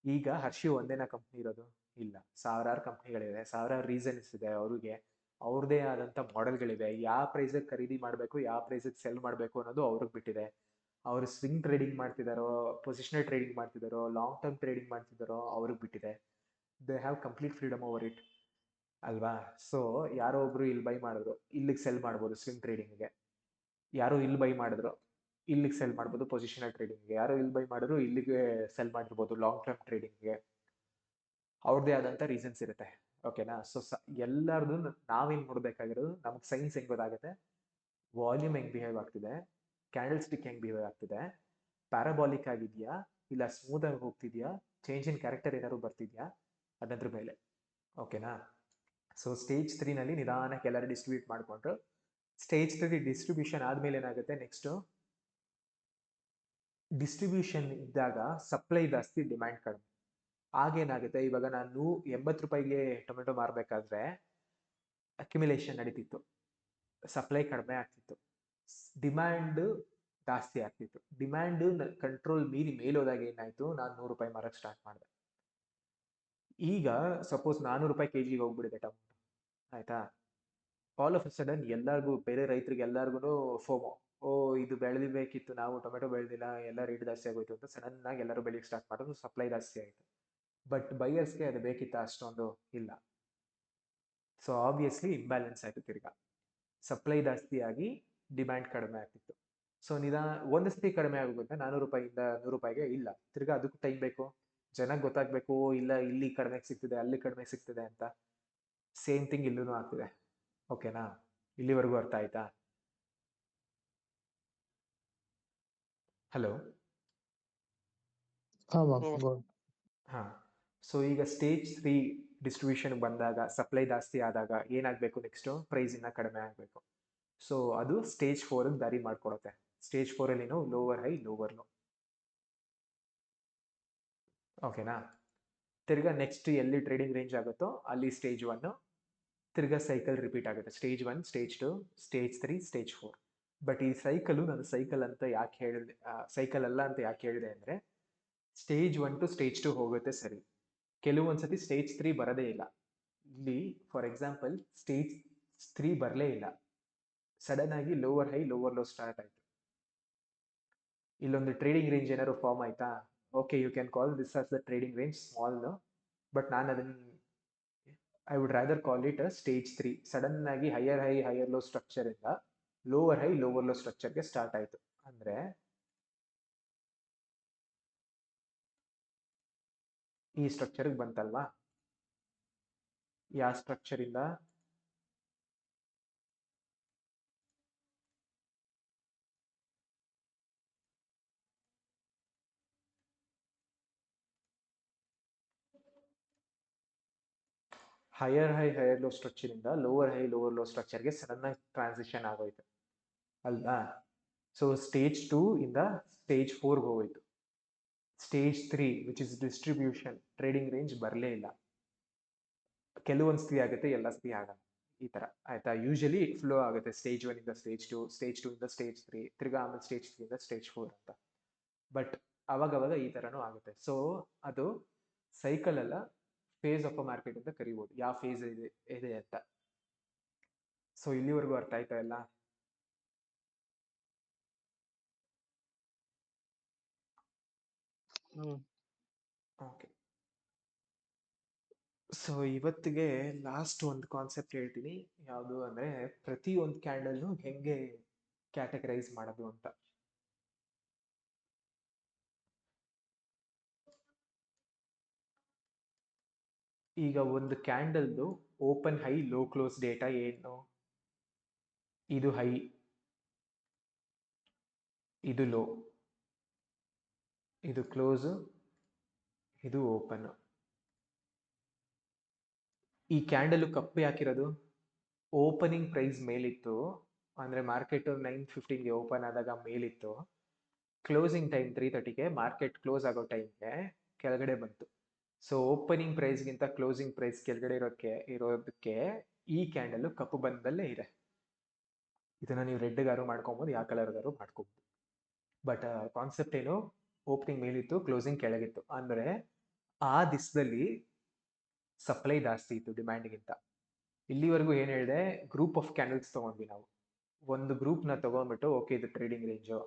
ಈಗ ಹರ್ಷಿ ಒಂದೇನ ಕಂಪ್ನಿ ಇರೋದು? ಇಲ್ಲ, ಸಾವಿರಾರು ಕಂಪ್ನಿಗಳಿವೆ, ಸಾವಿರಾರು ರೀಸನ್ಸ್ ಇದೆ ಅವ್ರಿಗೆ. ಅವ್ರದೇ ಆದಂಥ ಮಾಡೆಲ್ಗಳಿವೆ. ಯಾವ ಪ್ರೈಸಿಗೆ ಖರೀದಿ ಮಾಡಬೇಕು, ಯಾವ ಪ್ರೈಸಿಗೆ ಸೆಲ್ ಮಾಡಬೇಕು ಅನ್ನೋದು ಅವ್ರಿಗೆ ಬಿಟ್ಟಿದೆ. ಅವರು ಸ್ವಿಂಗ್ ಟ್ರೇಡಿಂಗ್ ಮಾಡ್ತಿದ್ದಾರೋ, ಪೊಸಿಷನಲ್ ಟ್ರೇಡಿಂಗ್ ಮಾಡ್ತಿದ್ದಾರೋ, ಲಾಂಗ್ ಟರ್ಮ್ ಟ್ರೇಡಿಂಗ್ ಮಾಡ್ತಿದ್ದಾರೋ ಅವ್ರಿಗೆ ಬಿಟ್ಟಿದೆ. They have complete freedom over it ಅಲ್ವಾ? ಸೊ ಯಾರೋ ಒಬ್ರು ಇಲ್ಲಿ ಬೈ ಮಾಡಿದ್ರು, ಇಲ್ಲಿಗೆ ಸೆಲ್ ಮಾಡ್ಬೋದು ಸ್ವಿಂಗ್ ಟ್ರೇಡಿಂಗ್ಗೆ. ಯಾರೋ ಇಲ್ಲಿ ಬೈ ಮಾಡಿದ್ರು, ಇಲ್ಲಿಗೆ ಸೆಲ್ ಮಾಡ್ಬೋದು ಪೊಸಿಷನಲ್ ಟ್ರೇಡಿಂಗ್ಗೆ. ಯಾರೋ ಇಲ್ಲಿ ಬೈ ಮಾಡಿದ್ರು, ಇಲ್ಲಿಗೆ ಸೆಲ್ ಮಾಡಿರ್ಬೋದು ಲಾಂಗ್ ಟರ್ಮ್ ಟ್ರೇಡಿಂಗ್ಗೆ. ಅವ್ರದ್ದೇ ಆದಂಥ ರೀಸನ್ಸ್ ಇರುತ್ತೆ. ಓಕೆನಾ? ಸೊ ಎಲ್ಲರದು ನಾವೇನು ನೋಡಬೇಕಾಗಿರೋದು, ನಮ್ಗೆ ಸೈನ್ಸ್ ಹೆಂಗೆ ಗೊತ್ತಾಗುತ್ತೆ? ವಾಲ್ಯೂಮ್ ಹೆಂಗೆ ಬಿಹೇವ್ ಆಗ್ತಿದೆ, ಕ್ಯಾಂಡಲ್ ಸ್ಟಿಕ್ ಹೆಂಗೆ ಬಿಹೇವ್ ಆಗ್ತಿದೆ, ಪ್ಯಾರಾಬೋಲಿಕ್ ಆಗಿದೆಯಾ ಇಲ್ಲ ಸ್ಮೂತ್ ಆಗಿ ಹೋಗ್ತಿದ್ಯಾ, ಚೇಂಜ್ ಇನ್ ಕ್ಯಾರೆಕ್ಟರ್ ಏನಾದ್ರು ಬರ್ತಿದ್ಯಾ ಅನ್ನೋದ್ರ ಮೇಲೆ. ಓಕೆನಾ? ಸೊ ಸ್ಟೇಜ್ 3ನಲ್ಲಿ ನಿಧಾನಕ್ಕೆ ಎಲ್ಲರೂ ಡಿಸ್ಟ್ರಿಬ್ಯೂಟ್ ಮಾಡಿಕೊಂಡ್ರು. ಸ್ಟೇಜ್ 3 ಡಿಸ್ಟ್ರಿಬ್ಯೂಷನ್ ಆದಮೇಲೆ ಏನಾಗುತ್ತೆ? ನೆಕ್ಸ್ಟು ಡಿಸ್ಟ್ರಿಬ್ಯೂಷನ್ ಇದ್ದಾಗ ಸಪ್ಲೈ ಜಾಸ್ತಿ, ಡಿಮ್ಯಾಂಡ್ ಕಡಿಮೆ. ಆಗೇನಾಗುತ್ತೆ? ಇವಾಗ ನಾನು 80 ರೂಪಾಯಿಗೆ ಟೊಮೆಟೊ ಮಾರಬೇಕಾದ್ರೆ ಅಕ್ಯುಮಿಲೇಷನ್ ನಡೀತಿತ್ತು, ಸಪ್ಲೈ ಕಡಿಮೆ ಆಗ್ತಿತ್ತು, ಡಿಮ್ಯಾಂಡ್ ಜಾಸ್ತಿ ಆಗ್ತಿತ್ತು. ಡಿಮ್ಯಾಂಡ್ ಕಂಟ್ರೋಲ್ ಮೀರಿ ಮೇಲೋದಾಗ ಏನಾಯ್ತು? ನಾನು 100 ರೂಪಾಯಿ ಮಾರಕ್ಕೆ ಸ್ಟಾರ್ಟ್ ಮಾಡಿದೆ. ಈಗ ಸಪೋಸ್ 400 ರೂಪಾಯಿ ಕೆಜಿಗೆ ಹೋಗ್ಬಿಡಿದೆ ಟೊಮೆಟೊ, ಆಯ್ತಾ? ಆಲ್ ಆಫ್ ಅ ಸಡನ್ ಎಲ್ಲರಿಗೂ, ಬೇರೆ ರೈತರಿಗೆ ಎಲ್ಲರಿಗೂ ಫೋಮೋ, ಓ ಇದು ಬೆಳೆದಿಬೇಕಿತ್ತು, ನಾವು ಟೊಮೆಟೊ ಬೆಳೆದಿಲ್ಲ, ಎಲ್ಲ ರೇಟ್ ಜಾಸ್ತಿ ಆಗೋಯ್ತು ಅಂತ ಸಡನ್ ಆಗಿ ಎಲ್ಲರೂ ಬೆಳೆಯಕ್ಕೆ ಸ್ಟಾರ್ಟ್ ಮಾಡೋದು, ಸಪ್ಲೈ ಜಾಸ್ತಿ ಆಯಿತು. ಬಟ್ ಬೈಯರ್ಸ್ಗೆ ಅದು ಬೇಕಿತ್ತ? ಅಷ್ಟೊಂದು ಇಲ್ಲ. ಸೊ ಆಬ್ವಿಯಸ್ಲಿ ಇಂಬ್ಯಾಲೆನ್ಸ್ ಆಯಿತು. ತಿರ್ಗಾ ಸಪ್ಲೈ ಜಾಸ್ತಿ ಆಗಿ ಡಿಮ್ಯಾಂಡ್ ಕಡಿಮೆ ಆಗ್ತಿತ್ತು. ಸೊ ಒಂದು ಸತಿ ಕಡಿಮೆ ಆಗುತ್ತೆ 400 ರೂಪಾಯಿಂದ 100 ರೂಪಾಯಿಗೆ. ಇಲ್ಲ, ತಿರ್ಗಾ ಅದಕ್ಕೂ ಟೈಮ್ ಬೇಕು, ಜನಕ್ಕೆ ಗೊತ್ತಾಗಬೇಕು, ಇಲ್ಲ ಇಲ್ಲಿ ಕಡಿಮೆ ಸಿಗ್ತಿದೆ, ಅಲ್ಲಿ ಕಡಿಮೆ ಸಿಗ್ತಿದೆ ಅಂತ. ಸೇಮ್ ಥಿಂಗ್ ಇಲ್ಲೂ ಆಗ್ತಿದೆ. ಓಕೆನಾ? ಇಲ್ಲಿವರೆಗೂ ಅರ್ಥ ಆಯ್ತಾ? ಹಲೋ. ಹಾ. ಸೊ ಈಗ ಸ್ಟೇಜ್ 3 ಡಿಸ್ಟ್ರಿಬ್ಯೂಷನ್ ಬಂದಾಗ, ಸಪ್ಲೈ ಜಾಸ್ತಿ ಆದಾಗ ಏನಾಗಬೇಕು? ನೆಕ್ಸ್ಟು ಪ್ರೈಸ್ ಇನ್ನ ಕಡಿಮೆ ಆಗಬೇಕು. ಸೊ ಅದು ಸ್ಟೇಜ್ 4 ದಾರಿ ಮಾಡ್ಕೊಡುತ್ತೆ. ಸ್ಟೇಜ್ 4 ಅಲ್ಲಿ ಲೋವರ್ ಹೈ ಲೋವರ್ ಲೋ. ಓಕೆನಾ? ತಿರ್ಗಾ ನೆಕ್ಸ್ಟ್ ಎಲ್ಲಿ ಟ್ರೇಡಿಂಗ್ ರೇಂಜ್ ಆಗುತ್ತೋ ಅಲ್ಲಿ ಸ್ಟೇಜ್ 1, ತಿರ್ಗಾ ಸೈಕಲ್ ರಿಪೀಟ್ ಆಗುತ್ತೆ. Stage 1, stage 2, stage 3, stage 4. But ಈ ಸೈಕಲ್ ನಾನು ಸೈಕಲ್ ಅಂತ ಯಾಕೆ ಹೇಳಿದೆ, ಸೈಕಲ್ ಅಲ್ಲ ಅಂತ ಯಾಕೆ ಹೇಳಿದೆ ಅಂದರೆ, ಸ್ಟೇಜ್ 1 ಟು ಸ್ಟೇಜ್ 2 ಹೋಗುತ್ತೆ ಸರಿ, ಕೆಲವೊಂದ್ಸತಿ ಸ್ಟೇಜ್ 3 ಬರೋದೇ ಇಲ್ಲ. ಇಲ್ಲಿ ಫಾರ್ ಎಕ್ಸಾಂಪಲ್ ಸ್ಟೇಜ್ 3 ಬರಲೇ ಇಲ್ಲ, ಸಡನ್ ಆಗಿ lower high lower low start ಆಯ್ತು. ಇಲ್ಲೊಂದು ಟ್ರೇಡಿಂಗ್ ರೇಂಜ್ ಏನಾದ್ರು ಫಾರ್ಮ್ ಆಯ್ತಾ? Okay, you can call this as the trading range small, but ನಾನು ಅದನ್ನ I would rather call it stage 3. Sudden ಆಗಿ higher high higher low structure ಇಂದ lower high lower low ಸ್ಟ್ರಕ್ಚರ್ಗೆ start ಆಯ್ತು ಅಂದ್ರೆ ಈ ಸ್ಟ್ರಕ್ಚರ್ಗೆ ಬಂತಲ್ವಾ? ಯಾವ ಸ್ಟ್ರಕ್ಚರ್ ಇಂದ? Higher high higher low structure ಇಂದ ಲೋವರ್ ಹೈ ಲೋವರ್ ಲೋ ಸ್ಟ್ರಕ್ಚರ್ಗೆ ಸಡನ್ ಆಗಿ ಟ್ರಾನ್ಸಿಷನ್ ಆಗೋಯ್ತು ಅಲ್ವಾ? ಸೊ ಸ್ಟೇಜ್ 2 ಇಂದ ಸ್ಟೇಜ್ 4 ಹೋಗೋಯ್ತು. Stage 3 which is distribution, trading range ಬರಲೇ ಇಲ್ಲ. ಕೆಲವೊಂದು ಸ್ಥಿತಿ ಆಗುತ್ತೆ, ಎಲ್ಲ ಸ್ಥಿತಿ ಆಗಲ್ಲ. ಈ ತರ ಆಯ್ತಾ? ಯೂಶಲಿ ಫ್ಲೋ ಆಗುತ್ತೆ ಸ್ಟೇಜ್ 1 ಇಂದ ಸ್ಟೇಜ್ 2, ಸ್ಟೇಜ್ 2 ಇಂದ ಸ್ಟೇಜ್ 3, ತಿರ್ಗಾ ಆಮೇಲೆ ಸ್ಟೇಜ್ 3 ಇಂದ ಸ್ಟೇಜ್ 4 ಅಂತ. ಬಟ್ ಅವಾಗವಾಗ ಈ ತರನೂ ಆಗುತ್ತೆ. ಸೊ ಅದು ಸೈಕಲ್ ಅಲ್ಲ, ಫೇಸ್ ಆಫ್ ಅ ಮಾರ್ಕೆಟ್ ಅಂತ ಕರಿಬಹುದು, ಯಾವ ಫೇಸ್ ಇದೆ ಅಂತ. ಸೊ ಇಲ್ಲಿವರೆಗೂ ಅರ್ಥ ಆಯ್ತಾ ಎಲ್ಲ? ಓಕೆ. ಸೊ ಇವತ್ತಿಗೆ ಲಾಸ್ಟ್ ಒಂದು ಕಾನ್ಸೆಪ್ಟ್ ಹೇಳ್ತೀನಿ. ಯಾವುದು ಅಂದ್ರೆ, ಪ್ರತಿ ಒಂದು ಕ್ಯಾಂಡಲ್ನು ಹೆಂಗೆ ಕ್ಯಾಟಗರೈಸ್ ಮಾಡೋದು ಅಂತ. ಈಗ ಒಂದು ಕ್ಯಾಂಡಲ್ದು open high low close data ಏನು? ಇದು ಹೈ, ಇದು ಲೋ, ಇದು ಕ್ಲೋಸ್, ಇದು ಓಪನ್. ಈ ಕ್ಯಾಂಡಲ್ ಕಪ್ಪು ಯಾಕಿರೋದು? ಓಪನಿಂಗ್ ಪ್ರೈಸ್ ಮೇಲಿತ್ತು, ಅಂದ್ರೆ ಮಾರ್ಕೆಟ್ 9:15ಗೆ ಓಪನ್ ಆದಾಗ ಮೇಲಿತ್ತು, ಕ್ಲೋಸಿಂಗ್ ಟೈಮ್ 3:30ಗೆ ಮಾರ್ಕೆಟ್ ಕ್ಲೋಸ್ ಆಗೋ ಟೈಮ್ಗೆ ಕೆಳಗಡೆ ಬಂತು. ಸೊ ಓಪನಿಂಗ್ ಪ್ರೈಸ್ಗಿಂತ ಕ್ಲೋಸಿಂಗ್ ಪ್ರೈಸ್ ಕೆಳಗಡೆ ಇರೋದಕ್ಕೆ ಈ ಕ್ಯಾಂಡಲ್ ಕಪ್ಪು ಬಣ್ಣದಲ್ಲೇ ಇದೆ. ಇದನ್ನ ನೀವು ರೆಡ್ಗಾರು ಮಾಡ್ಕೊಬೋದು, ಯಾವ ಕಲರ್ಗಾರು ಮಾಡ್ಕೋಬಹುದು. ಬಟ್ ಕಾನ್ಸೆಪ್ಟ್ ಏನು? ಓಪನಿಂಗ್ ಮೇಲಿತ್ತು, ಕ್ಲೋಸಿಂಗ್ ಕೆಳಗಿತ್ತು, ಅಂದ್ರೆ ಆ ದಿಸದಲ್ಲಿ ಸಪ್ಲೈ ಜಾಸ್ತಿ ಇತ್ತು ಡಿಮ್ಯಾಂಡ್ಗಿಂತ. ಇಲ್ಲಿವರೆಗೂ ಏನ್ ಹೇಳಿದೆ? ಗ್ರೂಪ್ ಆಫ್ ಕ್ಯಾಂಡಲ್ಸ್ ತಗೊಂಡ್ವಿ ನಾವು. ಒಂದು ಗ್ರೂಪ್ನ ತಗೊಂಡ್ಬಿಟ್ಟು, ಓಕೆ ಇದು trading range,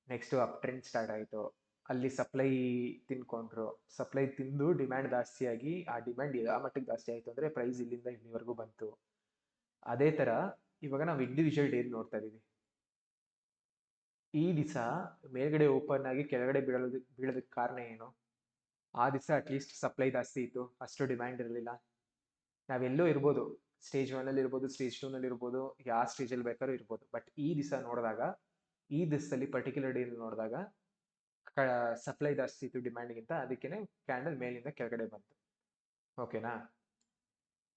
next up trend start ಆಯಿತು, ಅಲ್ಲಿ ಸಪ್ಲೈ ತಿನ್ಕೊಂಡ್ರು, ಸಪ್ಲೈ ತಿಂದು ಡಿಮ್ಯಾಂಡ್ ಜಾಸ್ತಿಯಾಗಿ, ಆ ಡಿಮ್ಯಾಂಡ್ ಯಾವ ಮಟ್ಟಿಗೆ ಜಾಸ್ತಿ ಆಯಿತು ಅಂದರೆ ಪ್ರೈಸ್ ಇಲ್ಲಿಂದ ಇಲ್ಲಿವರೆಗೂ ಬಂತು. ಅದೇ ಥರ ಇವಾಗ ನಾವು ಇಂಡಿವಿಜುವಲ್ ಡೇ ನೋಡ್ತಾ ಇದ್ದೀವಿ. ಈ ದಿವಸ ಮೇಲ್ಗಡೆ ಓಪನ್ ಆಗಿ ಕೆಳಗಡೆ ಬೀಳೋದಕ್ಕೆ ಕಾರಣ ಏನು? ಆ ದಿವಸ ಅಟ್ಲೀಸ್ಟ್ ಸಪ್ಲೈ ಜಾಸ್ತಿ ಇತ್ತು, ಅಷ್ಟು ಡಿಮ್ಯಾಂಡ್ ಇರಲಿಲ್ಲ. ನಾವೆಲ್ಲೋ ಇರ್ಬೋದು, ಸ್ಟೇಜ್ 1 ಇರ್ಬೋದು, ಸ್ಟೇಜ್ 2 ಇರ್ಬೋದು, ಯಾವ ಸ್ಟೇಜಲ್ಲಿ ಬೇಕಾದ್ರೂ ಇರ್ಬೋದು. ಬಟ್ ಈ ದಿವಸ ನೋಡಿದಾಗ, ಈ ದಿವಸದಲ್ಲಿ ಪರ್ಟಿಕ್ಯುಲರ್ ಡೇ ನೋಡಿದಾಗ ಸಪ್ಲೈ ಜಾಸ್ತಿ ಇತ್ತು ಡಿಮ್ಯಾಂಡ್ಗಿಂತ, ಅದಕ್ಕೇನೆ ಕ್ಯಾಂಡಲ್ ಮೇಲಿಂದ ಕೆಳಗಡೆ ಬಂತು. ಓಕೆನಾ?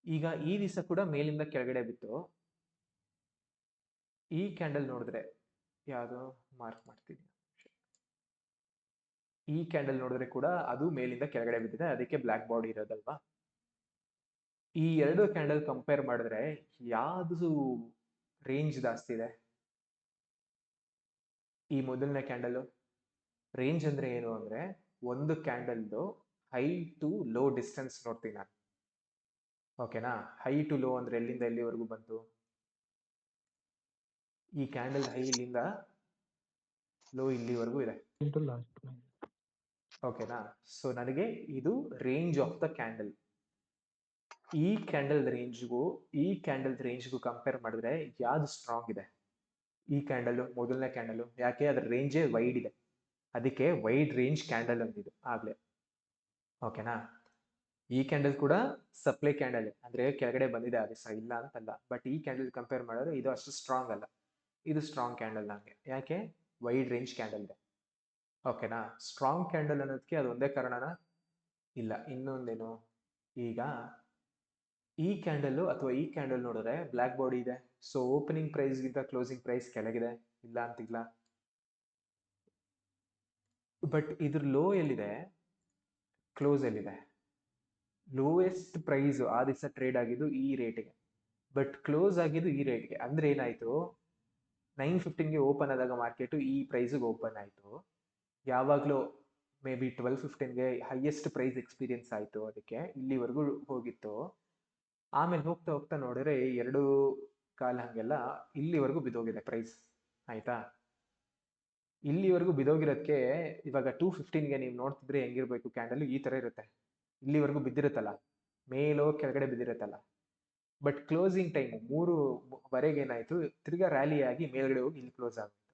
ಈಗ ಈ ದಿವಸ ಕೂಡ ಮೇಲಿಂದ ಕೆಳಗಡೆ ಬಿತ್ತು. ಈ ಕ್ಯಾಂಡಲ್ ನೋಡಿದ್ರೆ, ಯಾವುದು ಮಾರ್ಕ್ ಮಾಡ್ತೀನಿ, ಈ ಕ್ಯಾಂಡಲ್ ನೋಡಿದ್ರೆ ಕೂಡ ಅದು ಮೇಲಿಂದ ಕೆಳಗಡೆ ಬಿದ್ದಿದೆ, ಅದಕ್ಕೆ ಬ್ಲ್ಯಾಕ್ ಬಾಡಿ ಇರೋದಲ್ವಾ? ಈ ಎರಡು ಕ್ಯಾಂಡಲ್ ಕಂಪೇರ್ ಮಾಡಿದ್ರೆ ಯಾವುದು ರೇಂಜ್ ಜಾಸ್ತಿ ಇದೆ? ಈ ಮೊದಲನೇ ಕ್ಯಾಂಡಲ್. ರೇಂಜ್ ಅಂದ್ರೆ ಏನು ಅಂದ್ರೆ, ಒಂದು ಕ್ಯಾಂಡಲ್ದು ಹೈ ಟು ಲೋ ಡಿಸ್ಟೆನ್ಸ್ ನೋಡ್ತೀನಿ ನಾನು. ಓಕೆನಾ? ಹೈ ಟು ಲೋ ಅಂದ್ರೆ ಎಲ್ಲಿಂದ ಎಲ್ಲಿವರೆಗೂ ಬಂತು? ಈ ಕ್ಯಾಂಡಲ್ ಹೈ ಇಲ್ಲಿಂದ ಲೋ ಇಲ್ಲಿವರೆಗೂ ಇದೆ. ಓಕೆನಾ? ಸೊ ನನಗೆ ಇದು ರೇಂಜ್ ಆಫ್ ದ ಕ್ಯಾಂಡಲ್. ಈ ಕ್ಯಾಂಡಲ್ ರೇಂಜ್ಗೂ ಈ ಕ್ಯಾಂಡಲ್ ರೇಂಜ್ಗೂ ಕಂಪೇರ್ ಮಾಡಿದ್ರೆ ಯಾವ್ದು ಸ್ಟ್ರಾಂಗ್ ಇದೆ? ಈ ಕ್ಯಾಂಡಲ್, ಮೊದಲನೇ ಕ್ಯಾಂಡಲ್. ಯಾಕೆ? ಅದ್ರ ರೇಂಜೇ ವೈಡ್ ಇದೆ, ಅದಕ್ಕೆ ವೈಡ್ ರೇಂಜ್ ಕ್ಯಾಂಡಲ್ ಅಂದಿದ್ದು ಆಗ್ಲೇ. ಓಕೆನಾ? ಈ ಕ್ಯಾಂಡಲ್ ಕೂಡ ಸಪ್ಲೈ ಕ್ಯಾಂಡಲ್, ಅಂದ್ರೆ ಕೆಳಗಡೆ ಬಂದಿದೆ ಆ ದಿವಸ, ಇಲ್ಲ ಅಂತಲ್ಲ. ಬಟ್ ಈ ಕ್ಯಾಂಡಲ್ ಕಂಪೇರ್ ಮಾಡಿದ್ರೆ ಇದು ಅಷ್ಟು ಸ್ಟ್ರಾಂಗ್ ಅಲ್ಲ, ಇದು ಸ್ಟ್ರಾಂಗ್ ಕ್ಯಾಂಡಲ್ ನಂಗೆ. ಯಾಕೆ? ವೈಡ್ ರೇಂಜ್ ಕ್ಯಾಂಡಲ್ ಇದೆ. ಓಕೆನಾ? ಸ್ಟ್ರಾಂಗ್ ಕ್ಯಾಂಡಲ್ ಅನ್ನೋದಕ್ಕೆ ಅದು ಒಂದೇ ಕಾರಣನಾ? ಇಲ್ಲ, ಇನ್ನೊಂದೇನು, ಈಗ ಈ ಕ್ಯಾಂಡಲ್ ಅಥವಾ ಈ ಕ್ಯಾಂಡಲ್ ನೋಡಿದ್ರೆ ಬ್ಲ್ಯಾಕ್ ಬಾಡಿ ಇದೆ, ಸೊ ಓಪನಿಂಗ್ ಪ್ರೈಸ್ ಗಿಂತ ಕ್ಲೋಸಿಂಗ್ ಪ್ರೈಸ್ ಕೆಳಗಿದೆ, ಇಲ್ಲ ಅಂತಿಲ್ಲ. ಬಟ್ ಇದ್ರ ಲೋ ಎಲ್ಲಿದೆ, ಕ್ಲೋಸ್ ಎಲ್ಲಿದೆ? ಲೋಯೆಸ್ಟ್ ಪ್ರೈಸ್ ಆ ದಿವಸ ಟ್ರೇಡ್ ಆಗಿದ್ದು ಈ ರೇಟ್ಗೆ, ಬಟ್ ಕ್ಲೋಸ್ ಆಗಿದ್ದು ಈ ರೇಟ್ಗೆ. ಅಂದ್ರೆ ಏನಾಯ್ತು, 9:15ಗೆ ಓಪನ್ ಆದಾಗ ಮಾರ್ಕೆಟ್ ಈ ಪ್ರೈಸ್ಗೆ ಓಪನ್ ಆಯ್ತು. ಯಾವಾಗಲೂ ಮೇ ಬಿ 12:15ಗೆ ಹೈಯೆಸ್ಟ್ ಪ್ರೈಸ್ ಎಕ್ಸ್ಪೀರಿಯನ್ಸ್ ಆಯಿತು, ಅದಕ್ಕೆ ಇಲ್ಲಿವರೆಗೂ ಹೋಗಿತ್ತು. ಆಮೇಲೆ ಹೋಗ್ತಾ ಹೋಗ್ತಾ ನೋಡಿದ್ರೆ 2:15 ಹಾಗೆಲ್ಲ ಇಲ್ಲಿವರೆಗೂ ಬಿದ್ದೋಗಿದೆ ಪ್ರೈಸ್. ಆಯ್ತಾ? ಇಲ್ಲಿವರೆಗೂ ಬಿದ್ದೋಗಿರೋದಕ್ಕೆ ಇವಾಗ 2:15ಗೆ ನೀವು ನೋಡ್ತಿದ್ರೆ ಹೆಂಗಿರ್ಬೇಕು ಕ್ಯಾಂಡಲ್, ಈ ಥರ ಇರುತ್ತೆ. ಇಲ್ಲಿವರೆಗೂ ಬಿದ್ದಿರುತ್ತಲ್ಲ, ಮೇಲೋ ಕೆಳಗಡೆ ಬಿದ್ದಿರುತ್ತಲ್ಲ. ಬಟ್ ಕ್ಲೋಸಿಂಗ್ ಟೈಮ್ 3:00ವರೆಗೆ ಏನಾಯ್ತು, ತಿರ್ಗಾ ರ್ಯಾಲಿ ಆಗಿ ಮೇಲ್ಗಡೆ ಹೋಗಿ ಇಲ್ಲಿ ಕ್ಲೋಸ್ ಆಗುತ್ತೆ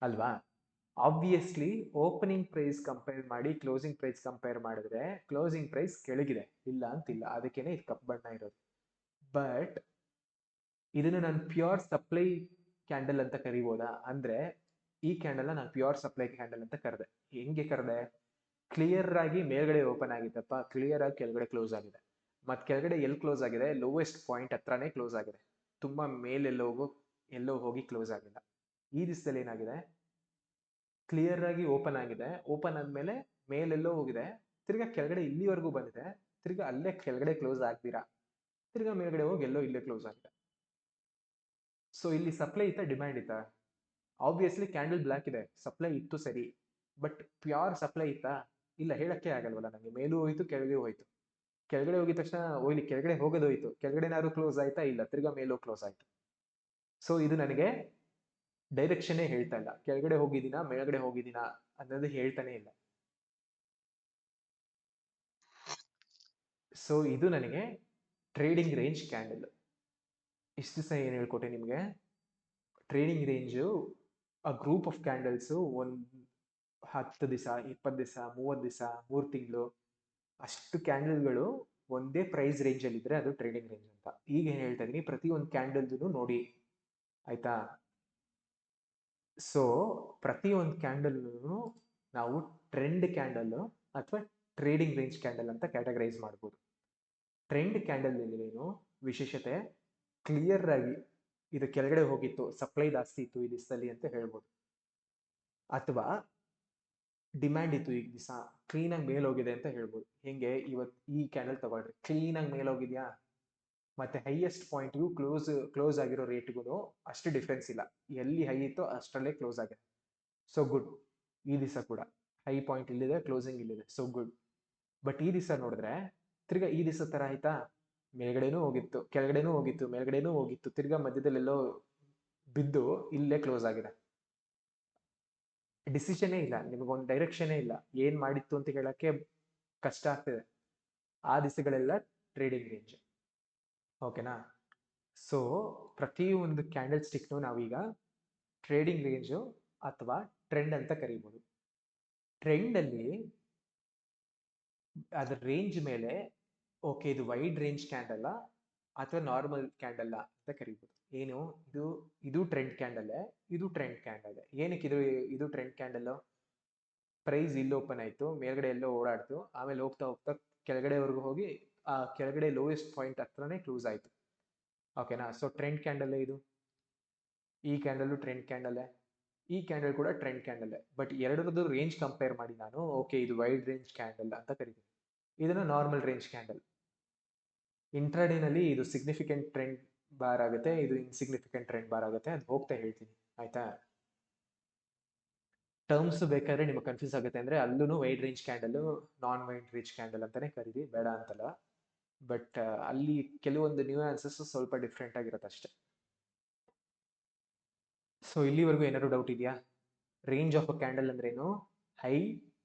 ಅಲ್ವಾ? ಆಬ್ವಿಯಸ್ಲಿ ಓಪನಿಂಗ್ ಪ್ರೈಸ್ ಕಂಪೇರ್ ಮಾಡಿ ಕ್ಲೋಸಿಂಗ್ ಪ್ರೈಸ್ ಕಂಪೇರ್ ಮಾಡಿದ್ರೆ ಕ್ಲೋಸಿಂಗ್ ಪ್ರೈಸ್ ಕೆಳಗಿದೆ, ಇಲ್ಲ ಅಂತಿಲ್ಲ. ಅದಕ್ಕೇನೆ ಇದು ಕಪ್ಪು ಬಣ್ಣ ಇರೋದು. ಬಟ್ ಇದನ್ನು ನಾನು ಪ್ಯೂರ್ ಸಪ್ಲೈ ಕ್ಯಾಂಡಲ್ ಅಂತ ಕರಿಬೋದಾ ಅಂದ್ರೆ, ಈ ಕ್ಯಾಂಡಲ್ ನಾನು ಪ್ಯೂರ್ ಸಪ್ಲೈ ಕ್ಯಾಂಡಲ್ ಅಂತ ಕರೆದೆ. ಹೆಂಗೆ ಕರೆದೆ? ಕ್ಲಿಯರ್ ಆಗಿ ಮೇಲ್ಗಡೆ ಓಪನ್ ಆಗಿದ್ದಪ್ಪ, ಕ್ಲಿಯರ್ ಆಗಿ ಕೆಳಗಡೆ ಕ್ಲೋಸ್ ಆಗಿದೆ. ಮತ್ತೆ ಕೆಳಗಡೆ ಎಲ್ಲಿ ಕ್ಲೋಸ್ ಆಗಿದೆ? ಲೋವೆಸ್ಟ್ ಪಾಯಿಂಟ್ ಹತ್ರನೇ ಕ್ಲೋಸ್ ಆಗಿದೆ, ತುಂಬಾ ಎಲ್ಲೋ ಹೋಗಿ ಕ್ಲೋಸ್ ಆಗಿಲ್ಲ. ಈ ದಿವಸದಲ್ಲಿ ಏನಾಗಿದೆ, ಕ್ಲಿಯರ್ ಆಗಿ ಓಪನ್ ಆಗಿದೆ, ಓಪನ್ ಆದ್ಮೇಲೆ ಮೇಲೆಲ್ಲೋ ಹೋಗಿದೆ, ತಿರ್ಗಾ ಕೆಳಗಡೆ ಇಲ್ಲಿವರೆಗೂ ಬಂದಿದೆ, ತಿರ್ಗಾ ಅಲ್ಲೇ ಕೆಳಗಡೆ ಕ್ಲೋಸ್ ಆಗ್ತೀರಾ, ತಿರ್ಗಾ ಮೇಲ್ಗಡೆ ಹೋಗಿ ಎಲ್ಲೋ ಇಲ್ಲೇ ಕ್ಲೋಸ್ ಆಗಿದೆ. ಸೊ ಇಲ್ಲಿ ಸಪ್ಲೈ ಇತ್ತಾ ಡಿಮ್ಯಾಂಡ್ ಇತ್ತಾ? ಆಬ್ವಿಯಸ್ಲಿ ಕ್ಯಾಂಡಲ್ ಬ್ಲ್ಯಾಕ್ ಇದೆ, ಸಪ್ಲೈ ಇತ್ತು ಸರಿ, ಬಟ್ ಪ್ಯೂರ್ ಸಪ್ಲೈ ಇತ್ತಾ? ಇಲ್ಲ, ಹೇಳಕ್ಕೆ ಆಗಲ್ವಲ್ಲ ನನಗೆ. ಮೇಲೂ ಹೋಯ್ತು, ಕೆಳಗೆ ಹೋಯ್ತು. ಕೆಳಗಡೆ ಹೋಗಿದ ತಕ್ಷಣ ಇಲ್ಲಿ ಕೆಳಗಡೆ ಹೋಗೋದೋಯ್ತು, ಕೆಳಗಡೆನಾದ್ರು ಕ್ಲೋಸ್ ಆಯ್ತಾ? ಇಲ್ಲ, ತಿರ್ಗಾ ಮೇಲೂ ಕ್ಲೋಸ್ ಆಯ್ತು. ಸೊ ಇದು ನನಗೆ ಡೈರೆಕ್ಷನ್ನೇ ಹೇಳ್ತಾ ಇಲ್ಲ, ಕೆಳಗಡೆ ಹೋಗಿದ್ದೀನಾ ಮೇಲ್ಗಡೆ ಹೋಗಿದ್ದೀನಾ ಅನ್ನೋದು ಹೇಳ್ತಾನೆ ಇಲ್ಲ. ಸೊ ಇದು ನನಗೆ ಟ್ರೇಡಿಂಗ್ ರೇಂಜ್ ಕ್ಯಾಂಡಲ್. ಇಷ್ಟು ದಿವಸ ಏನು ಹೇಳ್ಕೊಟ್ಟೆ ನಿಮಗೆ? ಟ್ರೇಡಿಂಗ್ ರೇಂಜು ಆ ಗ್ರೂಪ್ ಆಫ್ ಕ್ಯಾಂಡಲ್ಸು ಒಂದು 10 ದಿವಸ, 20 ದಿವಸ, 30 ದಿವಸ, 3 ತಿಂಗಳು ಅಷ್ಟು ಕ್ಯಾಂಡಲ್ಗಳು ಒಂದೇ ಪ್ರೈಸ್ ರೇಂಜಲ್ಲಿ ಇದ್ರೆ ಅದು ಟ್ರೇಡಿಂಗ್ ರೇಂಜ್ ಅಂತ. ಈಗ ಏನು ಹೇಳ್ತಾ ಇದೀನಿ, ಪ್ರತಿಯೊಂದು ಕ್ಯಾಂಡಲ್ದು ನೋಡಿ, ಆಯ್ತಾ? ಸೊ ಪ್ರತಿಯೊಂದು ಕ್ಯಾಂಡಲ್ ನಾವು ಟ್ರೆಂಡ್ ಕ್ಯಾಂಡಲ್ ಅಥವಾ ಟ್ರೇಡಿಂಗ್ ರೇಂಜ್ ಕ್ಯಾಂಡಲ್ ಅಂತ ಕ್ಯಾಟಗರೈಸ್ ಮಾಡ್ಬೋದು. ಟ್ರೆಂಡ್ ಕ್ಯಾಂಡಲ್ ಏನು ವಿಶೇಷತೆ, ಕ್ಲಿಯರ್ ಆಗಿ ಇದು ಕೆಳಗಡೆ ಹೋಗಿತ್ತು, ಸಪ್ಲೈ ಜಾಸ್ತಿ ಇತ್ತು ಈ ದಿವಸದಲ್ಲಿ ಅಂತ ಹೇಳ್ಬೋದು. ಅಥವಾ ಡಿಮ್ಯಾಂಡ್ ಇತ್ತು ಈ ದಿವಸ, ಕ್ಲೀನಾಗಿ ಮೇಲ್ ಹೋಗಿದೆ ಅಂತ ಹೇಳ್ಬೋದು. ಹೆಂಗೆ? ಇವತ್ತು ಈ ಕ್ಯಾಂಡಲ್ ತಗೊಳ್ರಿ, ಕ್ಲೀನಾಗಿ ಮೇಲ್ ಹೋಗಿದ್ಯಾ, ಮತ್ತೆ ಹೈಯೆಸ್ಟ್ ಪಾಯಿಂಟ್ಗೂ ಕ್ಲೋಸ್ ಆಗಿರೋ ರೇಟ್ಗೂ ಅಷ್ಟು ಡಿಫ್ರೆನ್ಸ್ ಇಲ್ಲ, ಎಲ್ಲಿ ಹೈ ಇತ್ತೋ ಅಷ್ಟರಲ್ಲೇ ಕ್ಲೋಸ್ ಆಗಿದೆ. So good. ಈ ದಿವಸ ಕೂಡ ಹೈ ಪಾಯಿಂಟ್ ಇಲ್ಲಿದೆ, ಕ್ಲೋಸಿಂಗ್ ಇಲ್ಲಿದೆ, ಸೊ ಗುಡ್. ಬಟ್ ಈ ದಿವಸ ನೋಡಿದ್ರೆ ತಿರ್ಗಾ ಈ ದಿವಸ ತರ ಆಯ್ತಾ, ಮೇಲ್ಗಡೆನೂ ಹೋಗಿತ್ತು, ಕೆಳಗಡೆನೂ ಹೋಗಿತ್ತು, ಮೇಲ್ಗಡೆನೂ ಹೋಗಿತ್ತು, ತಿರ್ಗಾ ಮಧ್ಯದಲ್ಲೆಲ್ಲೋ ಬಿದ್ದು ಇಲ್ಲೇ ಕ್ಲೋಸ್ ಆಗಿದೆ. ಡಿಸಿಷನೇ ಇಲ್ಲ, ನಿಮಗೊಂದು ಡೈರೆಕ್ಷನೇ ಇಲ್ಲ, ಏನ್ ಮಾಡಿತ್ತು ಅಂತ ಹೇಳಕ್ಕೆ ಕಷ್ಟ ಆಗ್ತಿದೆ. ಆ ದಿವಸಗಳೆಲ್ಲ ಟ್ರೇಡಿಂಗ್ ರೇಂಜ್. ಓಕೆನಾ? ಸೊ ಪ್ರತಿಯೊಂದು ಕ್ಯಾಂಡಲ್ ಸ್ಟಿಕ್ನು ನಾವೀಗ ಟ್ರೇಡಿಂಗ್ ರೇಂಜು ಅಥವಾ ಟ್ರೆಂಡ್ ಅಂತ ಕರಿಬೋದು. ಟ್ರೆಂಡ್ ಅಲ್ಲಿ ಅದ್ರ ರೇಂಜ್ ಮೇಲೆ ಓಕೆ ಇದು ವೈಡ್ ರೇಂಜ್ ಕ್ಯಾಂಡಲ್ ಅಥವಾ ನಾರ್ಮಲ್ ಕ್ಯಾಂಡಲ್ ಅಂತ ಕರಿಬೋದು. ಏನು ಇದು ಟ್ರೆಂಡ್ ಕ್ಯಾಂಡಲ್, ಇದು ಟ್ರೆಂಡ್ ಕ್ಯಾಂಡಲ್. ಏನಕ್ಕೆ ಇದು ಟ್ರೆಂಡ್ ಕ್ಯಾಂಡಲ್? ಪ್ರೈಸ್ ಇಲ್ಲಿ ಓಪನ್ ಆಯ್ತು, ಮೇಲ್ಗಡೆ ಎಲ್ಲೋ ಓಡಾಡ್ತು, ಆಮೇಲೆ ಹೋಗ್ತಾ ಹೋಗ್ತಾ ಕೆಳಗಡೆವರೆಗೂ ಹೋಗಿ ಆ ಕೆಳಗಡೆ ಲೋಯೆಸ್ಟ್ ಪಾಯಿಂಟ್ ಹತ್ರನೇ ಕ್ಲೋಸ್ ಆಯ್ತು. ಓಕೆನಾ? ಸೊ ಟ್ರೆಂಡ್ ಕ್ಯಾಂಡಲ್ ಇದು. ಈ ಕ್ಯಾಂಡಲ್ ಟ್ರೆಂಡ್ ಕ್ಯಾಂಡಲ್, ಈ ಕ್ಯಾಂಡಲ್ ಕೂಡ ಟ್ರೆಂಡ್ ಕ್ಯಾಂಡಲ್. ಬಟ್ ಎರಡರದ್ದು ರೇಂಜ್ ಕಂಪೇರ್ ಮಾಡಿ ನಾನು ಓಕೆ ಇದು ವೈಡ್ ರೇಂಜ್ ಕ್ಯಾಂಡಲ್ ಅಂತ ಕರಿತೀನಿ, ಇದನ್ನು ನಾರ್ಮಲ್ ರೇಂಜ್ ಕ್ಯಾಂಡಲ್. ಇಂಟ್ರಾಡೇನಲ್ಲಿ ಇದು ಸಿಗ್ನಿಫಿಕೆಂಟ್ ಟ್ರೆಂಡ್ ಬಾರ್ ಆಗುತ್ತೆ, ಇದು ಇನ್ಸಿಗ್ನಿಫಿಕೆಂಟ್ ಟ್ರೆಂಡ್ ಬಾರ್ ಆಗುತ್ತೆ, ಅದು ಹೋಗ್ತಾ ಹೇಳ್ತೀನಿ. ಆಯ್ತಾ? ಟರ್ಮ್ಸ್ ಬೇಕಾದ್ರೆ ನಿಮಗೆ ಕನ್ಫ್ಯೂಸ್ ಆಗುತ್ತೆ ಅಂದ್ರೆ ಅಲ್ಲೂ ವೈಡ್ ರೇಂಜ್ ಕ್ಯಾಂಡಲ್, ನಾನ್ ವೈಡ್ ರೇಂಜ್ ಕ್ಯಾಂಡಲ್ ಅಂತಾನೆ ಕರೀರಿ, ಬೇಡ ಅಂತಲ್ಲ. ಬಟ್ ಅಲ್ಲಿ ಕೆಲವೊಂದು ನ್ಯೂಯಾನ್ಸಸ್ ಸ್ವಲ್ಪ ಡಿಫ್ರೆಂಟ್ ಆಗಿರುತ್ತೆ ಅಷ್ಟೇ. ಸೊ ಇಲ್ಲಿವರೆಗೂ ಏನಾದ್ರು ಡೌಟ್ ಇದೆಯಾ? ರೇಂಜ್ ಆಫ್ ಅ ಕ್ಯಾಂಡಲ್ ಅಂದ್ರೇನು? ಹೈ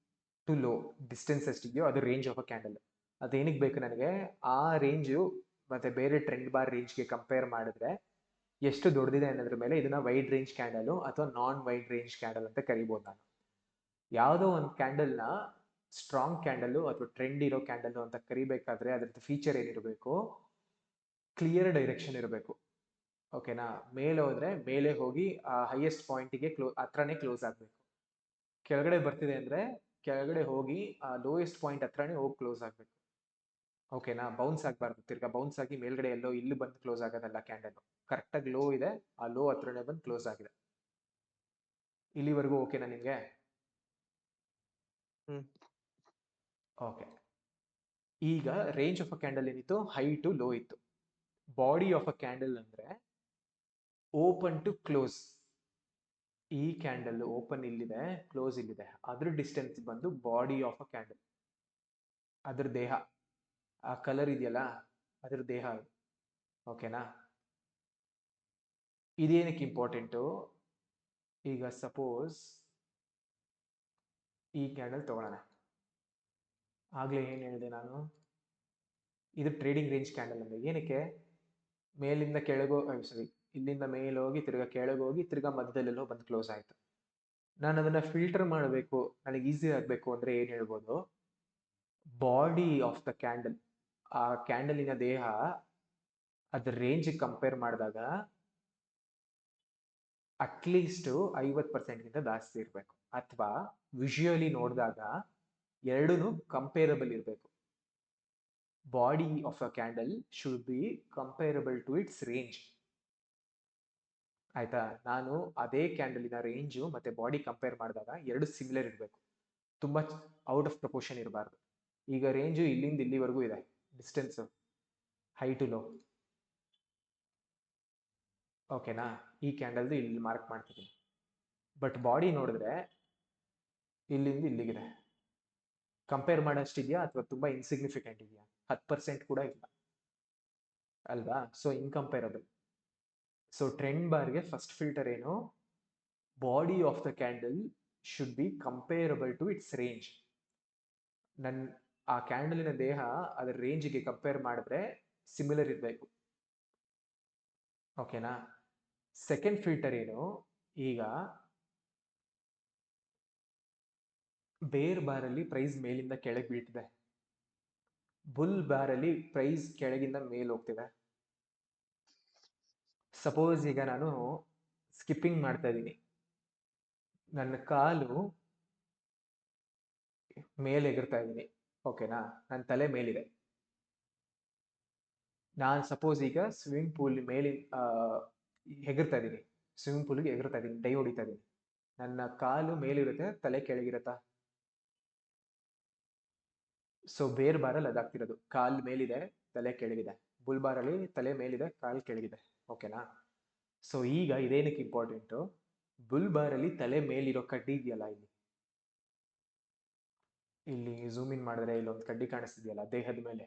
ಟು ಲೋ ಡಿಸ್ಟೆನ್ಸ್ ಎಷ್ಟಿದೆಯೋ ಅದು ರೇಂಜ್ ಆಫ್ ಅ ಕ್ಯಾಂಡಲ್. ಅದೇನಕ್ಕೆ ಬೇಕು ನನಗೆ? ಆ ರೇಂಜು ಮತ್ತೆ ಬೇರೆ ಟ್ರೆಂಡ್ ಬಾರ್ ರೇಂಜ್ಗೆ ಕಂಪೇರ್ ಮಾಡಿದ್ರೆ ಎಷ್ಟು ದೊಡ್ಡದಿದೆ ಅನ್ನೋದ್ರ ಮೇಲೆ ಇದನ್ನ ವೈಡ್ ರೇಂಜ್ ಕ್ಯಾಂಡಲ್ ಅಥವಾ ನಾನ್ ವೈಡ್ ರೇಂಜ್ ಕ್ಯಾಂಡಲ್ ಅಂತ ಕರಿಬೋದು ನಾನು. ಯಾವುದೋ ಒಂದು ಕ್ಯಾಂಡಲ್ನ ಸ್ಟ್ರಾಂಗ್ ಕ್ಯಾಂಡಲ್ಲು ಅಥವಾ ಟ್ರೆಂಡ್ ಇರೋ ಕ್ಯಾಂಡಲ್ಲು ಅಂತ ಕರಿಬೇಕಾದ್ರೆ ಅದ್ರದ್ದು ಫೀಚರ್ ಏನಿರಬೇಕು, ಕ್ಲಿಯರ್ ಡೈರೆಕ್ಷನ್ ಇರಬೇಕು. ಓಕೆನಾ? ಮೇಲೆ ಹೋದ್ರೆ ಮೇಲೆ ಹೋಗಿ ಆ ಹೈಯೆಸ್ಟ್ ಪಾಯಿಂಟಿಗೆ ಹತ್ರನೇ ಕ್ಲೋಸ್ ಆಗಬೇಕು. ಕೆಳಗಡೆ ಬರ್ತಿದೆ ಅಂದ್ರೆ ಕೆಳಗಡೆ ಹೋಗಿ ಆ ಲೋಯೆಸ್ಟ್ ಪಾಯಿಂಟ್ ಹತ್ರನೇ ಹೋಗಿ ಕ್ಲೋಸ್ ಆಗಬೇಕು. ಓಕೆನಾ? ಬೌನ್ಸ್ ಆಗಬಾರ್ದು, ತಿರ್ಗಾ ಬೌನ್ಸ್ ಆಗಿ ಮೇಲ್ಗಡೆ ಎಲ್ಲೋ ಇಲ್ಲಿ ಬಂದು ಕ್ಲೋಸ್ ಆಗೋದಲ್ಲ ಕ್ಯಾಂಡಲ್. ಕರೆಕ್ಟಾಗಿ ಲೋ ಇದೆ, ಆ ಲೋ ಹತ್ರನೇ ಬಂದು ಕ್ಲೋಸ್ ಆಗಿದೆ. ಇಲ್ಲಿವರೆಗೂ ಓಕೆನಾ ನಿಮ್ಗೆ? ಓಕೆ. ಈಗ ರೇಂಜ್ ಆಫ್ ಅ ಕ್ಯಾಂಡಲ್ ಏನಿತ್ತು, ಹೈ ಟು ಲೋ ಇತ್ತು. ಬಾಡಿ ಆಫ್ ಅ ಕ್ಯಾಂಡಲ್ ಅಂದ್ರೆ ಓಪನ್ ಟು ಕ್ಲೋಸ್. ಈ ಕ್ಯಾಂಡಲ್ ಓಪನ್ ಇಲ್ಲಿದೆ, ಕ್ಲೋಸ್ ಇಲ್ಲಿದೆ, ಅದ್ರ ಡಿಸ್ಟೆನ್ಸ್ ಬಂದು ಬಾಡಿ ಆಫ್ ಅ ಕ್ಯಾಂಡಲ್, ಅದ್ರ ದೇಹ. ಆ ಕಲರ್ ಇದೆಯಲ್ಲ ಅದ್ರ ದೇಹ. ಓಕೆನಾ? ಇದೇನಕ್ಕೆ ಇಂಪಾರ್ಟೆಂಟು? ಈಗ ಸಪೋಸ್ ಈ ಕ್ಯಾಂಡಲ್ ತಗೊಳ್ಳೋಣ. ಆಗ್ಲೇ ಏನು ಹೇಳಿದೆ ನಾನು? ಇದು ಟ್ರೇಡಿಂಗ್ ರೇಂಜ್ ಕ್ಯಾಂಡಲ್ ಅಂದ್ರೆ ಏನಕ್ಕೆ? ಮೇಲಿಂದ ಕೆಳಗೋ ಸಾರಿ, ಇಲ್ಲಿಂದ ಮೇಲೆ ಹೋಗಿ ತಿರ್ಗಾ ಕೆಳಗೆ ಹೋಗಿ ತಿರ್ಗಾ ಮಧ್ಯದಲ್ಲೆಲ್ಲೋ ಬಂದು ಕ್ಲೋಸ್ ಆಯ್ತು. ನಾನು ಅದನ್ನ ಫಿಲ್ಟರ್ ಮಾಡಬೇಕು, ನನಗೆ ಈಸಿ ಆಗಬೇಕು ಅಂದ್ರೆ ಏನು ಹೇಳ್ಬೋದು? ಬಾಡಿ ಆಫ್ ದ ಕ್ಯಾಂಡಲ್, ಆ ಕ್ಯಾಂಡಲಿನ ದೇಹ ಅದ್ರ ರೇಂಜ್ ಕಂಪೇರ್ ಮಾಡಿದಾಗ ಅಟ್ಲೀಸ್ಟ್ 50%ಗಿಂತ ಜಾಸ್ತಿ ಇರಬೇಕು. ಅಥವಾ ವಿಜುವಲಿ ನೋಡಿದಾಗ ಎರಡೂ ಕಂಪೇರಬಲ್ ಇರಬೇಕು. Body of a candle should be comparable to its range. ಆಯ್ತಾ? ನಾನು ಅದೇ ಕ್ಯಾಂಡಲಿನ ರೇಂಜು ಮತ್ತೆ ಬಾಡಿ ಕಂಪೇರ್ ಮಾಡಿದಾಗ ಎರಡು ಸಿಮಿಲರ್ ಇರಬೇಕು, ತುಂಬಾ ಔಟ್ ಆಫ್ ಪ್ರಪೋರ್ಷನ್ ಇರಬಾರ್ದು. ಈಗ ರೇಂಜು ಇಲ್ಲಿಂದ ಇಲ್ಲಿವರೆಗೂ ಇದೆ, ಡಿಸ್ಟೆನ್ಸ್ ಹೈ ಟು ಲೋ. ಓಕೆನಾ? ಈ ಕ್ಯಾಂಡಲ್ದು ಇಲ್ಲಿ ಮಾರ್ಕ್ ಮಾಡ್ತಿದ್ದೀನಿ. ಬಟ್ ಬಾಡಿ ನೋಡಿದ್ರೆ ಇಲ್ಲಿಂದ ಇಲ್ಲಿಗಿದೆ. ಕಂಪೇರ್ ಮಾಡೋಷ್ಟಿದೆಯಾ ಅಥವಾ ತುಂಬಾ ಇನ್ಸಿಗ್ನಿಫಿಕೆಂಟ್ ಇದೆಯಾ? 10% ಕೂಡ ಇಲ್ಲ ಅಲ್ವಾ? So incomparable. ಸೊ ಟ್ರೆಂಡ್ ಬಾರ್ಗೆ ಫಸ್ಟ್ ಫಿಲ್ಟರ್ ಏನು? Body of the candle should be comparable to its range. ಆ ಕ್ಯಾಂಡಲಿನ ದೇಹ ಅದರ ರೇಂಜ್ಗೆ ಕಂಪೇರ್ ಮಾಡಿದ್ರೆ ಸಿಮಿಲರ್ ಇರಬೇಕು. ಓಕೆನಾ? ಸೆಕೆಂಡ್ ಫಿಲ್ಟರ್ ಏನು? ಈಗ ಬೇರ್ ಬಾರಲ್ಲಿ ಪ್ರೈಸ್ ಮೇಲಿಂದ ಕೆಳಗೆ ಬೀಳ್ತಿದೆ, ಬುಲ್ ಬಾರಲ್ಲಿ ಪ್ರೈಸ್ ಕೆಳಗಿಂದ ಮೇಲೆ ಹೋಗ್ತಿದೆ. ಸಪೋಸ್ ಈಗ ನಾನು ಸ್ಕಿಪ್ಪಿಂಗ್ ಮಾಡ್ತಾ ಇದ್ದೀನಿ, ನನ್ನ ಕಾಲು ಮೇಲೆ ಎಗರ್ತಾ ಇದ್ದೀನಿ. ಓಕೆನಾ? ನನ್ನ ತಲೆ ಮೇಲಿದೆ. ನಾನು ಸಪೋಸ್ ಈಗ ಸ್ವಿಮ್ಮಿಂಗ್ ಪೂಲ್ ಮೇಲೆ ಎಗರ್ತಾ ಇದ್ದೀನಿ, ಸ್ವಿಮ್ಮಿಂಗ್ ಪೂಲ್ಗೆ ಎಗರ್ತಾ ಇದ್ದೀನಿ, ಡೈ ಹೊಡಿತಾ ಇದ್ದೀನಿ. ನನ್ನ ಕಾಲು ಮೇಲಿರುತ್ತೆ, ತಲೆ ಕೆಳಗಿರುತ್ತಾ? ಸೊ ಬೇರ್ ಬಾರಲ್ಲಿ ಅದಾಗ್ತಿರೋದು, ಕಾಲು ಮೇಲಿದೆ, ತಲೆ ಕೆಳಗಿದೆ. ಬುಲ್ ಬಾರಲ್ಲಿ ತಲೆ ಮೇಲಿದೆ, ಕಾಲು ಕೆಳಗಿದೆ. ಓಕೆನಾ? ಸೊ ಈಗ ಇದೇನಕ್ಕೆ ಇಂಪಾರ್ಟೆಂಟು? ಬುಲ್ ಬಾರಲ್ಲಿ ತಲೆ ಮೇಲಿರೋ ಕಡ್ಡಿ ಇದೆಯಲ್ಲ, ಇಲ್ಲಿ ಝೂಮ್ ಇನ್ ಮಾಡಿದ್ರೆ ಇಲ್ಲೊಂದು ಕಡ್ಡಿ ಕಾಣಿಸ್ತಿದೆಯಲ್ಲ ದೇಹದ ಮೇಲೆ,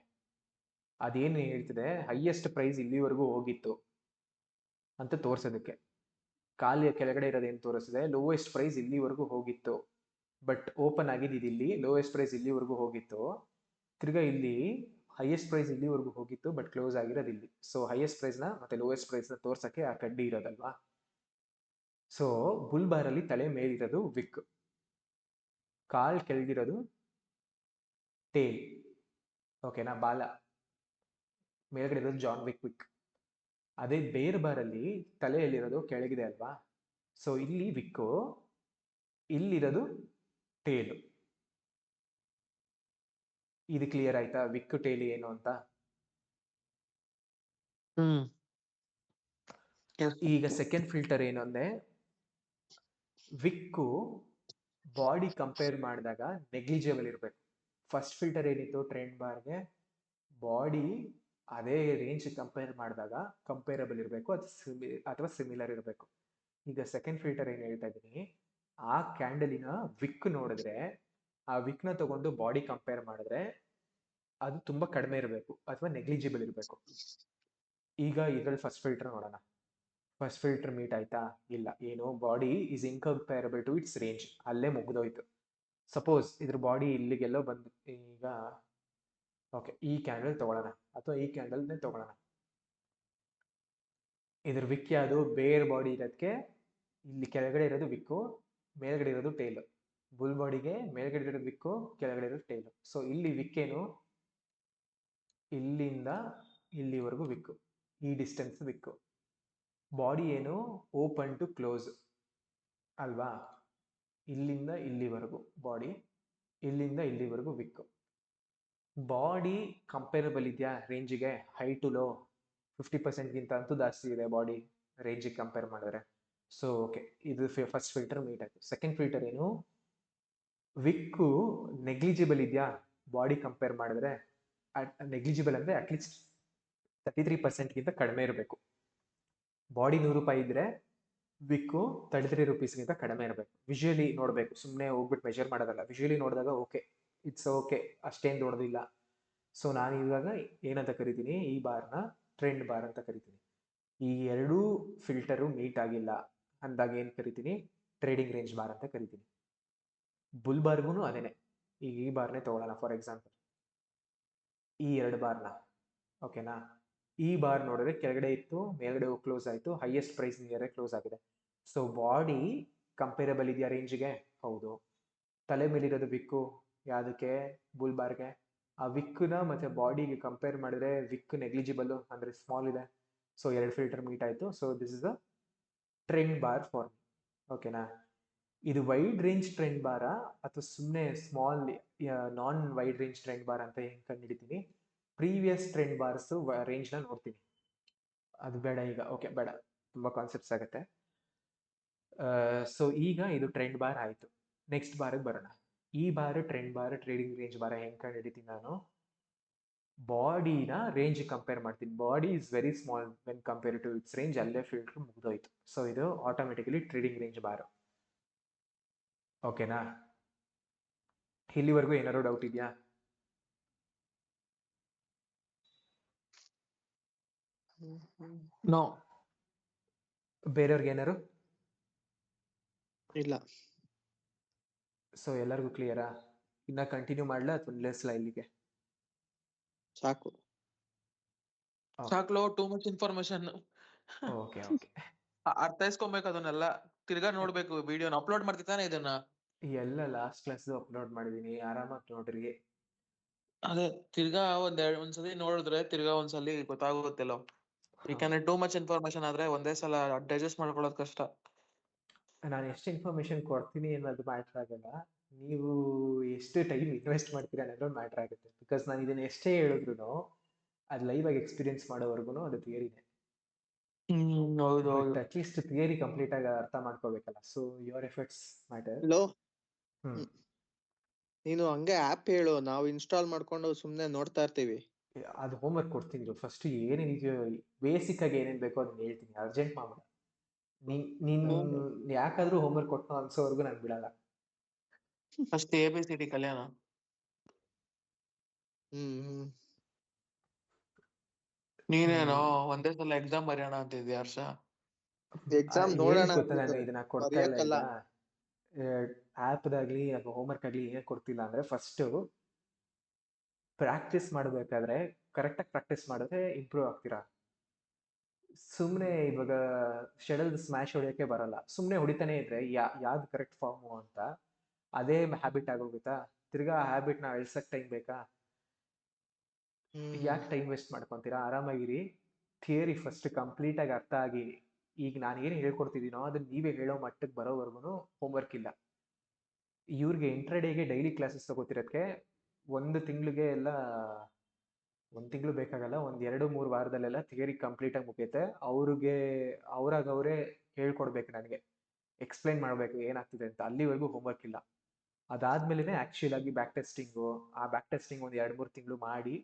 ಅದೇನು ಹೇಳ್ತಿದೆ? ಹೈಯೆಸ್ಟ್ ಪ್ರೈಸ್ ಇಲ್ಲಿವರೆಗೂ ಹೋಗಿತ್ತು ಅಂತ ತೋರ್ಸೋದಕ್ಕೆ. ಕಾಲಿಯ ಕೆಳಗಡೆ ಇರೋದೇನು ತೋರಿಸಿದೆ? ಲೋಯೆಸ್ಟ್ ಪ್ರೈಸ್ ಇಲ್ಲಿವರೆಗೂ ಹೋಗಿತ್ತು, ಬಟ್ ಓಪನ್ ಆಗಿದ್ದು ಇಲ್ಲಿ ಲೋಯೆಸ್ಟ್ ಪ್ರೈಸ್ ಇಲ್ಲಿವರೆಗೂ ಹೋಗಿತ್ತು. ತಿರ್ಗಾ ಇಲ್ಲಿ ಹೈಯೆಸ್ಟ್ ಪ್ರೈಸ್ ಇಲ್ಲಿವರೆಗೂ ಹೋಗಿತ್ತು, ಬಟ್ ಕ್ಲೋಸ್ ಆಗಿರೋದು ಇಲ್ಲಿ. ಸೊ ಹೈಯೆಸ್ಟ್ ಪ್ರೈಸ್ನ ಮತ್ತೆ ಲೋಯೆಸ್ಟ್ ಪ್ರೈಸ್ನ ತೋರ್ಸಕ್ಕೆ ಆ ಕಡ್ಡಿ ಇರೋದಲ್ವಾ? ಸೊ ಬುಲ್ ಬಾರಲ್ಲಿ ತಲೆ ಮೇಲಿರೋದು ವಿಕ್, ಕಾಲ್ ಕೆಳಗಿರೋದು ಟೇಲ್. ಓಕೆನಾ? ಬಾಲ ಮೇಲ್ಗಡೆ ಇರೋದು ಜಾನ್ ವಿಕ್. ಅದೇ ಬೇರ್ ಬಾರಲ್ಲಿ ತಲೆಯಲ್ಲಿರೋದು ಕೆಳಗಿದೆ ಅಲ್ವಾ? ಸೊ ಇಲ್ಲಿ ವಿಕ್ಕು, ಇಲ್ಲಿರೋದು ಟೇಲು. ಇದು ಕ್ಲಿಯರ್ ಆಯ್ತಾ? ವಿಕ್ ಟೇಲ್ ಏನು ಅಂತ? ಈಗ ಸೆಕೆಂಡ್ ಫಿಲ್ಟರ್ ಏನು ಅಂದ್ರೆ, ವಿಕ್ಕು ಬಾಡಿ ಕಂಪೇರ್ ಮಾಡಿದಾಗ ನೆಗ್ಲಿಜಿಬಲ್ ಇರಬೇಕು. ಫಸ್ಟ್ ಫಿಲ್ಟರ್ ಏನಿತ್ತು ಟ್ರೆಂಡ್ ಬಾರ್ಗೆ, ಬಾಡಿ ಅದೇ ರೇಂಜ್ ಕಂಪೇರ್ ಮಾಡಿದಾಗ ಕಂಪೇರಬಲ್ ಇರಬೇಕು ಅಥವಾ ಸಿಮಿಲರ್ ಇರಬೇಕು. ಈಗ ಸೆಕೆಂಡ್ ಫಿಲ್ಟರ್ ಏನು ಹೇಳ್ತಾ ಇದ್ದೀನಿ, ಆ ಕ್ಯಾಂಡಲಿನ ವಿಕ್ ನೋಡಿದ್ರೆ, ಆ ವಿಕ್ನ ತಗೊಂಡು ಬಾಡಿ ಕಂಪೇರ್ ಮಾಡಿದ್ರೆ ಅದು ತುಂಬಾ ಕಡಿಮೆ ಇರಬೇಕು ಅಥವಾ ನೆಗ್ಲಿಜಿಬಲ್ ಇರಬೇಕು. ಈಗ ಇದ್ರಲ್ಲಿ ಫಸ್ಟ್ ಫಿಲ್ಟರ್ ನೋಡೋಣ. ಫಸ್ಟ್ ಫಿಲ್ಟರ್ ಮೀಟ್ ಆಯ್ತಾ? ಇಲ್ಲ. ಏನು? Body is incomparable to its range, ಅಲ್ಲೇ ಮುಗಿದೋಯ್ತು. ಸಪೋಸ್ ಇದ್ರ ಬಾಡಿ ಇಲ್ಲಿಗೆಲ್ಲೋ ಬಂದು, ಈಗ ಓಕೆ ಈ ಕ್ಯಾಂಡಲ್ ತಗೊಳ್ಳೋಣ ಅಥವಾ ಈ ಕ್ಯಾಂಡಲ್ನೇ ತಗೊಳ್ಳೋಣ. ಇದ್ರ ವಿಕ್ ಯಾವುದು? ಬೇರ್ ಬಾಡಿ ಇರೋದಕ್ಕೆ ಇಲ್ಲಿ ಕೆಳಗಡೆ ಇರೋದು ವಿಕ್ಕು, ಮೇಲ್ಗಡೆ ಇರೋದು ಟೇಲು. ಬುಲ್ ಬಾಡಿಗೆ ಮೇಲ್ಗಡೆ ಇರೋದು ವಿಕ್ಕು, ಕೆಳಗಡೆ ಇರೋದು ಟೈಲು. ಸೊ ಇಲ್ಲಿ ವಿಕ್ ಏನು, ಇಲ್ಲಿಂದ ಇಲ್ಲಿವರೆಗೂ ವಿಕ್ಕು, ಈ ಡಿಸ್ಟೆನ್ಸ್ ವಿಕ್ಕು. ಬಾಡಿ ಏನು, ಓಪನ್ ಟು ಕ್ಲೋಸ್ ಅಲ್ವಾ, ಇಲ್ಲಿಂದ ಇಲ್ಲಿವರೆಗೂ ಬಾಡಿ, ಇಲ್ಲಿಂದ ಇಲ್ಲಿವರೆಗೂ ವಿಕ್ಕು. ಬಾಡಿ ಕಂಪೇರಬಲ್ ಇದೆಯಾ ರೇಂಜಿಗೆ, ಹೈಟು ಲೋ 50%ಗಿಂತ ಅಂತೂ ಜಾಸ್ತಿ ಇದೆ ಬಾಡಿ ರೇಂಜಿಗೆ ಕಂಪೇರ್ ಮಾಡಿದ್ರೆ. ಸೊ ಓಕೆ, ಇದು ಫಸ್ಟ್ ಫಿಲ್ಟರ್ ಮೀಟ್ ಆಯ್ತು. ಸೆಕೆಂಡ್ ಫಿಲ್ಟರ್ ಏನು, ವಿಕ್ಕು ನೆಗ್ಲಿಜಿಬಲ್ ಇದೆಯಾ ಬಾಡಿ ಕಂಪೇರ್ ಮಾಡಿದ್ರೆ. ನೆಗ್ಲಿಜಿಬಲ್ ಅಂದರೆ ಅಟ್ಲೀಸ್ಟ್ 33%ಗಿಂತ ಕಡಿಮೆ ಇರಬೇಕು. ಬಾಡಿ 100 ರೂಪಾಯಿ ಇದ್ರೆ ವಿಕ್ಕು 33 ರೂಪೀಸ್ಗಿಂತ ಕಡಿಮೆ ಇರಬೇಕು. ವಿಜುವಲಿ ನೋಡಬೇಕು, ಸುಮ್ಮನೆ ಹೋಗ್ಬಿಟ್ಟು ಮೆಜರ್ ಮಾಡೋದಲ್ಲ. ವಿಜುವಲಿ ನೋಡಿದಾಗ ಓಕೆ, ಇಟ್ಸ್ ಓಕೆ, ಅಷ್ಟೇನು ದೊಡ್ಡದಿಲ್ಲ. ಸೊ ನಾನು ಇವಾಗ ಏನಂತ ಕರಿತೀನಿ, ಈ ಬಾರ್ನ ಟ್ರೆಂಡ್ ಬಾರ್ ಅಂತ ಕರಿತೀನಿ. ಈ ಎರಡೂ ಫಿಲ್ಟರು ಮೀಟ್ ಆಗಿಲ್ಲ ಅಂದಾಗ ಏನು ಕರಿತೀನಿ, ಟ್ರೇಡಿಂಗ್ ರೇಂಜ್ ಬಾರ್ ಅಂತ ಕರಿತೀನಿ. ಬುಲ್ ಬಾರ್ಗೂ ಅದೇನೆ. ಈಗ ಈ ಬಾರ್ನೇ ತಗೊಳ್ಳೋಣ ಫಾರ್ ಎಕ್ಸಾಂಪಲ್, ಈ ಎರಡು ಬಾರ್ನ, ಓಕೆನಾ. ಈ ಬಾರ್ ನೋಡಿದ್ರೆ ಕೆಳಗಡೆ ಇತ್ತು, ಮೇಲ್ಗಡೆ ಕ್ಲೋಸ್ ಆಯಿತು, ಹೈಯೆಸ್ಟ್ ಪ್ರೈಸ್ ನಿಯರೇ ಕ್ಲೋಸ್ ಆಗಿದೆ. ಸೊ ಬಾಡಿ ಕಂಪೇರಬಲ್ ಇದೆಯಾ ರೇಂಜ್ಗೆ, ಹೌದು. ತಲೆ ಮೇಲಿರೋದು ವಿಕ್ಕು ಯಾವುದಕ್ಕೆ, ಬುಲ್ ಬಾರ್ಗೆ. ಆ ವಿಕ್ಕನ್ನ ಮತ್ತು ಬಾಡಿಗೆ ಕಂಪೇರ್ ಮಾಡಿದ್ರೆ ವಿಕ್ ನೆಗ್ಲಿಜಿಬಲ್ ಅಂದರೆ ಸ್ಮಾಲ್ ಇದೆ. ಸೊ ಎರಡು ಫಿಲ್ಟರ್ ಮೀಟ್ ಆಯಿತು. So this is a trend bar for me, ಓಕೆನಾ. ಇದು ವೈಡ್ ರೇಂಜ್ ಟ್ರೆಂಡ್ ಬಾರ ಅಥವಾ ಸುಮ್ಮನೆ ಸ್ಮಾಲ್ ನಾನ್ ವೈಡ್ ರೇಂಜ್ ಟ್ರೆಂಡ್ ಬಾರ್ ಅಂತ ಹೆಂಗೆ ಕಂಡುಹಿಡಿತೀನಿ, ಪ್ರೀವಿಯಸ್ ಟ್ರೆಂಡ್ ಬಾರ್ಸು ರೇಂಜ್ನ ನೋಡ್ತೀನಿ. ಅದು ಬೇಡ ಈಗ, ಓಕೆ ಬೇಡ, ತುಂಬ ಕಾನ್ಸೆಪ್ಟ್ಸ್ ಆಗುತ್ತೆ. ಸೊ ಈಗ ಇದು ಟ್ರೆಂಡ್ ಬಾರ್ ಆಯಿತು. ನೆಕ್ಸ್ಟ್ ಬಾರಿಗೆ ಬರೋಣ. ಈ bar trend bar, trading range ಬಾರ ಹೆಂಗೆ ಕಂಡುಹಿಡಿತೀನಿ ನಾನು, ಬಾಡಿನ ರೇಂಜ್ ಕಂಪೇರ್ ಮಾಡ್ತೀನಿ. Body is very small when compare to its range, ಅಲ್ಲೇ ಫಿಲ್ಟರ್ ಮುಗಿದೋಯ್ತು. ಸೊ ಇದು ಆಟೋಮೆಟಿಕಲಿ ಟ್ರೇಡಿಂಗ್ ರೇಂಜ್ ಬಾರ್, ಓಕೆನಾ. ಇಲ್ಲಿವರೆಗೂ ಏನಾದ್ರು ಡೌಟ್ ಇದೆಯಾ? ನೋ, ಬೇರೆಯವ್ರಿಗೆ ಏನಾರು? ಇಲ್ಲ. ಸೊ ಎಲ್ಲರಿಗೂ ಕ್ಲಿಯರಾ? ಇನ್ನ ಕಂಟಿನ್ಯೂ ಮಾಡ್ಲಾ ಅಥವಾ ನಿಲ್ಲಿಸ್ಲಾ ಇಲ್ಲಿಗೆ? ಸಾಕು ಸಾಕ್ಲೋ, too much information. Okay okay, ಅರ್ಥೈಸ್ಕೊಬೇಕು ಅದನ್ನೆಲ್ಲ, ತಿರ್ಗಾ ನೋಡ್ಬೇಕು. ವಿಡಿಯೋನ ಅಪ್ಲೋಡ್ ಮಾಡ್ತಿದ್ದಾನೆ ಇದನ್ನ. ಎಲ್ಲ ಲಾಸ್ಟ್ ಕ್ಲಾಸ್ ಅಪ್ಲೋಡ್ ಮಾಡಿದೀನಿ, ಆರಾಮಾಗಿ ನೋಡ್ರಿ. ಅದೇ ತಿರ್ಗಾ ಒಂದ್ಸಲಿ ನೋಡಿದ್ರೆ ತಿರ್ಗಾ ಒಂದ್ಸಲಿ ಗೊತ್ತಾಗುತ್ತಲ್ಲೋ. ಯಾಕಂದ್ರೆ ಟೂ ಮಚ್ ಇನ್ಫಾರ್ಮೇಶನ್ ಆದ್ರೆ ಒಂದೇ ಸಲ ಡೈಜೆಸ್ಟ್ ಮಾಡ್ಕೊಳ್ಳೋದು ಕಷ್ಟ. ನಾನು ಎಷ್ಟು ಇನ್ಫಾರ್ಮೇಶನ್ ಕೊಡ್ತೀನಿ ಅನ್ನೋದು ಮ್ಯಾಟ್ರ್ ಆಗಲ್ಲ, ನೀವು ಎಷ್ಟು ಟೈಮ್ ಇನ್ವೆಸ್ಟ್ ಮಾಡ್ತೀರಾ ಅನ್ನೋದು ಮ್ಯಾಟ್ರ್ ಆಗುತ್ತೆ. ಬಿಕಾಸ್ ನಾನು ಇದನ್ನ ಎಷ್ಟೇ ಹೇಳಿದ್ರು ಅದು ಲೈವ್ ಆಗಿ ಎಕ್ಸ್ಪೀರಿಯನ್ಸ್ ಮಾಡೋವರೆಗೂ ಅದು ಥಿಯರಿನೇ. ಹೌದು ಬಟ್ ಹೌದು. ಅಟ್ಲೀಸ್ಟ್ ಥಿಯರಿ ಕಂಪ್ಲೀಟ್ ಆಗಿ ಅರ್ಥ ಮಾಡ್ಕೋಬೇಕಲ್ಲ. So your efforts matter. ನೀನು ಹಂಗೆ ಆಪ್ ಹೇಳು, ನಾವು ಇನ್ಸ್ಟಾಲ್ ಮಾಡ್ಕೊಂಡು ಸುಮ್ನೆ ನೋಡ್ತಾ ಇರ್ತೀವಿ. ಅದು ಹೋಮ್ವರ್ಕ್ ಕೊಡ್ತೀನಿ. ಫಸ್ಟ್ ಏನೇನಿದೆಯೋ ಬೇಸಿಕ್ ಆಗಿ ಏನೇನು ಬೇಕೋ ಅದನ್ನ ಹೇಳ್ತೀನಿ, ಅರ್ಜೆಂಟ್ ಮಾಡ್ಬೇಡ. ನೀನ್ ಯಾಕಾದ್ರೂ ಹೋಮ್ವರ್ಕ್ ಕೊಟ್ಟು ಅನ್ಸೋವರೆಗೂ ನಾನು ಬಿಡಲ್ಲ. ಫಸ್ಟ್ ABCD ಕಲ್ಯಾಣ. ನೀನೇನೋ ಒಂದೇ ಸಲ ಎಕ್ಸಾಮ್ ಬರೆಯೋಣ ಅಂತಿದ್ಯಾ ಹರ್ಷ? ಎಕ್ಸಾಮ್ ನೋಡೋಣ ಗೊತ್ತಾ, ನಾನು ಇದನ್ನ ಕೊಡ್ತಾ ಇಲ್ಲ ಈಗ ಆ್ಯಪ್ದಾಗ್ಲಿ ಅಥವಾ ಹೋಮ್ವರ್ಕ್ ಆಗಲಿ ಏನೇ ಕೊಡ್ತಿಲ್ಲ ಅಂದ್ರೆ, ಫಸ್ಟ್ ಪ್ರಾಕ್ಟೀಸ್ ಮಾಡಬೇಕಾದ್ರೆ ಕರೆಕ್ಟಾಗಿ ಪ್ರಾಕ್ಟೀಸ್ ಮಾಡಿದ್ರೆ ಇಂಪ್ರೂವ್ ಆಗ್ತೀರಾ. ಸುಮ್ಮನೆ ಇವಾಗ ಶೆಡಲ್ ಸ್ಮ್ಯಾಶ್ ಹೊಡಿಯೋಕ್ಕೆ ಬರಲ್ಲ, ಸುಮ್ಮನೆ ಹೊಡಿತಾನೆ ಇದ್ರೆ ಯಾವ್ದು ಕರೆಕ್ಟ್ ಫಾರ್ಮು ಅಂತ ಅದೇ ಹ್ಯಾಬಿಟ್ ಆಗೋಗುತ್ತಾ. ತಿರ್ಗಾ ಆ ಹ್ಯಾಬಿಟ್ನ ಅಳಿಸಕ್ಕೆ ಟೈಮ್ ಬೇಕಾ? ಯಾಕೆ ಟೈಮ್ ವೇಸ್ಟ್ ಮಾಡ್ಕೊತೀರಾ? ಆರಾಮಾಗಿರಿ. ಥಿಯರಿ ಫಸ್ಟ್ ಕಂಪ್ಲೀಟಾಗಿ ಅರ್ಥ ಆಗಿ, ಈಗ ನಾನು ಏನು ಹೇಳ್ಕೊಡ್ತಿದ್ದೀನೋ ಅದನ್ನ ನೀವೇ ಹೇಳೋ ಮಟ್ಟಕ್ಕೆ ಬರೋವರೆಗೂ ಹೋಮ್ವರ್ಕ್ ಇಲ್ಲ. ಇವ್ರಿಗೆ ಇಂಟ್ರಾಡೇಗೆ ಡೈಲಿ ಕ್ಲಾಸಸ್ ತಗೋತಿರೋದಕ್ಕೆ ಒಂದು ತಿಂಗಳಿಗೆ ಎಲ್ಲ, ಒಂದು ತಿಂಗಳು ಬೇಕಾಗಲ್ಲ, ಒಂದು 2-3 ವಾರದಲ್ಲೆಲ್ಲ ಥಿಯರಿ ಕಂಪ್ಲೀಟಾಗಿ ಮುಗಿಯುತ್ತೆ. ಅವರೇ ಹೇಳ್ಕೊಡ್ಬೇಕು, ನನಗೆ ಎಕ್ಸ್ಪ್ಲೈನ್ ಮಾಡಬೇಕು ಏನಾಗ್ತಿದೆ ಅಂತ. ಅಲ್ಲಿವರೆಗೂ ಹೋಮ್ವರ್ಕ್ ಇಲ್ಲ. ಅದಾದ್ಮೇಲೆ ಆ್ಯಕ್ಚುಲ್ ಆಗಿ ಬ್ಯಾಕ್ ಟೆಸ್ಟಿಂಗು, ಆ ಬ್ಯಾಕ್ ಟೆಸ್ಟಿಂಗ್ ಒಂದು 2-3 ತಿಂಗಳು ಮಾಡಿ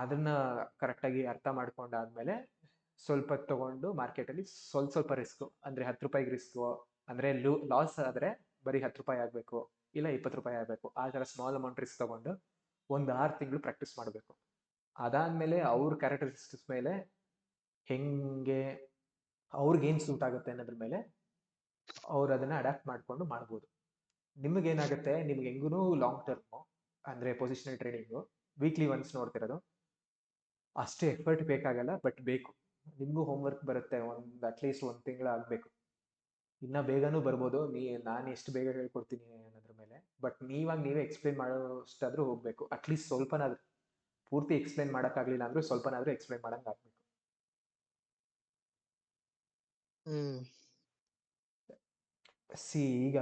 ಅದನ್ನ ಕರೆಕ್ಟಾಗಿ ಅರ್ಥ ಮಾಡ್ಕೊಂಡಾದ್ಮೇಲೆ ಸ್ವಲ್ಪ ತಗೊಂಡು ಮಾರ್ಕೆಟಲ್ಲಿ ಸ್ವಲ್ಪ ರಿಸ್ಕು, ಅಂದರೆ 10 ರೂಪಾಯಿಗೆ ರಿಸ್ಕು, ಅಂದರೆ ಲಾಸ್ ಆದರೆ ಬರೀ 10 ರೂಪಾಯಿ ಆಗಬೇಕು, ಇಲ್ಲ 20 ರೂಪಾಯಿ ಆಗಬೇಕು, ಆ ಥರ ಸ್ಮಾಲ್ ಅಮೌಂಟ್ ರಿಸ್ಕ್ ತಗೊಂಡು ಒಂದು 6 ತಿಂಗಳು ಪ್ರಾಕ್ಟೀಸ್ ಮಾಡಬೇಕು. ಅದಾದಮೇಲೆ ಅವ್ರ ಕ್ಯಾರೆಕ್ಟರಿಸ್ಟಿಕ್ಸ್ ಮೇಲೆ ಹೆಂಗೆ ಅವ್ರಿಗೇನು ಸೂಟ್ ಆಗುತ್ತೆ ಅನ್ನೋದ್ರ ಮೇಲೆ ಅವ್ರು ಅದನ್ನು ಅಡ್ಯಾಪ್ಟ್ ಮಾಡಿಕೊಂಡು ಮಾಡ್ಬೋದು. ನಿಮಗೇನಾಗುತ್ತೆ, ನಿಮ್ಗೆ ಹೆಂಗೂ ಲಾಂಗ್ ಟರ್ಮು ಅಂದರೆ ಪೊಸಿಷನಲ್ ಟ್ರೇಡಿಂಗು ವೀಕ್ಲಿ ಒನ್ಸ್ ನೋಡ್ತಿರೋದು, ಅಷ್ಟೇ ಎಫರ್ಟ್ ಬೇಕಾಗಲ್ಲ, ಬಟ್ ಬೇಕು. ನಿಮಗೂ ಹೋಮ್ವರ್ಕ್ ಬರುತ್ತೆ, ಒಂದು ಅಟ್ಲೀಸ್ಟ್ 1 ತಿಂಗಳು ಆಗಬೇಕು. ಇನ್ನ ಬೇಗನೂ ಬರ್ಬೋದು. ನಾನು ಎಷ್ಟು ಬೇಗ ಹೇಳ್ಕೊಡ್ತೀನಿ ಅನ್ನೋದ್ರ ಮೇಲೆ. ಬಟ್ ನೀವೇ ಎಕ್ಸ್ಪ್ಲೈನ್ ಮಾಡೋಷ್ಟಾದ್ರೂ ಹೋಗ್ಬೇಕು. ಅಟ್ಲೀಸ್ಟ್ ಸ್ವಲ್ಪನಾದ್ರೂ. ಪೂರ್ತಿ ಎಕ್ಸ್ಪ್ಲೈನ್ ಮಾಡೋಕ್ಕಾಗಲಿಲ್ಲ ಅಂದ್ರೂ ಸ್ವಲ್ಪನಾದ್ರೂ ಎಕ್ಸ್ಪ್ಲೈನ್ ಮಾಡಂಗೆ ಆಗ್ಬೇಕು. ಈಗ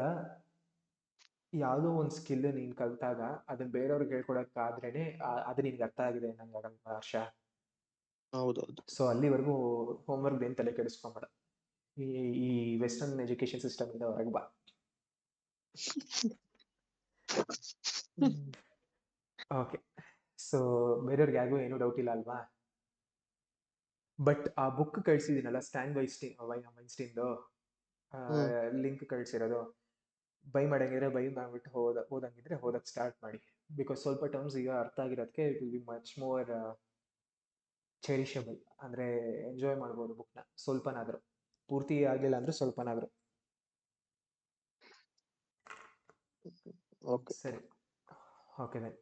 ಯಾವುದೋ ಒಂದು ಸ್ಕಿಲ್ ನೀನು ಕಲ್ತಾಗ ಅದನ್ನ ಬೇರೆಯವ್ರಿಗೆ ಹೇಳ್ಕೊಡಕ್ಕಾದ್ರೇನೆ ಅದು ನಿನ್ಗೆ ಅರ್ಥ ಆಗಿದೆ ನಂಗೆ ಹರ್ಷ. ಹೌದೌದು. ಸೊ ಅಲ್ಲಿವರೆಗೂ ಹೋಮ್ವರ್ಕ್ ಏನು ತಲೆ ಕೆಡಿಸ್ಕೊಂಬೇಡ. ಈ ವೆಸ್ಟರ್ನ್ ಎಜುಕೇಶನ್ ಸಿಸ್ಟಮ್ ಇಂದ ಹೊರಗೆ ಬಾ. ಓಕೆ. ಸೊ ಬೇರೆಯವ್ರಿಗೆ ಯಾರಿಗೂ ಏನೂ ಡೌಟ್ ಇಲ್ಲ ಅಲ್ವಾ? ಬಟ್ ಆ ಬುಕ್ ಕಳಿಸಿದ್ದೀನಲ್ಲ, ಸ್ಟ್ಯಾನ್ ವೈನ್ಸ್ಟೀನ್ದು ಲಿಂಕ್ ಕಳಿಸಿರೋದು, ಬೈ ಮಾಡಂಗಿದ್ರೆ ಬೈ ಮಾಡಿಬಿಟ್ಟು ಓದಂಗಿದ್ರೆ ಓದಕ್ಕೆ ಸ್ಟಾರ್ಟ್ ಮಾಡಿ. ಬಿಕಾಸ್ ಸ್ವಲ್ಪ ಟರ್ಮ್ಸ್ ಈಗ ಅರ್ಥ ಆಗಿರೋದಕ್ಕೆ it will be much more cherishable. ಅಂದರೆ ಎಂಜಾಯ್ ಮಾಡ್ಬೋದು ಬುಕ್ನ ಸ್ವಲ್ಪನಾದರೂ. ಪೂರ್ತಿ ಆಗಲಿಲ್ಲ ಅಂದರೆ ಸ್ವಲ್ಪನಾದರೂ. ಓಕೆ. ಸರಿ, ಓಕೆ ದೆನ್.